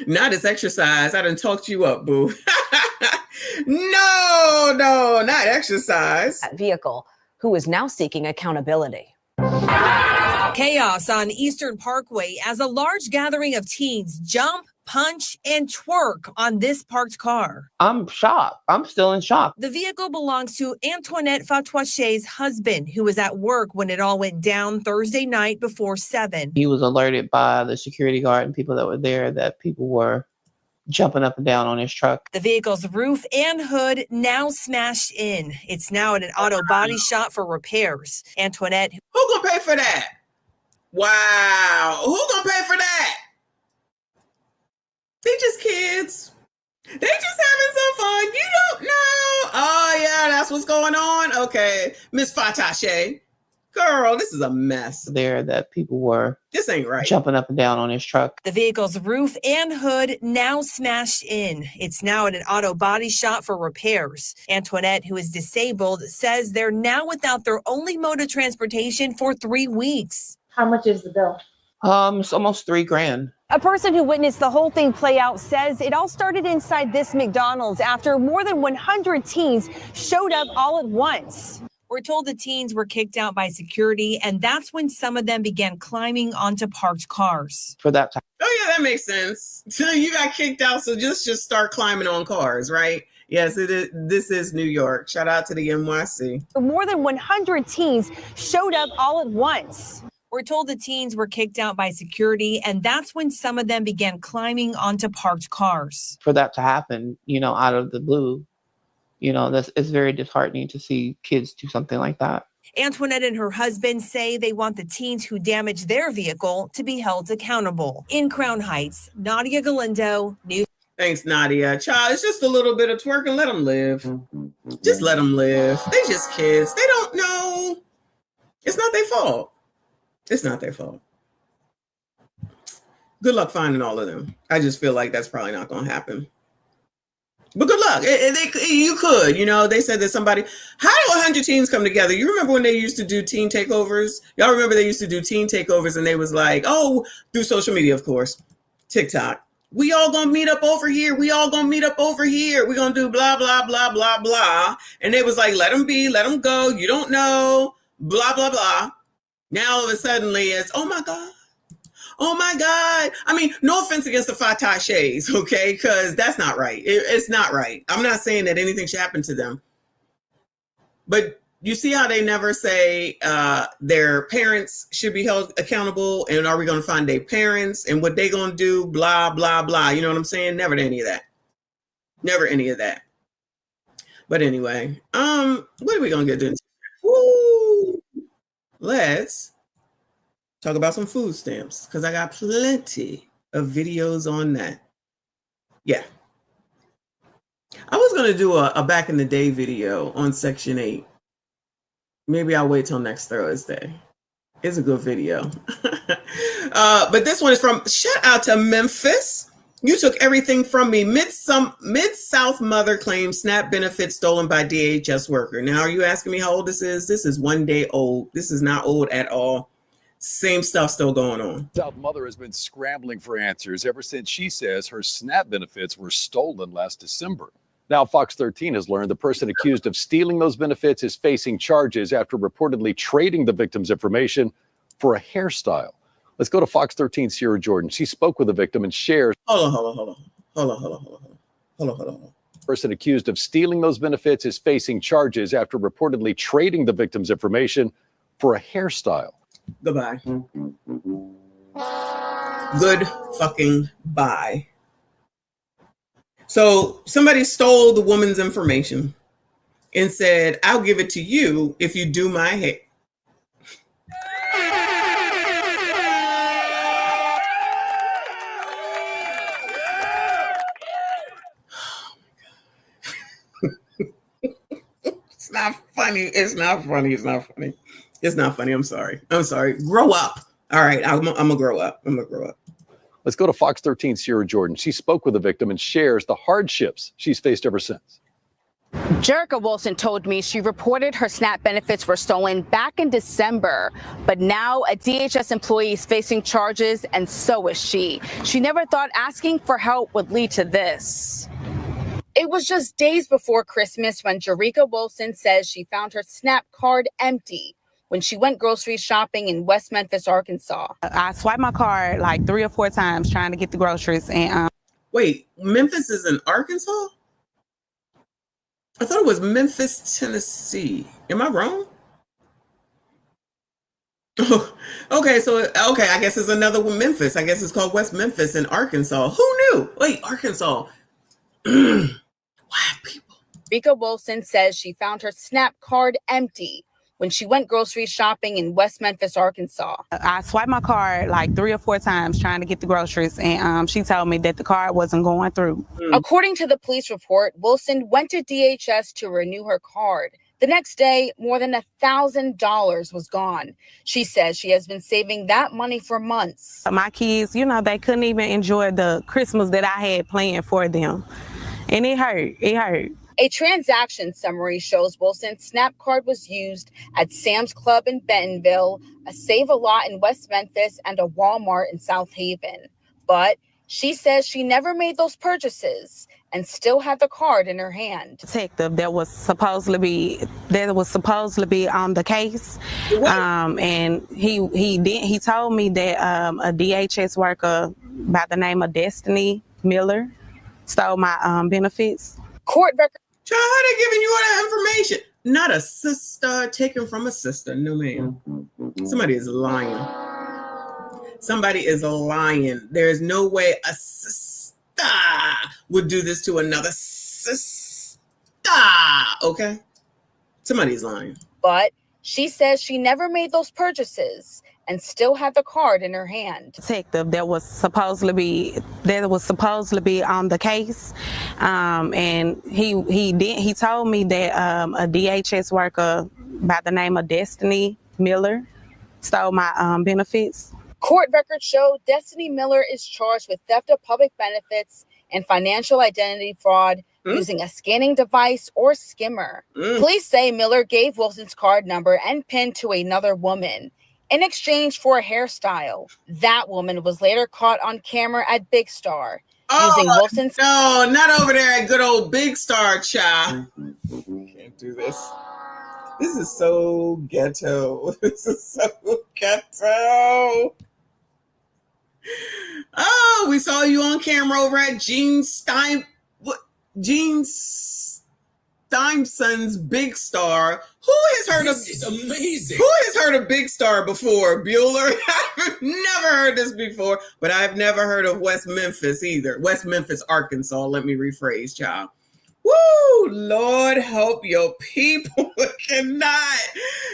Not this exercise. I done talked you up, boo. No, not exercise. That vehicle, who is now seeking accountability. Chaos on Eastern Parkway as a large gathering of teens jump, punch, and twerk on this parked car. I'm shocked. I'm still in shock. The vehicle belongs to Antoinette Fatouache's husband, who was at work when it all went down Thursday night before 7. He was alerted by the security guard and people that were there that people were jumping up and down on his truck. The vehicle's roof and hood now smashed in. It's now at an auto body shop for repairs. Antoinette. Who gonna pay for that? Wow. Who gonna pay for that? They just kids. They just having some fun. You don't know. Oh, yeah, that's what's going on. Okay. Miss Fatouache. Girl, this is a mess. There that people were This ain't right. jumping up and down on his truck. The vehicle's roof and hood now smashed in. It's now at an auto body shop for repairs. Antoinette, who is disabled, says they're now without their only mode of transportation for 3 weeks. How much is the bill? It's almost $3,000. A person who witnessed the whole thing play out says it all started inside this McDonald's after more than 100 teens showed up all at once. We're told the teens were kicked out by security, and that's when some of them began climbing onto parked cars. For that time. Oh, yeah, that makes sense. So you got kicked out, so just start climbing on cars, right? Yes, it is. This is New York. Shout out to the NYC. More than 100 teens showed up all at once. We're told the teens were kicked out by security, and that's when some of them began climbing onto parked cars. For that to happen, out of the blue, it's very disheartening to see kids do something like that. Antoinette and her husband say they want the teens who damaged their vehicle to be held accountable. In Crown Heights, Nadia Galindo, News. Thanks, Nadia. Child, it's just a little bit of twerking. Let them live. Just let them live. They just kids. They don't know. It's not their fault. It's not their fault. Good luck finding all of them. I just feel like that's probably not going to happen. But good luck. You could. They said that somebody... How do 100 teens come together? You remember when they used to do teen takeovers? Y'all remember they used to do teen takeovers and they was like, through social media, of course, TikTok. We all going to meet up over here. We all going to meet up over here. We're going to do blah, blah, blah, blah, blah. And they was like, let them be. Let them go. You don't know. Blah, blah, blah. Now all of a sudden it's, oh my God. Oh my God. I mean, no offense against the Fatouaches, okay? Because that's not right. It's not right. I'm not saying that anything should happen to them. But you see how they never say their parents should be held accountable, and are we going to find their parents and what they going to do, blah, blah, blah. You know what I'm saying? Never any of that. Never any of that. But anyway, what are we going to get into? Woo! Let's talk about some food stamps, because I got plenty of videos on that. Yeah. I was going to do a back in the day video on Section 8. Maybe I'll wait till next Thursday. It's a good video. But this one is from, shout out to Memphis. You took everything from me. Mid-South mother claims SNAP benefits stolen by DHS worker. Now, are you asking me how old this is? This is 1 day old. This is not old at all. Same stuff still going on. South mother has been scrambling for answers ever since she says her SNAP benefits were stolen last December. Now, Fox 13 has learned the person accused of stealing those benefits is facing charges after reportedly trading the victim's information for a hairstyle. Let's go to Fox 13's Sierra Jordan. She spoke with the victim and shares. Hold on. Person accused of stealing those benefits is facing charges after reportedly trading the victim's information for a hairstyle. Goodbye. Good fucking bye. So somebody stole the woman's information and said, I'll give it to you if you do my hair. It's not funny. It's not funny. It's not funny. It's not funny. I'm sorry. Grow up. All right. I'm gonna grow up. Let's go to Fox 13's Sierra Jordan. She spoke with the victim and shares the hardships she's faced ever since. Jerica Wilson told me she reported her SNAP benefits were stolen back in December, but now a DHS employee is facing charges, and so is she. She never thought asking for help would lead to this. It was just days before Christmas when Jerica Wilson says she found her SNAP card empty when she went grocery shopping in West Memphis, Arkansas. I swiped my card like 3 or 4 times trying to get the groceries. And wait, Memphis is in Arkansas? I thought it was Memphis, Tennessee. Am I wrong? Okay, I guess it's another one, Memphis. I guess it's called West Memphis in Arkansas. Who knew? Wait, Arkansas. Black people. Jerica Wilson says she found her SNAP card empty when she went grocery shopping in West Memphis, Arkansas. I swiped my card like 3 or 4 times trying to get the groceries, and she told me that the card wasn't going through. According to the police report, Wilson went to DHS to renew her card. The next day, more than $1,000 was gone. She says she has been saving that money for months. My kids, they couldn't even enjoy the Christmas that I had planned for them. And it hurt. A transaction summary shows Wilson's SNAP card was used at Sam's Club in Bentonville, a Save-A-Lot in West Memphis, and a Walmart in South Haven. But she says she never made those purchases and still had the card in her hand. Detective that was supposedly be on the case, and he told me that a DHS worker by the name of Destiny Miller stole my benefits. Court record. Child, how they giving you all that information? Not a sister taken from a sister. No, ma'am. Somebody is lying. There is no way a sister would do this to another sister. Okay? Somebody's lying. But she says she never made those purchases and still had the card in her hand. Detective that was supposedly be on the case, and he told me that a DHS worker by the name of Destiny Miller stole my benefits. Court records show Destiny Miller is charged with theft of public benefits and financial identity fraud using a scanning device or skimmer. Police say Miller gave Wilson's card number and PIN to another woman in exchange for a hairstyle. That woman was later caught on camera at Big Star using Wilson's. No, not over there at good old Big Star, child. Can't do this. This is so ghetto. Oh, we saw you on camera over at Gene Steinsen's Big Star. Who has heard of this? Is amazing. Who has heard of Big Star before? Bueller? I've never heard this before, but I've never heard of West Memphis either. West Memphis, Arkansas. Let me rephrase, child. Woo! Lord help your people. Cannot.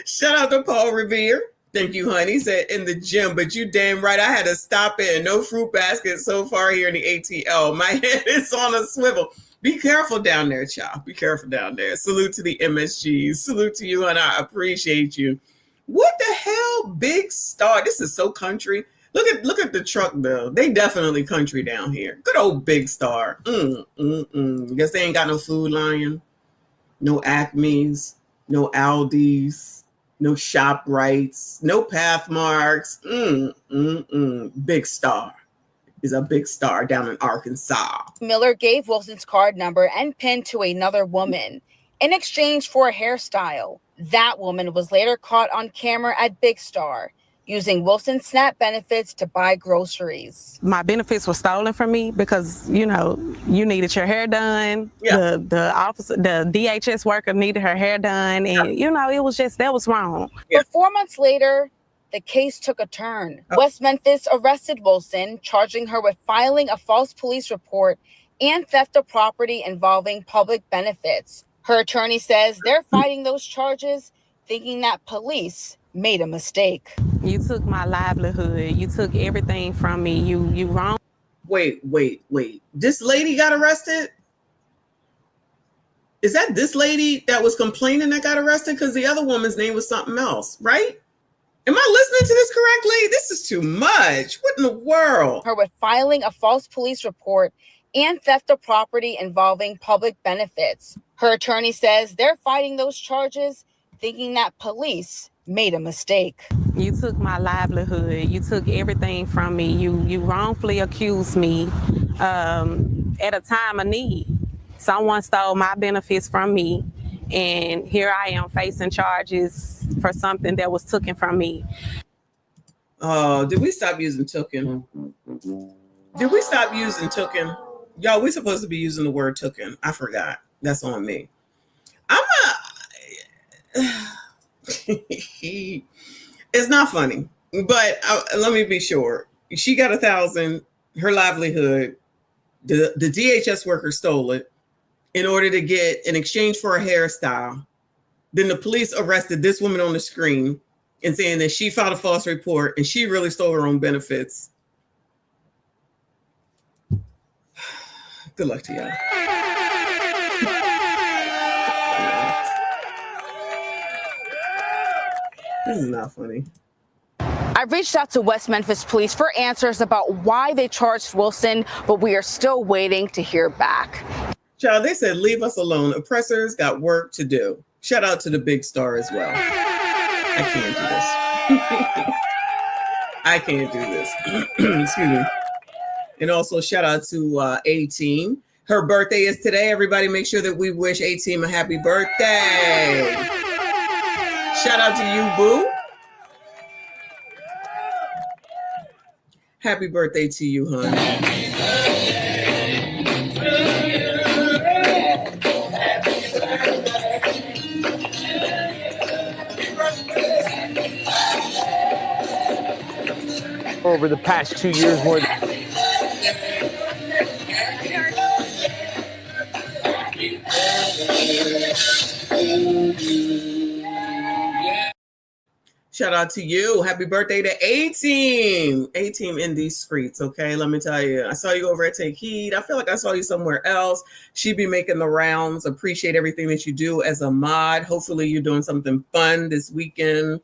Shout out to Paul Revere. Thank you, honey. He said in the gym, but you damn right. I had to stop in. No fruit basket so far here in the ATL. My head is on a swivel. Be careful down there, child. Be careful down there. Salute to the MSGs. Salute to you, and I appreciate you. What the hell, Big Star? This is so country. Look at the truck bill. They definitely country down here. Good old Big Star. Guess they ain't got no Food Lion, no Acme's, no Aldi's, no ShopRites, no Pathmarks. Big Star is a Big Star down in Arkansas. Miller gave Wilson's card number and PIN to another woman in exchange for a hairstyle. That woman was later caught on camera at Big Star, using Wilson's SNAP benefits to buy groceries. My benefits were stolen from me because, you needed your hair done. Yeah. The DHS worker needed her hair done. And, it was just, that was wrong. Yeah. But 4 months later, the case took a turn. West Memphis arrested Wilson, charging her with filing a false police report and theft of property involving public benefits. Her attorney says they're fighting those charges, thinking that police made a mistake. You took my livelihood. You took everything from me. You wrong. Wait. This lady got arrested? Is that this lady that was complaining that got arrested? Because the other woman's name was something else, right? Am I listening to this correctly? This is too much. What in the world? Her with filing a false police report and theft of property involving public benefits. Her attorney says they're fighting those charges, thinking that police made a mistake. You took my livelihood. You took everything from me. You wrongfully accused me at a time of need. Someone stole my benefits from me, and here I am facing charges for something that was taken from me. Oh, did we stop using tooken? Did we stop using tooken? Y'all, we're supposed to be using the word tooken. I forgot. That's on me. It's not funny, but let me be sure. She got 1,000, her livelihood. The DHS worker stole it in order to get in exchange for a hairstyle. Then the police arrested this woman on the screen and saying that she filed a false report and she really stole her own benefits. Good luck to y'all. This is not funny. I reached out to West Memphis Police for answers about why they charged Wilson, but we are still waiting to hear back. Child, they said, leave us alone. Oppressors got work to do. Shout out to the Big Star as well. I can't do this. I can't do this. Excuse me. And also shout out to A-Team. Her birthday is today. Everybody make sure that we wish A-Team a happy birthday. Shout out to you, boo. Happy birthday to you, honey. Over the past 2 years, more than shout out to you. Happy birthday to A-Team. A-Team in these streets, okay? Let me tell you. I saw you over at Take Heed. I feel like I saw you somewhere else. She be making the rounds. Appreciate everything that you do as a mod. Hopefully you're doing something fun this weekend.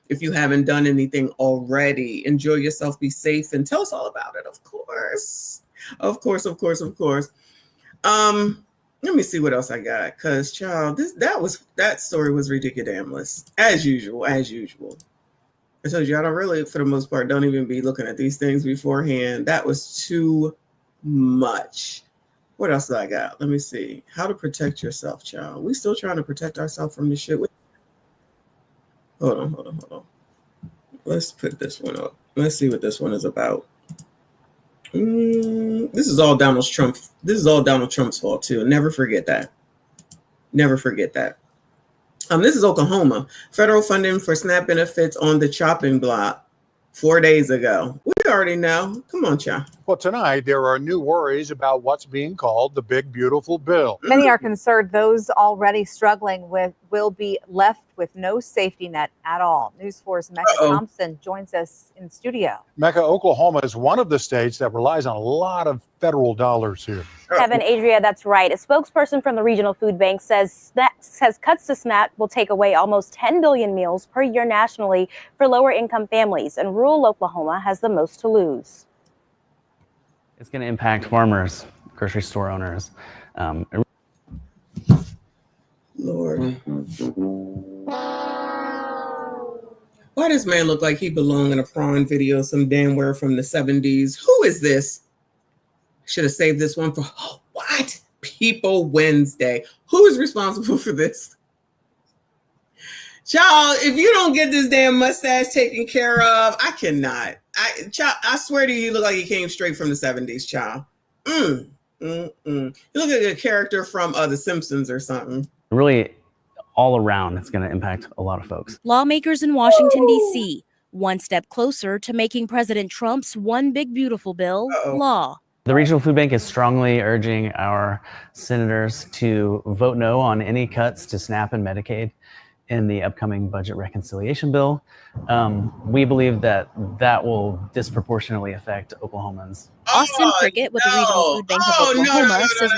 If you haven't done anything already, enjoy yourself, be safe, and tell us all about it, of course. Of course. Let me see what else I got. Cause child, that story was ridiculous. As usual. I told you I don't really, for the most part, don't even be looking at these things beforehand. That was too much. What else do I got? Let me see. How to protect yourself, child. We still trying to protect ourselves from this shit. Hold on. Let's put this one up. Let's see what this one is about. This is all Donald Trump. This is all Donald Trump's fault too. Never forget that. Never forget that. This is Oklahoma. Federal funding for SNAP benefits on the chopping block 4 days ago. We already know. Come on, child. Well, tonight there are new worries about what's being called the big, beautiful bill. Many are concerned those already struggling will be left with no safety net at all. News 4's Mecca Thompson joins us in studio. Mecca, Oklahoma is one of the states that relies on a lot of federal dollars here. Kevin, Adria, that's right. A spokesperson from the Regional Food Bank says cuts to SNAP will take away almost 10 billion meals per year nationally for lower income families, and rural Oklahoma has the most to lose. It's going to impact farmers, grocery store owners. Lord. Why does man look like he belonged in a prawn video some damn where from the 70s? Who is this? Should have saved this one for what? People Wednesday. Who is responsible for this? Child, if you don't get this damn mustache taken care of, I cannot. I swear to you, you look like you came straight from the 70s, child. You look like a character from The Simpsons or something. Really, all around, it's going to impact a lot of folks. Lawmakers in Washington, D.C., one step closer to making President Trump's One Big Beautiful Bill law. The Regional Food Bank is strongly urging our senators to vote no on any cuts to SNAP and Medicaid in the upcoming budget reconciliation bill. We believe that will disproportionately affect Oklahomans. Austin Prickett with the Regional Food Bank of Oklahoma says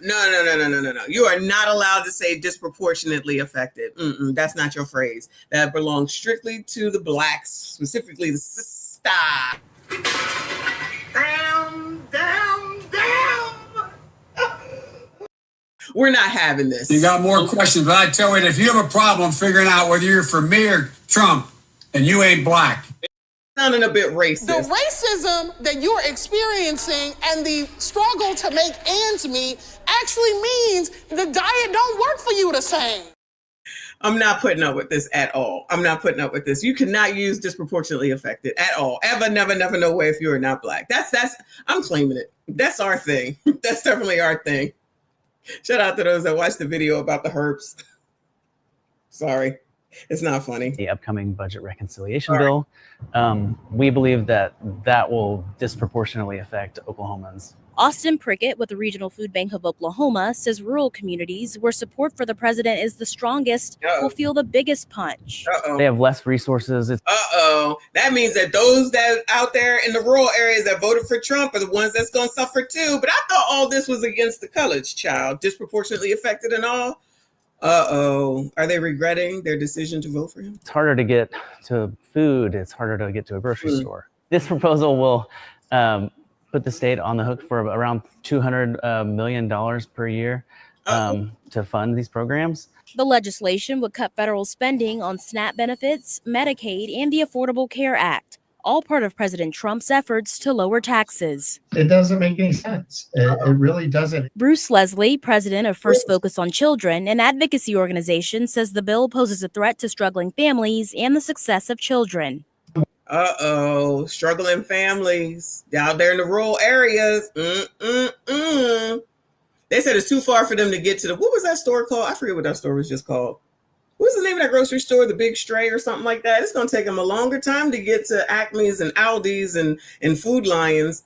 No. You are not allowed to say disproportionately affected. That's not your phrase. That belongs strictly to the blacks, specifically the sister. Damn. We're not having this. You got more questions, but I tell you, if you have a problem figuring out whether you're for me or Trump, and you ain't black. Sounding a bit racist. The racism that you're experiencing and the struggle to make ends meet actually means the diet don't work for you the same. I'm not putting up with this at all. I'm not putting up with this. You cannot use disproportionately affected at all. Ever, never, no way if you are not black. That's I'm claiming it. That's our thing. That's definitely our thing. Shout out to those that watched the video about the herps. Sorry, it's not funny. The upcoming budget reconciliation bill, we believe that will disproportionately affect Oklahomans. Austin Prickett with the Regional Food Bank of Oklahoma says rural communities where support for the president is the strongest will feel the biggest punch. They have less resources. That means that those that out there in the rural areas that voted for Trump are the ones that's going to suffer too. But I thought all this was against the colored child, disproportionately affected and all. Are they regretting their decision to vote for him? It's harder to get to food. It's harder to get to a grocery store. This proposal will put the state on the hook for around $200 million per year to fund these programs. The legislation would cut federal spending on SNAP benefits, Medicaid, and the Affordable Care Act, all part of President Trump's efforts to lower taxes. It doesn't make any sense. It really doesn't. Bruce Leslie, president of First Focus on Children, an advocacy organization, says the bill poses a threat to struggling families and the success of children. Struggling families out there in the rural areas. They said it's too far for them to get to what was that store called? I forget what that store was just called. What was the name of that grocery store? The Big Stray or something like that. It's going to take them a longer time to get to Acme's and Aldi's and Food Lions.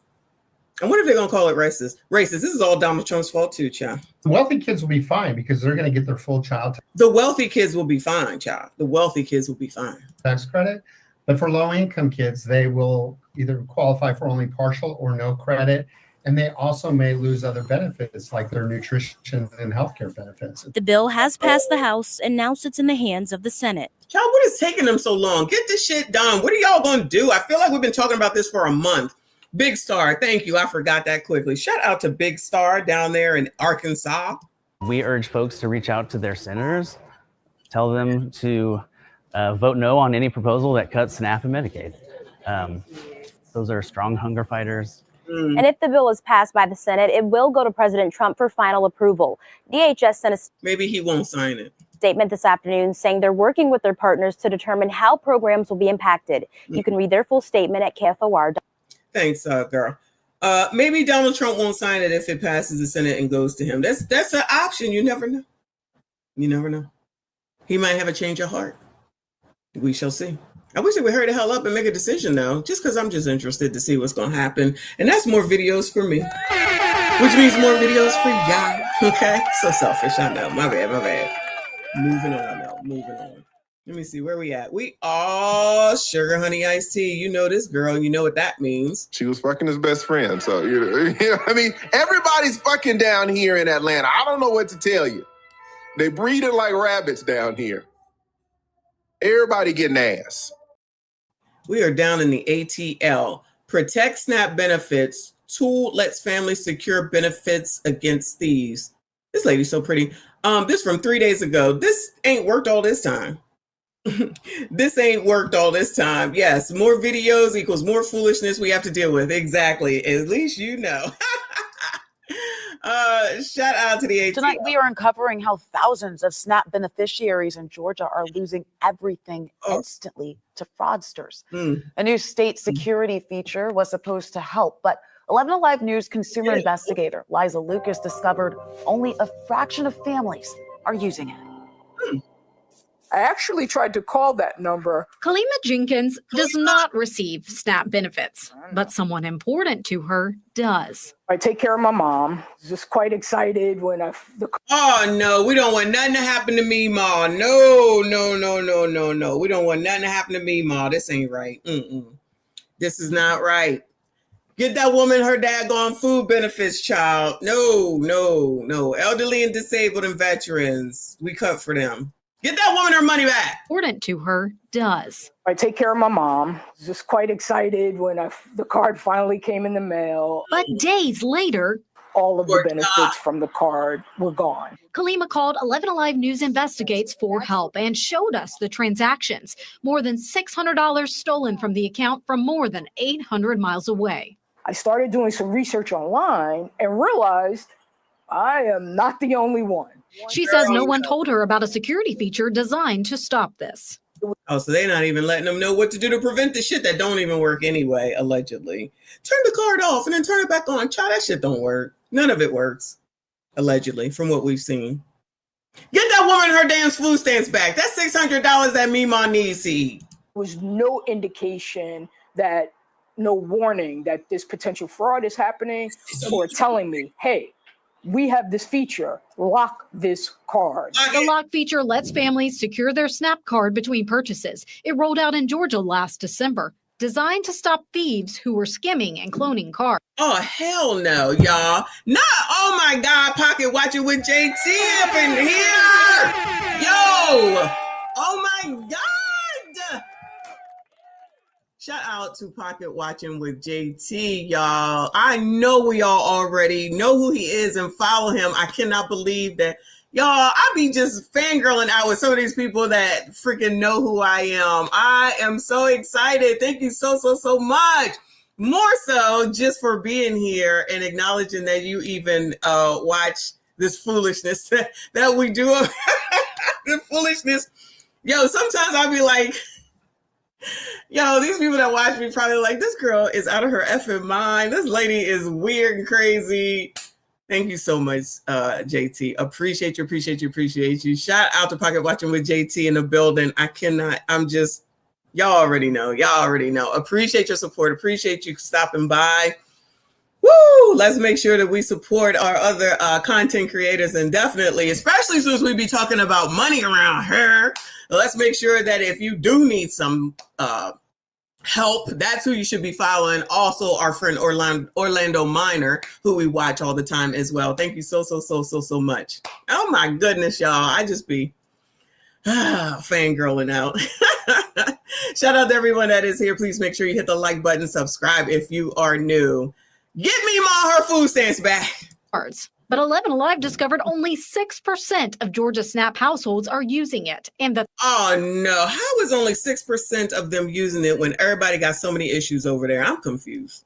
And what if they're going to call it racist? This is all Donald Trump's fault too, child. The wealthy kids will be fine because they're going to get their full child The wealthy kids will be fine, child. The wealthy kids will be fine. tax credit. But for low-income kids, they will either qualify for only partial or no credit. And they also may lose other benefits like their nutrition and healthcare benefits. The bill has passed the House and now sits in the hands of the Senate. Child, what is taking them so long? Get this shit done. What are y'all going to do? I feel like we've been talking about this for a month. Big Star, thank you. I forgot that quickly. Shout out to Big Star down there in Arkansas. We urge folks to reach out to their senators, tell them to vote no on any proposal that cuts SNAP and Medicaid. Those are strong hunger fighters. And if the bill is passed by the Senate, it will go to President Trump for final approval. DHS sent a maybe he won't sign it. Statement this afternoon saying they're working with their partners to determine how programs will be impacted. You can read their full statement at KFOR. Thanks, girl. Maybe Donald Trump won't sign it if it passes the Senate and goes to him. That's an option. You never know. You never know. He might have a change of heart. We shall see. I wish they would hurry the hell up and make a decision though, just because I'm just interested to see what's going to happen. And that's more videos for me, which means more videos for y'all. Okay? So selfish, I know. My bad. Moving on. Let me see where we at. We all sugar honey iced tea. You know this girl. You know what that means. She was fucking his best friend. So, I mean, everybody's fucking down here in Atlanta. I don't know what to tell you. They breeding like rabbits down here. Everybody getting ass. We are down in the ATL. Protect SNAP benefits. Tool lets families secure benefits against thieves. This lady's so pretty. This from 3 days ago. This ain't worked all this time. This ain't worked all this time. Yes, more videos equals more foolishness we have to deal with. Exactly. At least you know. Shout out to the ATL. Tonight, we are uncovering how thousands of SNAP beneficiaries in Georgia are losing everything instantly to fraudsters. A new state security feature was supposed to help, but 11 Alive News consumer investigator Liza Lucas discovered only a fraction of families are using it. I actually tried to call that number. Kalima Jenkins does not receive SNAP benefits, but someone important to her does. I take care of my mom. Just quite excited when Oh no, we don't want nothing to happen to me, Ma. No. We don't want nothing to happen to me, Ma. This ain't right. This is not right. Get that woman her daggone food benefits, child. No. Elderly and disabled and veterans, we cut for them. Get that woman her money back. Important to her does. I take care of my mom. Just quite excited when the card finally came in the mail. But days later, all of the benefits from the card were gone. Kalima called 11 Alive News Investigates for help and showed us the transactions. More than $600 stolen from the account from more than 800 miles away. I started doing some research online and realized I am not the only one. She says no one told her about a security feature designed to stop this. Oh, so they're not even letting them know what to do to prevent the shit that don't even work anyway, allegedly. Turn the card off and then turn it back on. Child, that shit don't work. None of it works, allegedly, from what we've seen. Get that woman her damn food stamps back. That's $600 that Mima needs to eat. There was no indication no warning that this potential fraud is happening or telling me, hey, we have this feature, lock this card. The lock feature lets families secure their SNAP card between purchases. It rolled out in Georgia last December, designed to stop thieves who were skimming and cloning cards. Oh, hell no, y'all. No, oh my God, pocket watching with JT up in here. Yo, oh my God. Shout out to Pocket Watching with JT, y'all. I know we all already know who he is and follow him. I cannot believe that. Y'all, I be just fangirling out with some of these people that freaking know who I am. I am so excited. Thank you so much. More so just for being here and acknowledging that you even watch this foolishness that we do. The foolishness. Yo, sometimes I'll be like, yo, these people that watch me probably like, this girl is out of her effing mind. This lady is weird and crazy. Thank you so much, JT. Appreciate you. Shout out to Pocket Watching with JT in the building. Y'all already know. Appreciate your support. Appreciate you stopping by. Woo! Let's make sure that we support our other content creators, and definitely, especially since we be talking about money around here, let's make sure that if you do need some help, that's who you should be following. Also, our friend Orlando Minor, who we watch all the time as well. Thank you so much. Oh my goodness, y'all. I just be fangirling out. Shout out to everyone that is here. Please make sure you hit the like button, subscribe if you are new. Get me her food stamps back. But 11 Alive discovered only 6% of Georgia SNAP households are using it. Oh no, how is only 6% of them using it when everybody got so many issues over there? I'm confused.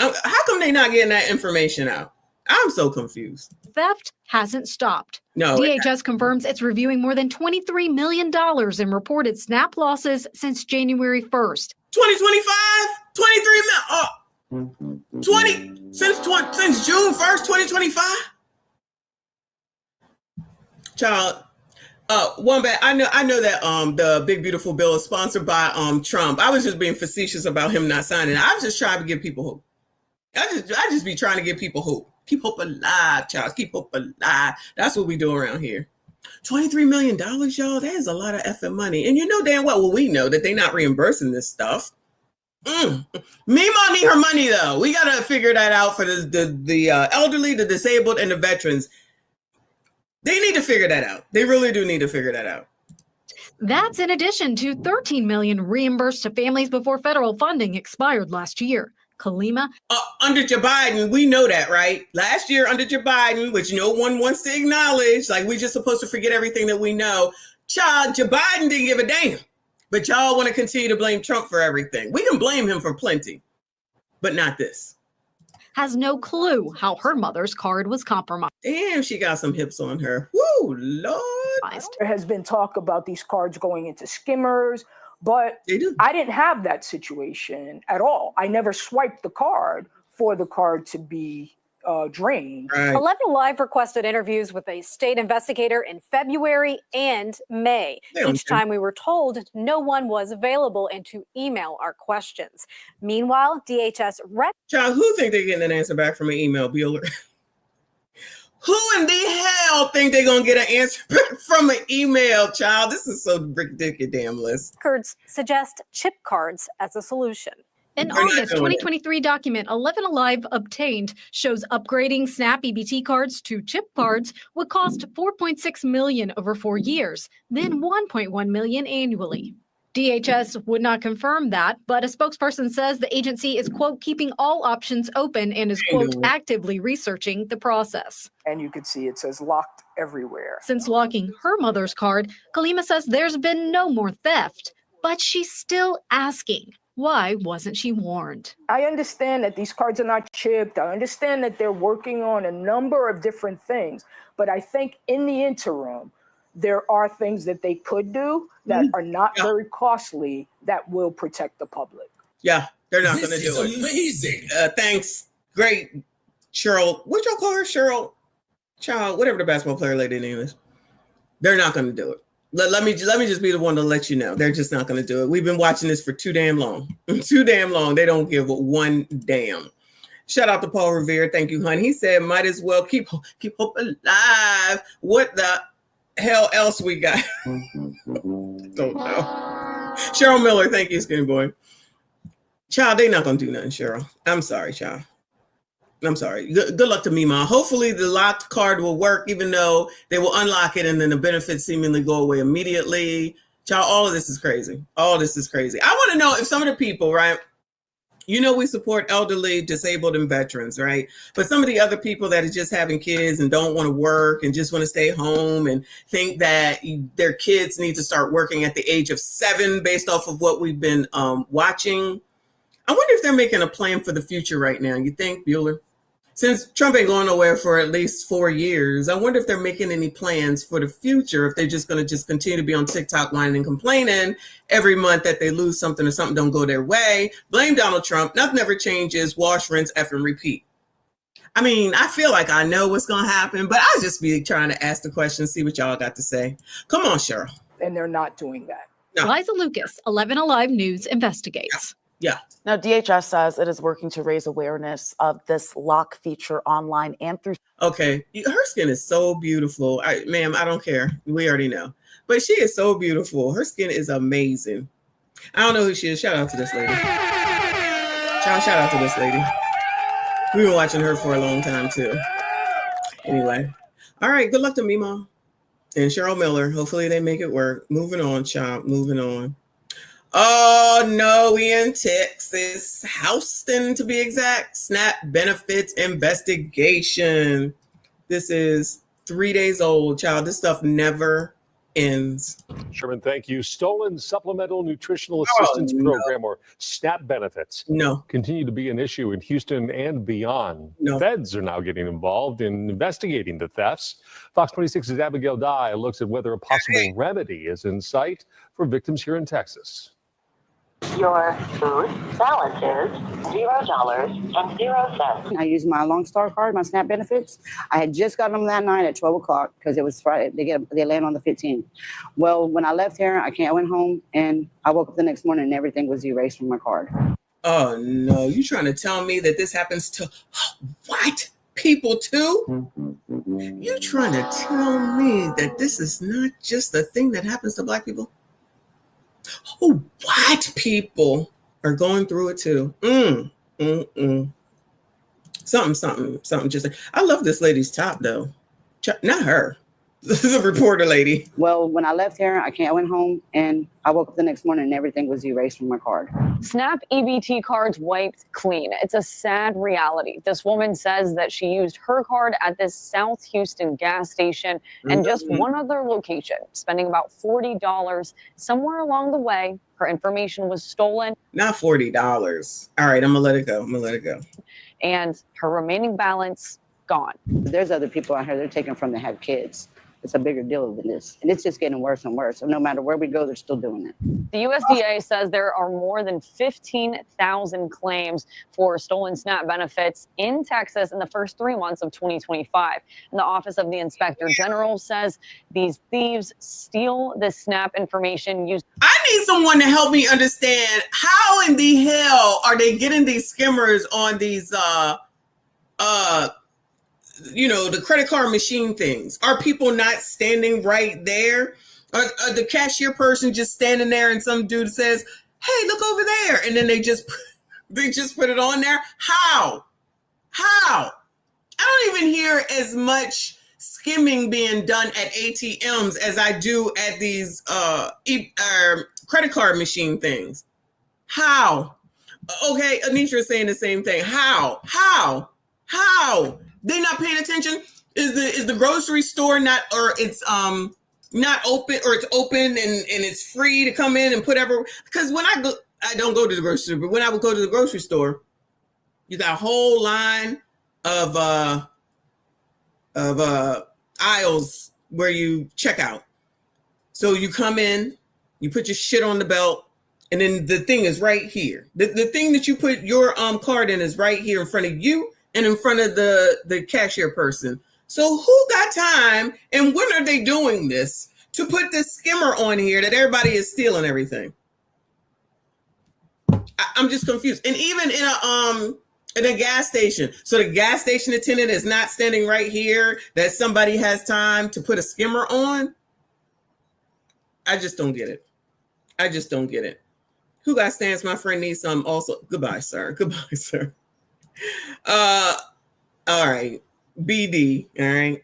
How come they not getting that information out? I'm so confused. Theft hasn't stopped. No. DHS confirms it's reviewing more than $23 million in reported SNAP losses since January 1st. 2025? 23 million? Since June 1st, 2025? Child, One bad. I know that the big beautiful bill is sponsored by Trump. I was just being facetious about him not signing. I was just trying to give people hope. I just be trying to give people hope. Keep hope alive, child. Keep hope alive. That's what we do around here. $23 million, y'all. That is a lot of effing money. And you know damn well we know that they're not reimbursing this stuff. Mima need her money though. We gotta figure that out for the elderly, the disabled, and the veterans. They need to figure that out. They really do need to figure that out. That's in addition to $13 million reimbursed to families before federal funding expired last year. Kalima. Under Joe Biden, we know that, right? Last year under Joe Biden, which no one wants to acknowledge, like we're just supposed to forget everything that we know. Child, Joe Biden didn't give a damn. But y'all want to continue to blame Trump for everything. We can blame him for plenty, but not this. Has no clue how her mother's card was compromised. Damn, she got some hips on her. Woo, Lord. There has been talk about these cards going into skimmers, but I didn't have that situation at all. I never swiped the card for the card to be drained. 11 Alive requested interviews with a state investigator in February and May. Each time we were told no one was available and to email our questions. Meanwhile, DHS Child, who think they're getting an answer back from an email, Bueller? Who in the hell think they're going to get an answer back from an email, child? This is so ridiculous. records suggest chip cards as a solution. An August 2023 document 11 Alive obtained shows upgrading SNAP EBT cards to chip cards would cost $4.6 million over 4 years, then $1.1 million annually. DHS would not confirm that, but a spokesperson says the agency is, quote, keeping all options open and is, quote, actively researching the process. And you can see it says locked everywhere. Since locking her mother's card, Kalima says there's been no more theft, but she's still asking. Why wasn't she warned? I understand that these cards are not chipped. I understand that they're working on a number of different things. But I think in the interim, there are things that they could do that are not very costly that will protect the public. Yeah, they're not going to do it. Amazing. Thanks. Great. Cheryl. What y'all call her? Cheryl? Child, whatever the basketball player lady name is. They're not going to do it. Let me just be the one to let you know. They're just not going to do it. We've been watching this for too damn long. Too damn long. They don't give one damn. Shout out to Paul Revere. Thank you, hon. He said, might as well keep hope alive. What the hell else we got? Don't know. Cheryl Miller. Thank you, Skinny Boy. Child, they not going to do nothing, Cheryl. I'm sorry, child. I'm sorry. Good luck to Mima. Hopefully the locked card will work, even though they will unlock it and then the benefits seemingly go away immediately. Child, all of this is crazy. All this is crazy. I want to know if some of the people, right? You know, we support elderly, disabled, and veterans, right? But some of the other people that are just having kids and don't want to work and just want to stay home and think that their kids need to start working at the age of 7 based off of what we've been watching. I wonder if they're making a plan for the future right now. You think, Bueller? Since Trump ain't going nowhere for at least 4 years, I wonder if they're making any plans for the future, if they're just going to continue to be on TikTok whining and complaining every month that they lose something or something don't go their way. Blame Donald Trump. Nothing ever changes. Wash, rinse, F, and repeat. I mean, I feel like I know what's going to happen, but I'll just be trying to ask the question, see what y'all got to say. Come on, Cheryl. And they're not doing that. No. Liza Lucas, 11 Alive News investigates. Yeah. Now, DHS says it is working to raise awareness of this lock feature online and through. Okay. Her skin is so beautiful. Ma'am, I don't care. We already know. But she is so beautiful. Her skin is amazing. I don't know who she is. Shout out to this lady. Shout out to this lady. We've been watching her for a long time, too. Anyway. All right. Good luck to Mima and Cheryl Miller. Hopefully they make it work. Moving on, child. Moving on. Oh, no, we in Texas. Houston, to be exact. SNAP benefits investigation. This is 3 days old, child. This stuff never ends. Sherman, thank you. Stolen Supplemental Nutritional Assistance Program, or SNAP benefits, continue to be an issue in Houston and beyond. Feds are now getting involved in investigating the thefts. Fox 26's Abigail Dye looks at whether a possible remedy is in sight for victims here in Texas. Your food balance is $0.00. I used my Long Star card, my SNAP benefits. I had just gotten them that night at 12 o'clock because it was Friday. They land on the 15th. Well, when I left here, I went home and I woke up the next morning and everything was erased from my card. Oh no, you trying to tell me that this happens to white people too? You trying to tell me that this is not just a thing that happens to black people? Oh, white people are going through it too. Something just I love this lady's top though. Not her. This is a reporter lady. Well, when I left here, I went home and I woke up the next morning and everything was erased from my card. SNAP EBT cards wiped clean. It's a sad reality. This woman says that she used her card at this South Houston gas station and just one other location, spending about $40. Somewhere along the way, her information was stolen. Not $40. All right, I'm gonna let it go. And her remaining balance gone. There's other people out here that are taking from that have kids. It's a bigger deal than this. And it's just getting worse and worse. So no matter where we go, they're still doing it. The USDA says there are more than 15,000 claims for stolen SNAP benefits in Texas in the first 3 months of 2025. And the Office of the Inspector General says these thieves steal the SNAP information used. I need someone to help me understand how in the hell are they getting these skimmers on these the credit card machine things. Are people not standing right there? Or the cashier person just standing there and some dude says, hey, look over there. And then they just put it on there. How? I don't even hear as much skimming being done at ATMs as I do at these credit card machine things. How? Okay, Anitra is saying the same thing. How? They not paying attention? Is the grocery store not, or it's not open, or it's open and it's free to come in and put every, because when I don't go to the grocery store, but when I would go to the grocery store, you got a whole line of aisles where you check out. So you come in, you put your shit on the belt, and then the thing is right here. The thing that you put your card in is right here in front of you and in front of the cashier person. So who got time, and when are they doing this, to put this skimmer on here that everybody is stealing everything? I'm just confused. And even in a gas station, so the gas station attendant is not standing right here, that somebody has time to put a skimmer on? I just don't get it. Who got stands? My friend needs some also. Goodbye, sir. All right. BD, all right,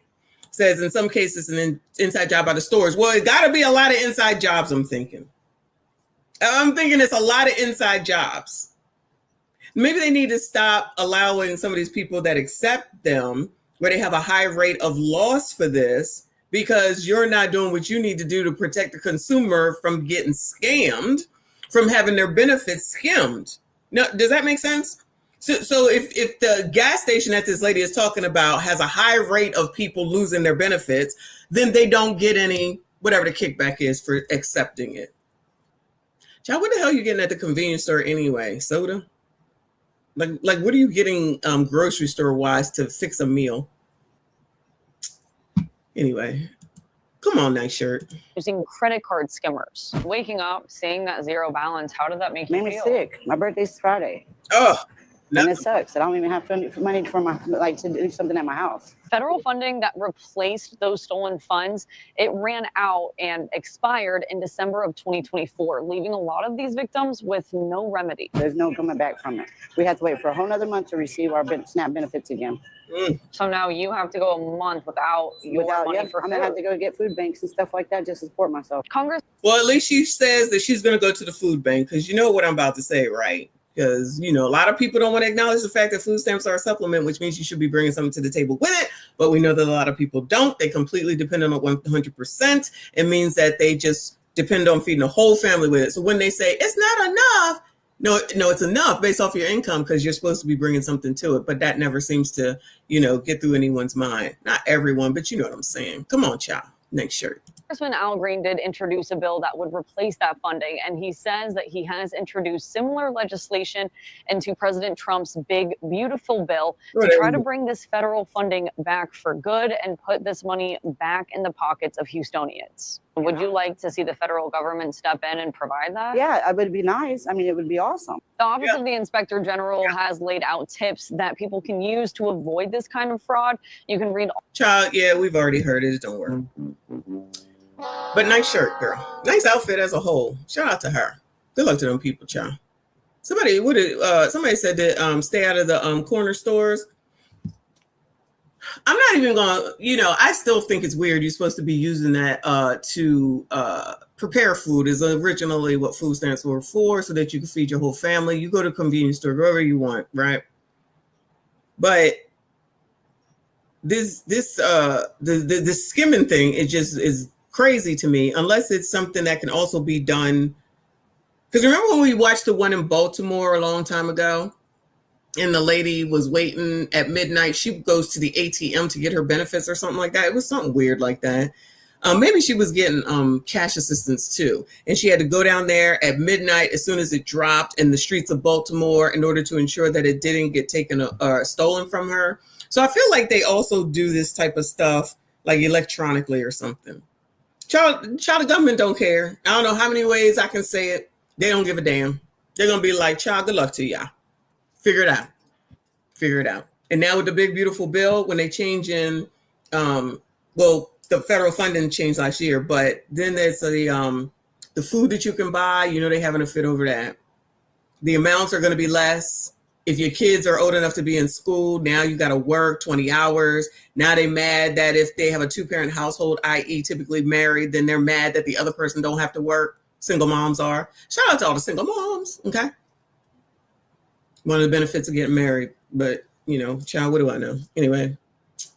says in some cases an inside job by the stores. Well, it got to be a lot of inside jobs, I'm thinking it's a lot of inside jobs. Maybe they need to stop allowing some of these people that accept them, where they have a high rate of loss for this, because you're not doing what you need to do to protect the consumer from getting scammed, from having their benefits skimmed. Now, does that make sense? So if the gas station that this lady is talking about has a high rate of people losing their benefits, then they don't get any, whatever the kickback is for accepting it. Child, what the hell are you getting at the convenience store anyway? Soda? Like what are you getting grocery store wise to fix a meal? Anyway, come on, nice shirt. Using credit card skimmers. Waking up, seeing that zero balance, how did that make you feel? Made me sick. My birthday's Friday. Oh. And it sucks. I don't even have money for my to do something at my house. Federal funding that replaced those stolen funds, it ran out and expired in December of 2024, leaving a lot of these victims with no remedy. There's no coming back from it. We have to wait for a whole nother month to receive our SNAP benefits again. So now you have to go a month without money for food. I'm gonna have to go get food banks and stuff like that just to support myself. Congress. Well, at least she says that she's going to go to the food bank, because you know what I'm about to say, right? Because, a lot of people don't want to acknowledge the fact that food stamps are a supplement, which means you should be bringing something to the table with it. But we know that a lot of people don't. They completely depend on it 100%. It means that they just depend on feeding the whole family with it. So when they say it's not enough, no, it's enough based off your income, because you're supposed to be bringing something to it. But that never seems to, get through anyone's mind. Not everyone, but you know what I'm saying. Come on, child. Next shirt. Congressman Al Green did introduce a bill that would replace that funding, and he says that he has introduced similar legislation into President Trump's big, beautiful bill to try to bring this federal funding back for good and put this money back in the pockets of Houstonians. Would you like to see the federal government step in and provide that? Yeah, it would be nice. I mean, it would be awesome. The Office of the Inspector General has laid out tips that people can use to avoid this kind of fraud. You can read. Child, yeah, we've already heard it. Don't worry. But nice shirt, girl. Nice outfit as a whole. Shout out to her. Good luck to them people, child. Somebody said that stay out of the corner stores. I'm not even gonna, I still think it's weird. You're supposed to be using that to prepare food. Is originally what food stamps were for, so that you can feed your whole family. You go to a convenience store, wherever you want, right? But the skimming thing, it just is crazy to me, unless it's something that can also be done. Because remember when we watched the one in Baltimore a long time ago, and the lady was waiting at midnight, she goes to the ATM to get her benefits or something like that. It was something weird like that. Maybe she was getting cash assistance too, and she had to go down there at midnight as soon as it dropped in the streets of Baltimore in order to ensure that it didn't get taken or stolen from her. So I feel like they also do this type of stuff like electronically or something. Child, the government don't care. I don't know how many ways I can say it. They don't give a damn. They're going to be like, child, good luck to y'all. Figure it out. Figure it out. And now with the big, beautiful bill, when they change in, the federal funding changed last year, but then there's the food that you can buy, they having a fit over that. The amounts are going to be less. If your kids are old enough to be in school, now you got to work 20 hours. Now they mad that if they have a two-parent household, i.e. typically married, then they're mad that the other person don't have to work. Single moms are. Shout out to all the single moms, okay? One of the benefits of getting married, but, child, what do I know? Anyway,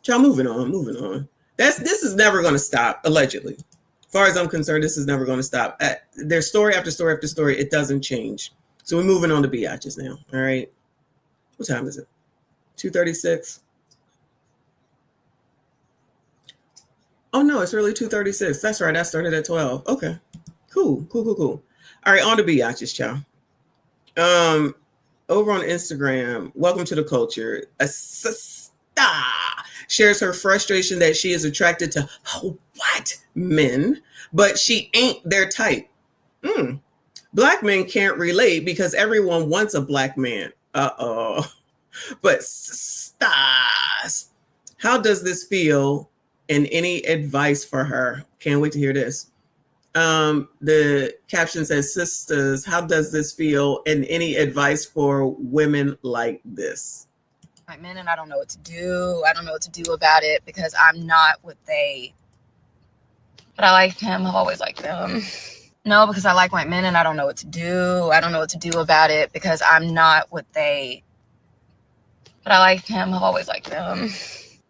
child, moving on. This is never going to stop, allegedly. As far as I'm concerned, this is never going to stop. There's story after story after story. It doesn't change. So we're moving on to biatches now, all right? What time is it? 2:36. Oh no, it's really 2:36. That's right. I started at 12. Okay. Cool. All right, on to biatches, child. Over on Instagram, welcome to the culture. A sister shares her frustration that she is attracted to white men, but she ain't their type. Black men can't relate because everyone wants a black man. But stars, how does this feel? And any advice for her? Can't wait to hear this. The caption says, sisters, how does this feel? And any advice for women like this? White men, and I don't know what to do. I don't know what to do about it because I'm not what they. But I like him. I've always liked them. No, because I like white men, and I don't know what to do. I don't know what to do about it because I'm not what they. But I like him. I've always liked them.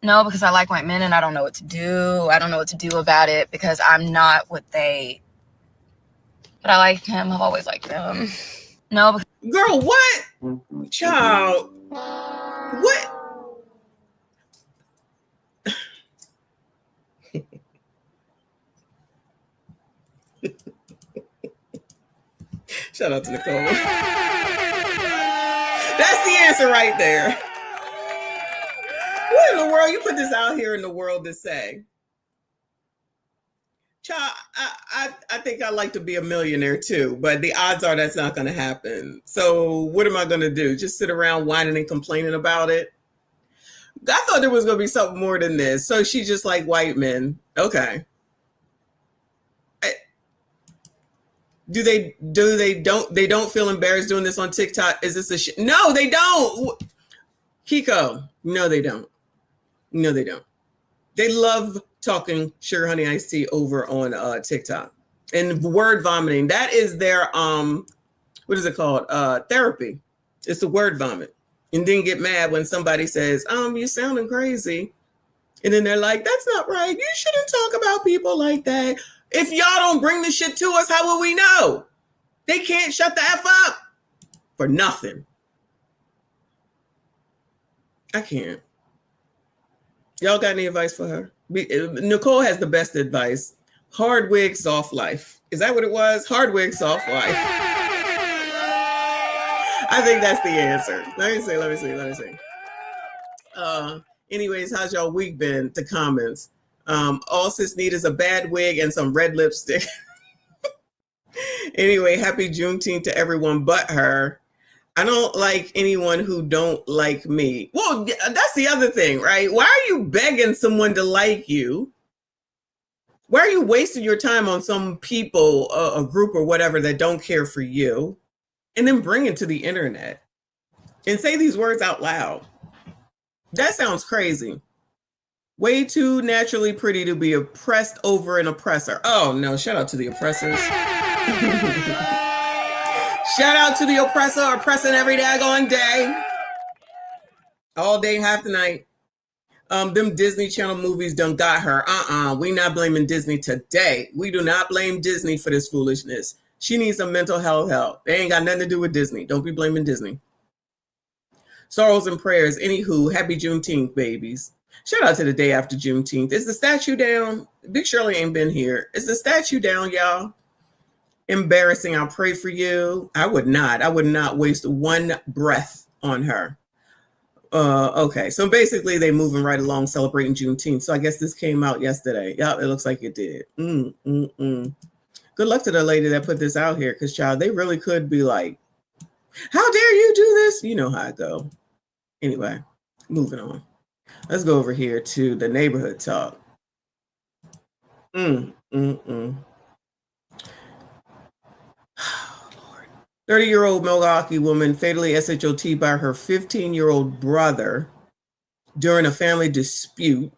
No, because I like white men, and I don't know what to do. I don't know what to do about it because I'm not what they. But I like him. I've always liked them. No, because... Girl, what? Child. What? Shout out to Nicole. That's the answer right there. What in the world? You put this out here in the world to say. Child, I think I'd like to be a millionaire too, but the odds are that's not going to happen. So what am I going to do? Just sit around whining and complaining about it? I thought there was going to be something more than this. So she just like white men. Okay. They don't feel embarrassed doing this on TikTok? Is this a No, they don't. Kiko. No, they don't. They love talking sugar honey iced tea over on TikTok and word vomiting. That is their what is it called? Therapy. It's the word vomit. And then get mad when somebody says, you sounding crazy. And then they're like, that's not right. You shouldn't talk about people like that. If y'all don't bring this shit to us, how will we know? They can't shut the F up for nothing. I can't. Y'all got any advice for her? Nicole has the best advice. Hard wig, soft life. Is that what it was? Hard wig, soft life. I think that's the answer. Let me see. Anyways, how's y'all week been? The comments. All sis need is a bad wig and some red lipstick. Anyway, happy Juneteenth to everyone but her. I don't like anyone who don't like me. Well, that's the other thing, right? Why are you begging someone to like you? Why are you wasting your time on some people, a group or whatever that don't care for you, and then bring it to the internet and say these words out loud? That sounds crazy. Way too naturally pretty to be oppressed over an oppressor. Oh no, shout out to the oppressors. Shout out to the oppressor, oppressing every daggone day. All day, half the night. Them Disney Channel movies done got her. We not blaming Disney today. We do not blame Disney for this foolishness. She needs some mental health help. They ain't got nothing to do with Disney. Don't be blaming Disney. Sorrows and prayers. Anywho, happy Juneteenth, babies. Shout out to the day after Juneteenth. Is the statue down? Big Shirley ain't been here. Is the statue down, y'all? Embarrassing. I'll pray for you. I would not waste one breath on her. Okay, so basically they moving right along celebrating Juneteenth. So I guess this came out yesterday. Yeah, it looks like it did. Good luck to the lady that put this out here, because child, they really could be like, how dare you do this? You know how it go. Anyway, moving on. Let's go over here to the neighborhood talk. 30-year-old Milwaukee woman fatally SHOT by her 15-year-old brother during a family dispute.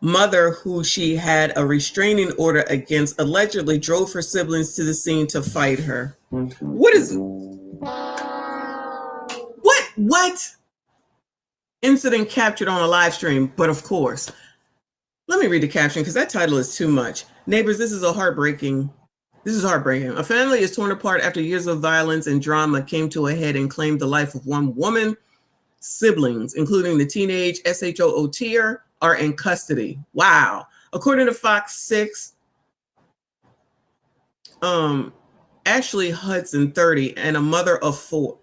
Mother, who she had a restraining order against, allegedly drove her siblings to the scene to fight her. What is it? What? Incident captured on a live stream, but of course. Let me read the caption because that title is too much. Neighbors, this is heartbreaking. A family is torn apart after years of violence and drama came to a head and claimed the life of one woman. Siblings, including the teenage SHOTer, are in custody. Wow. According to Fox 6, Ashley Hudson, 30, and a mother of 4.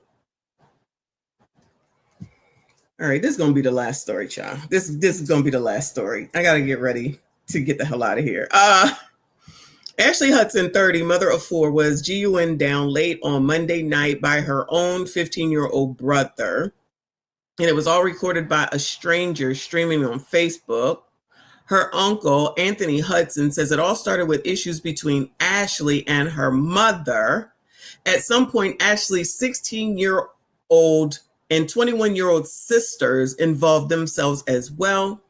All right, this is going to be the last story, child. This is going to be the last story. I got to get ready to get the hell out of here. Ashley Hudson, 30, mother of 4, was GUN down late on Monday night by her own 15-year-old brother. And it was all recorded by a stranger streaming on Facebook. Her uncle, Anthony Hudson, says it all started with issues between Ashley and her mother. At some point, Ashley's 16-year-old and 21-year-old sisters involved themselves as well.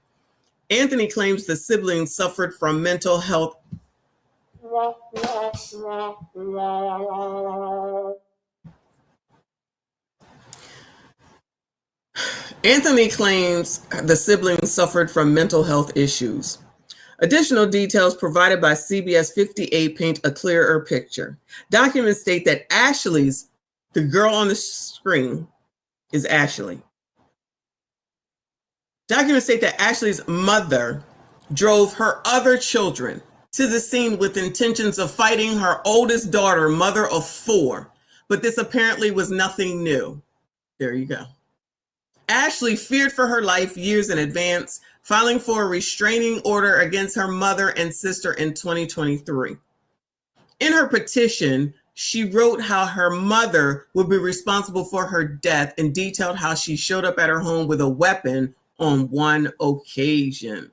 Anthony claims the siblings suffered from mental health. Anthony claims the siblings suffered from mental health issues. Additional details provided by CBS 58 paint a clearer picture. Documents state that Ashley's, the girl on the screen, is Ashley. Documents state that Ashley's mother drove her other children to the scene with intentions of fighting her oldest daughter, mother of 4. But this apparently was nothing new. There you go. Ashley feared for her life years in advance, filing for a restraining order against her mother and sister in 2023. In her petition, she wrote how her mother would be responsible for her death and detailed how she showed up at her home with a weapon on one occasion.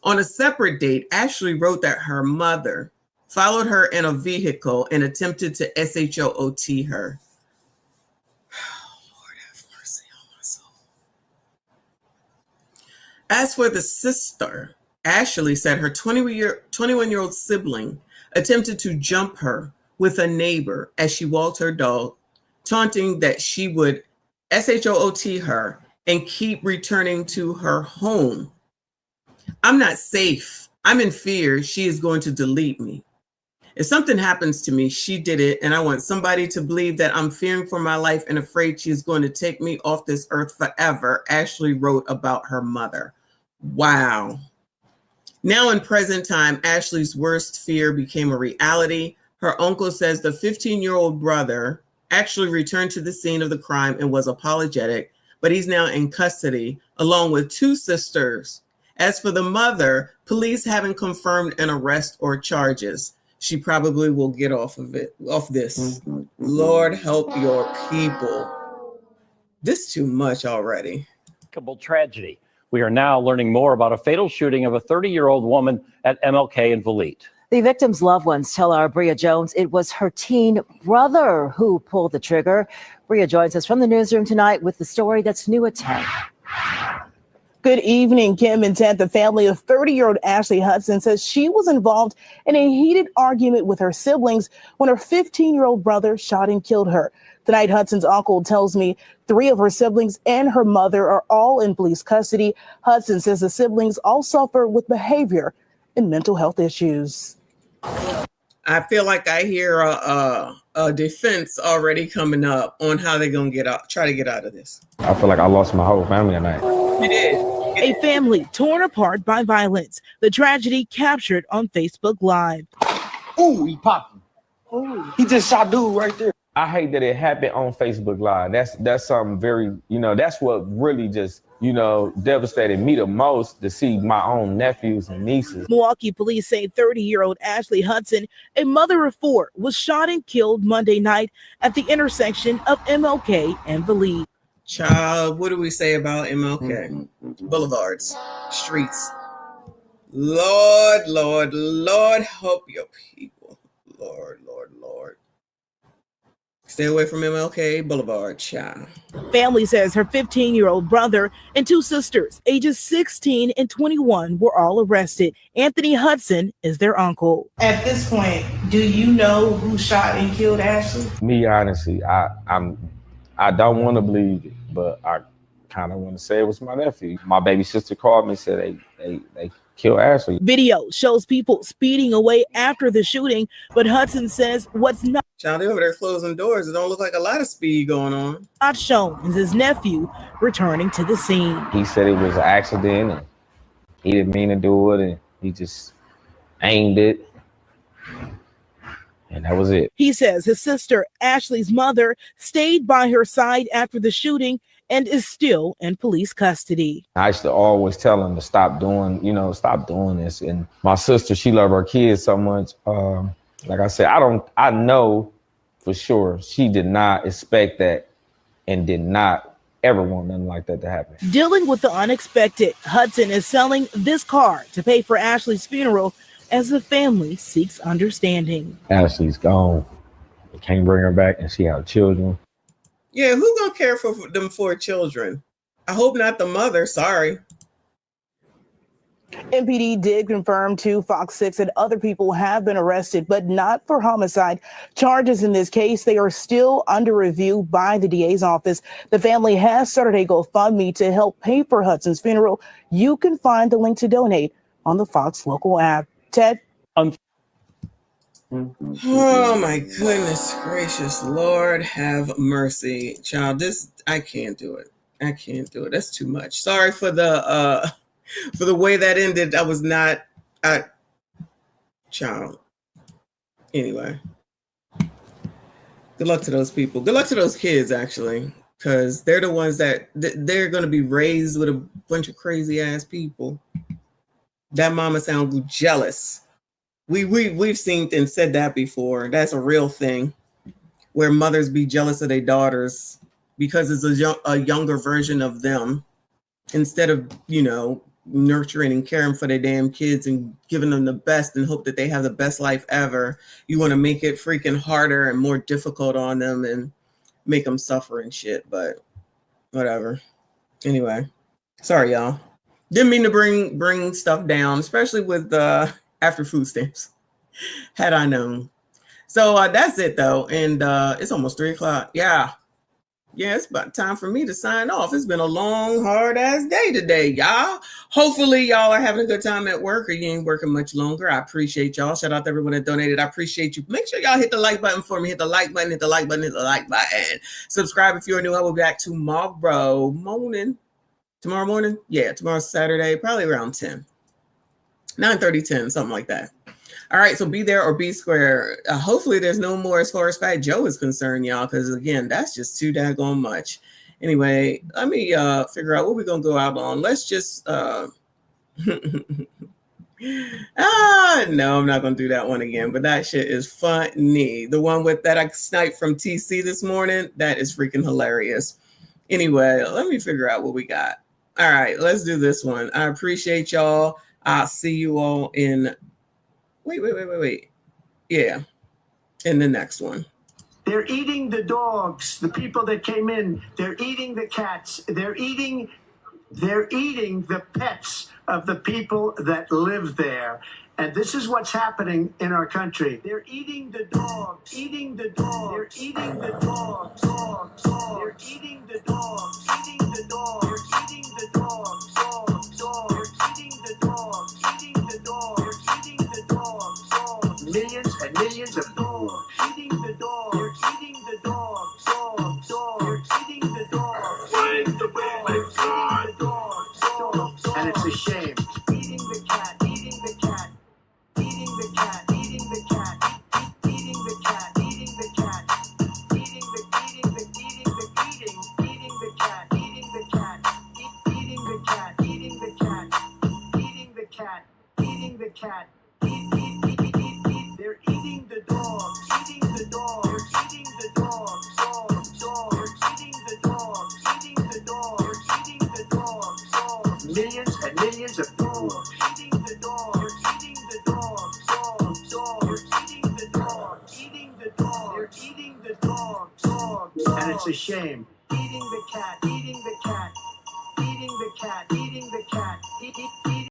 On a separate date, Ashley wrote that her mother followed her in a vehicle and attempted to SHOT her. Lord have mercy on my soul. As for the sister, Ashley said her 21-year-old sibling attempted to jump her with a neighbor as she walked her dog, taunting that she would SHOT her and keep returning to her home. I'm not safe. I'm in fear she is going to delete me. If something happens to me, she did it, and I want somebody to believe that I'm fearing for my life and afraid she is going to take me off this earth forever, Ashley wrote about her mother. Wow. Now in present time, Ashley's worst fear became a reality. Her uncle says the 15-year-old brother actually returned to the scene of the crime and was apologetic, but he's now in custody along with 2 sisters. As for the mother, police haven't confirmed an arrest or charges. She probably will get off this. Lord help your people. This too much already. Tragedy. We are now learning more about a fatal shooting of a 30-year-old woman at MLK in Valete. The victim's loved ones tell our Bria Jones it was her teen brother who pulled the trigger. Bria joins us from the newsroom tonight with the story that's new at 10. Good evening, Kim and Ted. The family of 30-year-old Ashley Hudson says she was involved in a heated argument with her siblings when her 15-year-old brother shot and killed her. Tonight, Hudson's uncle tells me 3 of her siblings and her mother are all in police custody. Hudson says the siblings all suffer with behavior and mental health issues. I feel like I hear a defense already coming up on how they're going to try to get out of this. I feel like I lost my whole family tonight. You did. A family torn apart by violence. The tragedy captured on Facebook Live. Ooh, he popped him. Ooh. He just shot dude right there. I hate that it happened on Facebook Live. That's something very, that's what really just, devastated me the most, to see my own nephews and nieces. Milwaukee police say 30-year-old Ashley Hudson, a mother of 4, was shot and killed Monday night at the intersection of MLK and Valete. Child, what do we say about MLK? Boulevards, streets. Lord, Lord, Lord, help your people. Lord, Lord, Lord. Stay away from MLK Boulevard, child. Family says her 15-year-old brother and 2 sisters, ages 16 and 21, were all arrested. Anthony Hudson is their uncle. At this point, do you know who shot and killed Ashley? Me, honestly, I don't want to believe it, but I kind of want to say it was my nephew. My baby sister called me and said they killed Ashley. Video shows people speeding away after the shooting, but Hudson says what's not Child, they over there closing doors. It don't look like a lot of speed going on. Not shown is his nephew returning to the scene. He said it was an accident and he didn't mean to do it and he just aimed it. And that was it. He says his sister, Ashley's mother, stayed by her side after the shooting and is still in police custody. I used to always tell him to stop doing this. And my sister, she loved her kids so much. Like I said, I know for sure she did not expect that and did not ever want nothing like that to happen. Dealing with the unexpected, Hudson is selling this car to pay for Ashley's funeral as the family seeks understanding. Ashley's gone. They can't bring her back and she has children. Yeah, who gonna care for them 4 children? I hope not the mother, sorry. MPD did confirm 2 Fox 6 and other people have been arrested, but not for homicide. Charges in this case, they are still under review by the DA's office. The family has started a GoFundMe to help pay for Hudson's funeral. You can find the link to donate on the Fox local app. Ted? Oh my goodness gracious, Lord have mercy. Child, I can't do it. I can't do it. That's too much. Sorry for the way that ended. I was not child. Anyway. Good luck to those people. Good luck to those kids, actually, because they're the ones that they're going to be raised with a bunch of crazy ass people. That mama sounds jealous. We've seen and said that before. That's a real thing, where mothers be jealous of their daughters because it's a younger version of them. Instead of, nurturing and caring for their damn kids and giving them the best and hope that they have the best life ever, you want to make it freaking harder and more difficult on them and make them suffer and shit. But whatever. Anyway, sorry, y'all. Didn't mean to bring stuff down, especially with after food stamps, had I known. So that's it though. And it's almost 3:00. Yeah, it's about time for me to sign off. It's been a long, hard ass day today, y'all. Hopefully y'all are having a good time at work or you ain't working much longer. I appreciate y'all. Shout out to everyone that donated. I appreciate you. Make sure y'all hit the like button for me. Hit the like button, hit the like button, hit the like button. Subscribe if you're new. I will be back tomorrow morning. Tomorrow morning? Yeah, tomorrow's Saturday, probably around 10. 9:30, 10, something like that. All right, so be there or be square. Hopefully there's no more as far as Fat Joe is concerned, y'all, because again, that's just too daggone much. Anyway, let me figure out what we're going to go out on. Let's just... no, I'm not going to do that one again, but that shit is funny. The one with that I sniped from TC this morning, that is freaking hilarious. Anyway, let me figure out what we got. All right, let's do this one. I appreciate y'all. I'll see you all in... Wait. Yeah, in the next one. They're eating the dogs, the people that came in. They're eating the cats. They're eating the pets of the people that live there. And this is what's happening in our country. They're eating the dogs, eating the dogs. They're eating the dogs, dogs. They're eating the dogs, eating the dogs. They're eating the dogs, dogs. They're eating the dogs, eating the dogs. They're eating the dogs, dogs. Millions and millions of dogs. Eating the dogs. They're eating the dogs, dogs. They're eating the dogs. Find the way to God. And it's a shame. Eating the cat, eating the cat, eating the cat, eating the cat, eating the cat, eating the cat, eating the cat, eating the cat, eating the cat, eating the cat, eating the cat, eating the cat, eating the cat. They're eating the dogs, eating the dogs, they're eating the dogs, dogs. They're eating the dogs, eating the dogs, they're eating the dogs, dogs. Millions and millions of dogs, eating the dogs, they're eating the dogs, dogs. They're eating the dogs, eating the dogs, they're eating the dogs, dogs. And it's a shame. Eating the cat, eating the cat, eating the cat, eating the cat, eating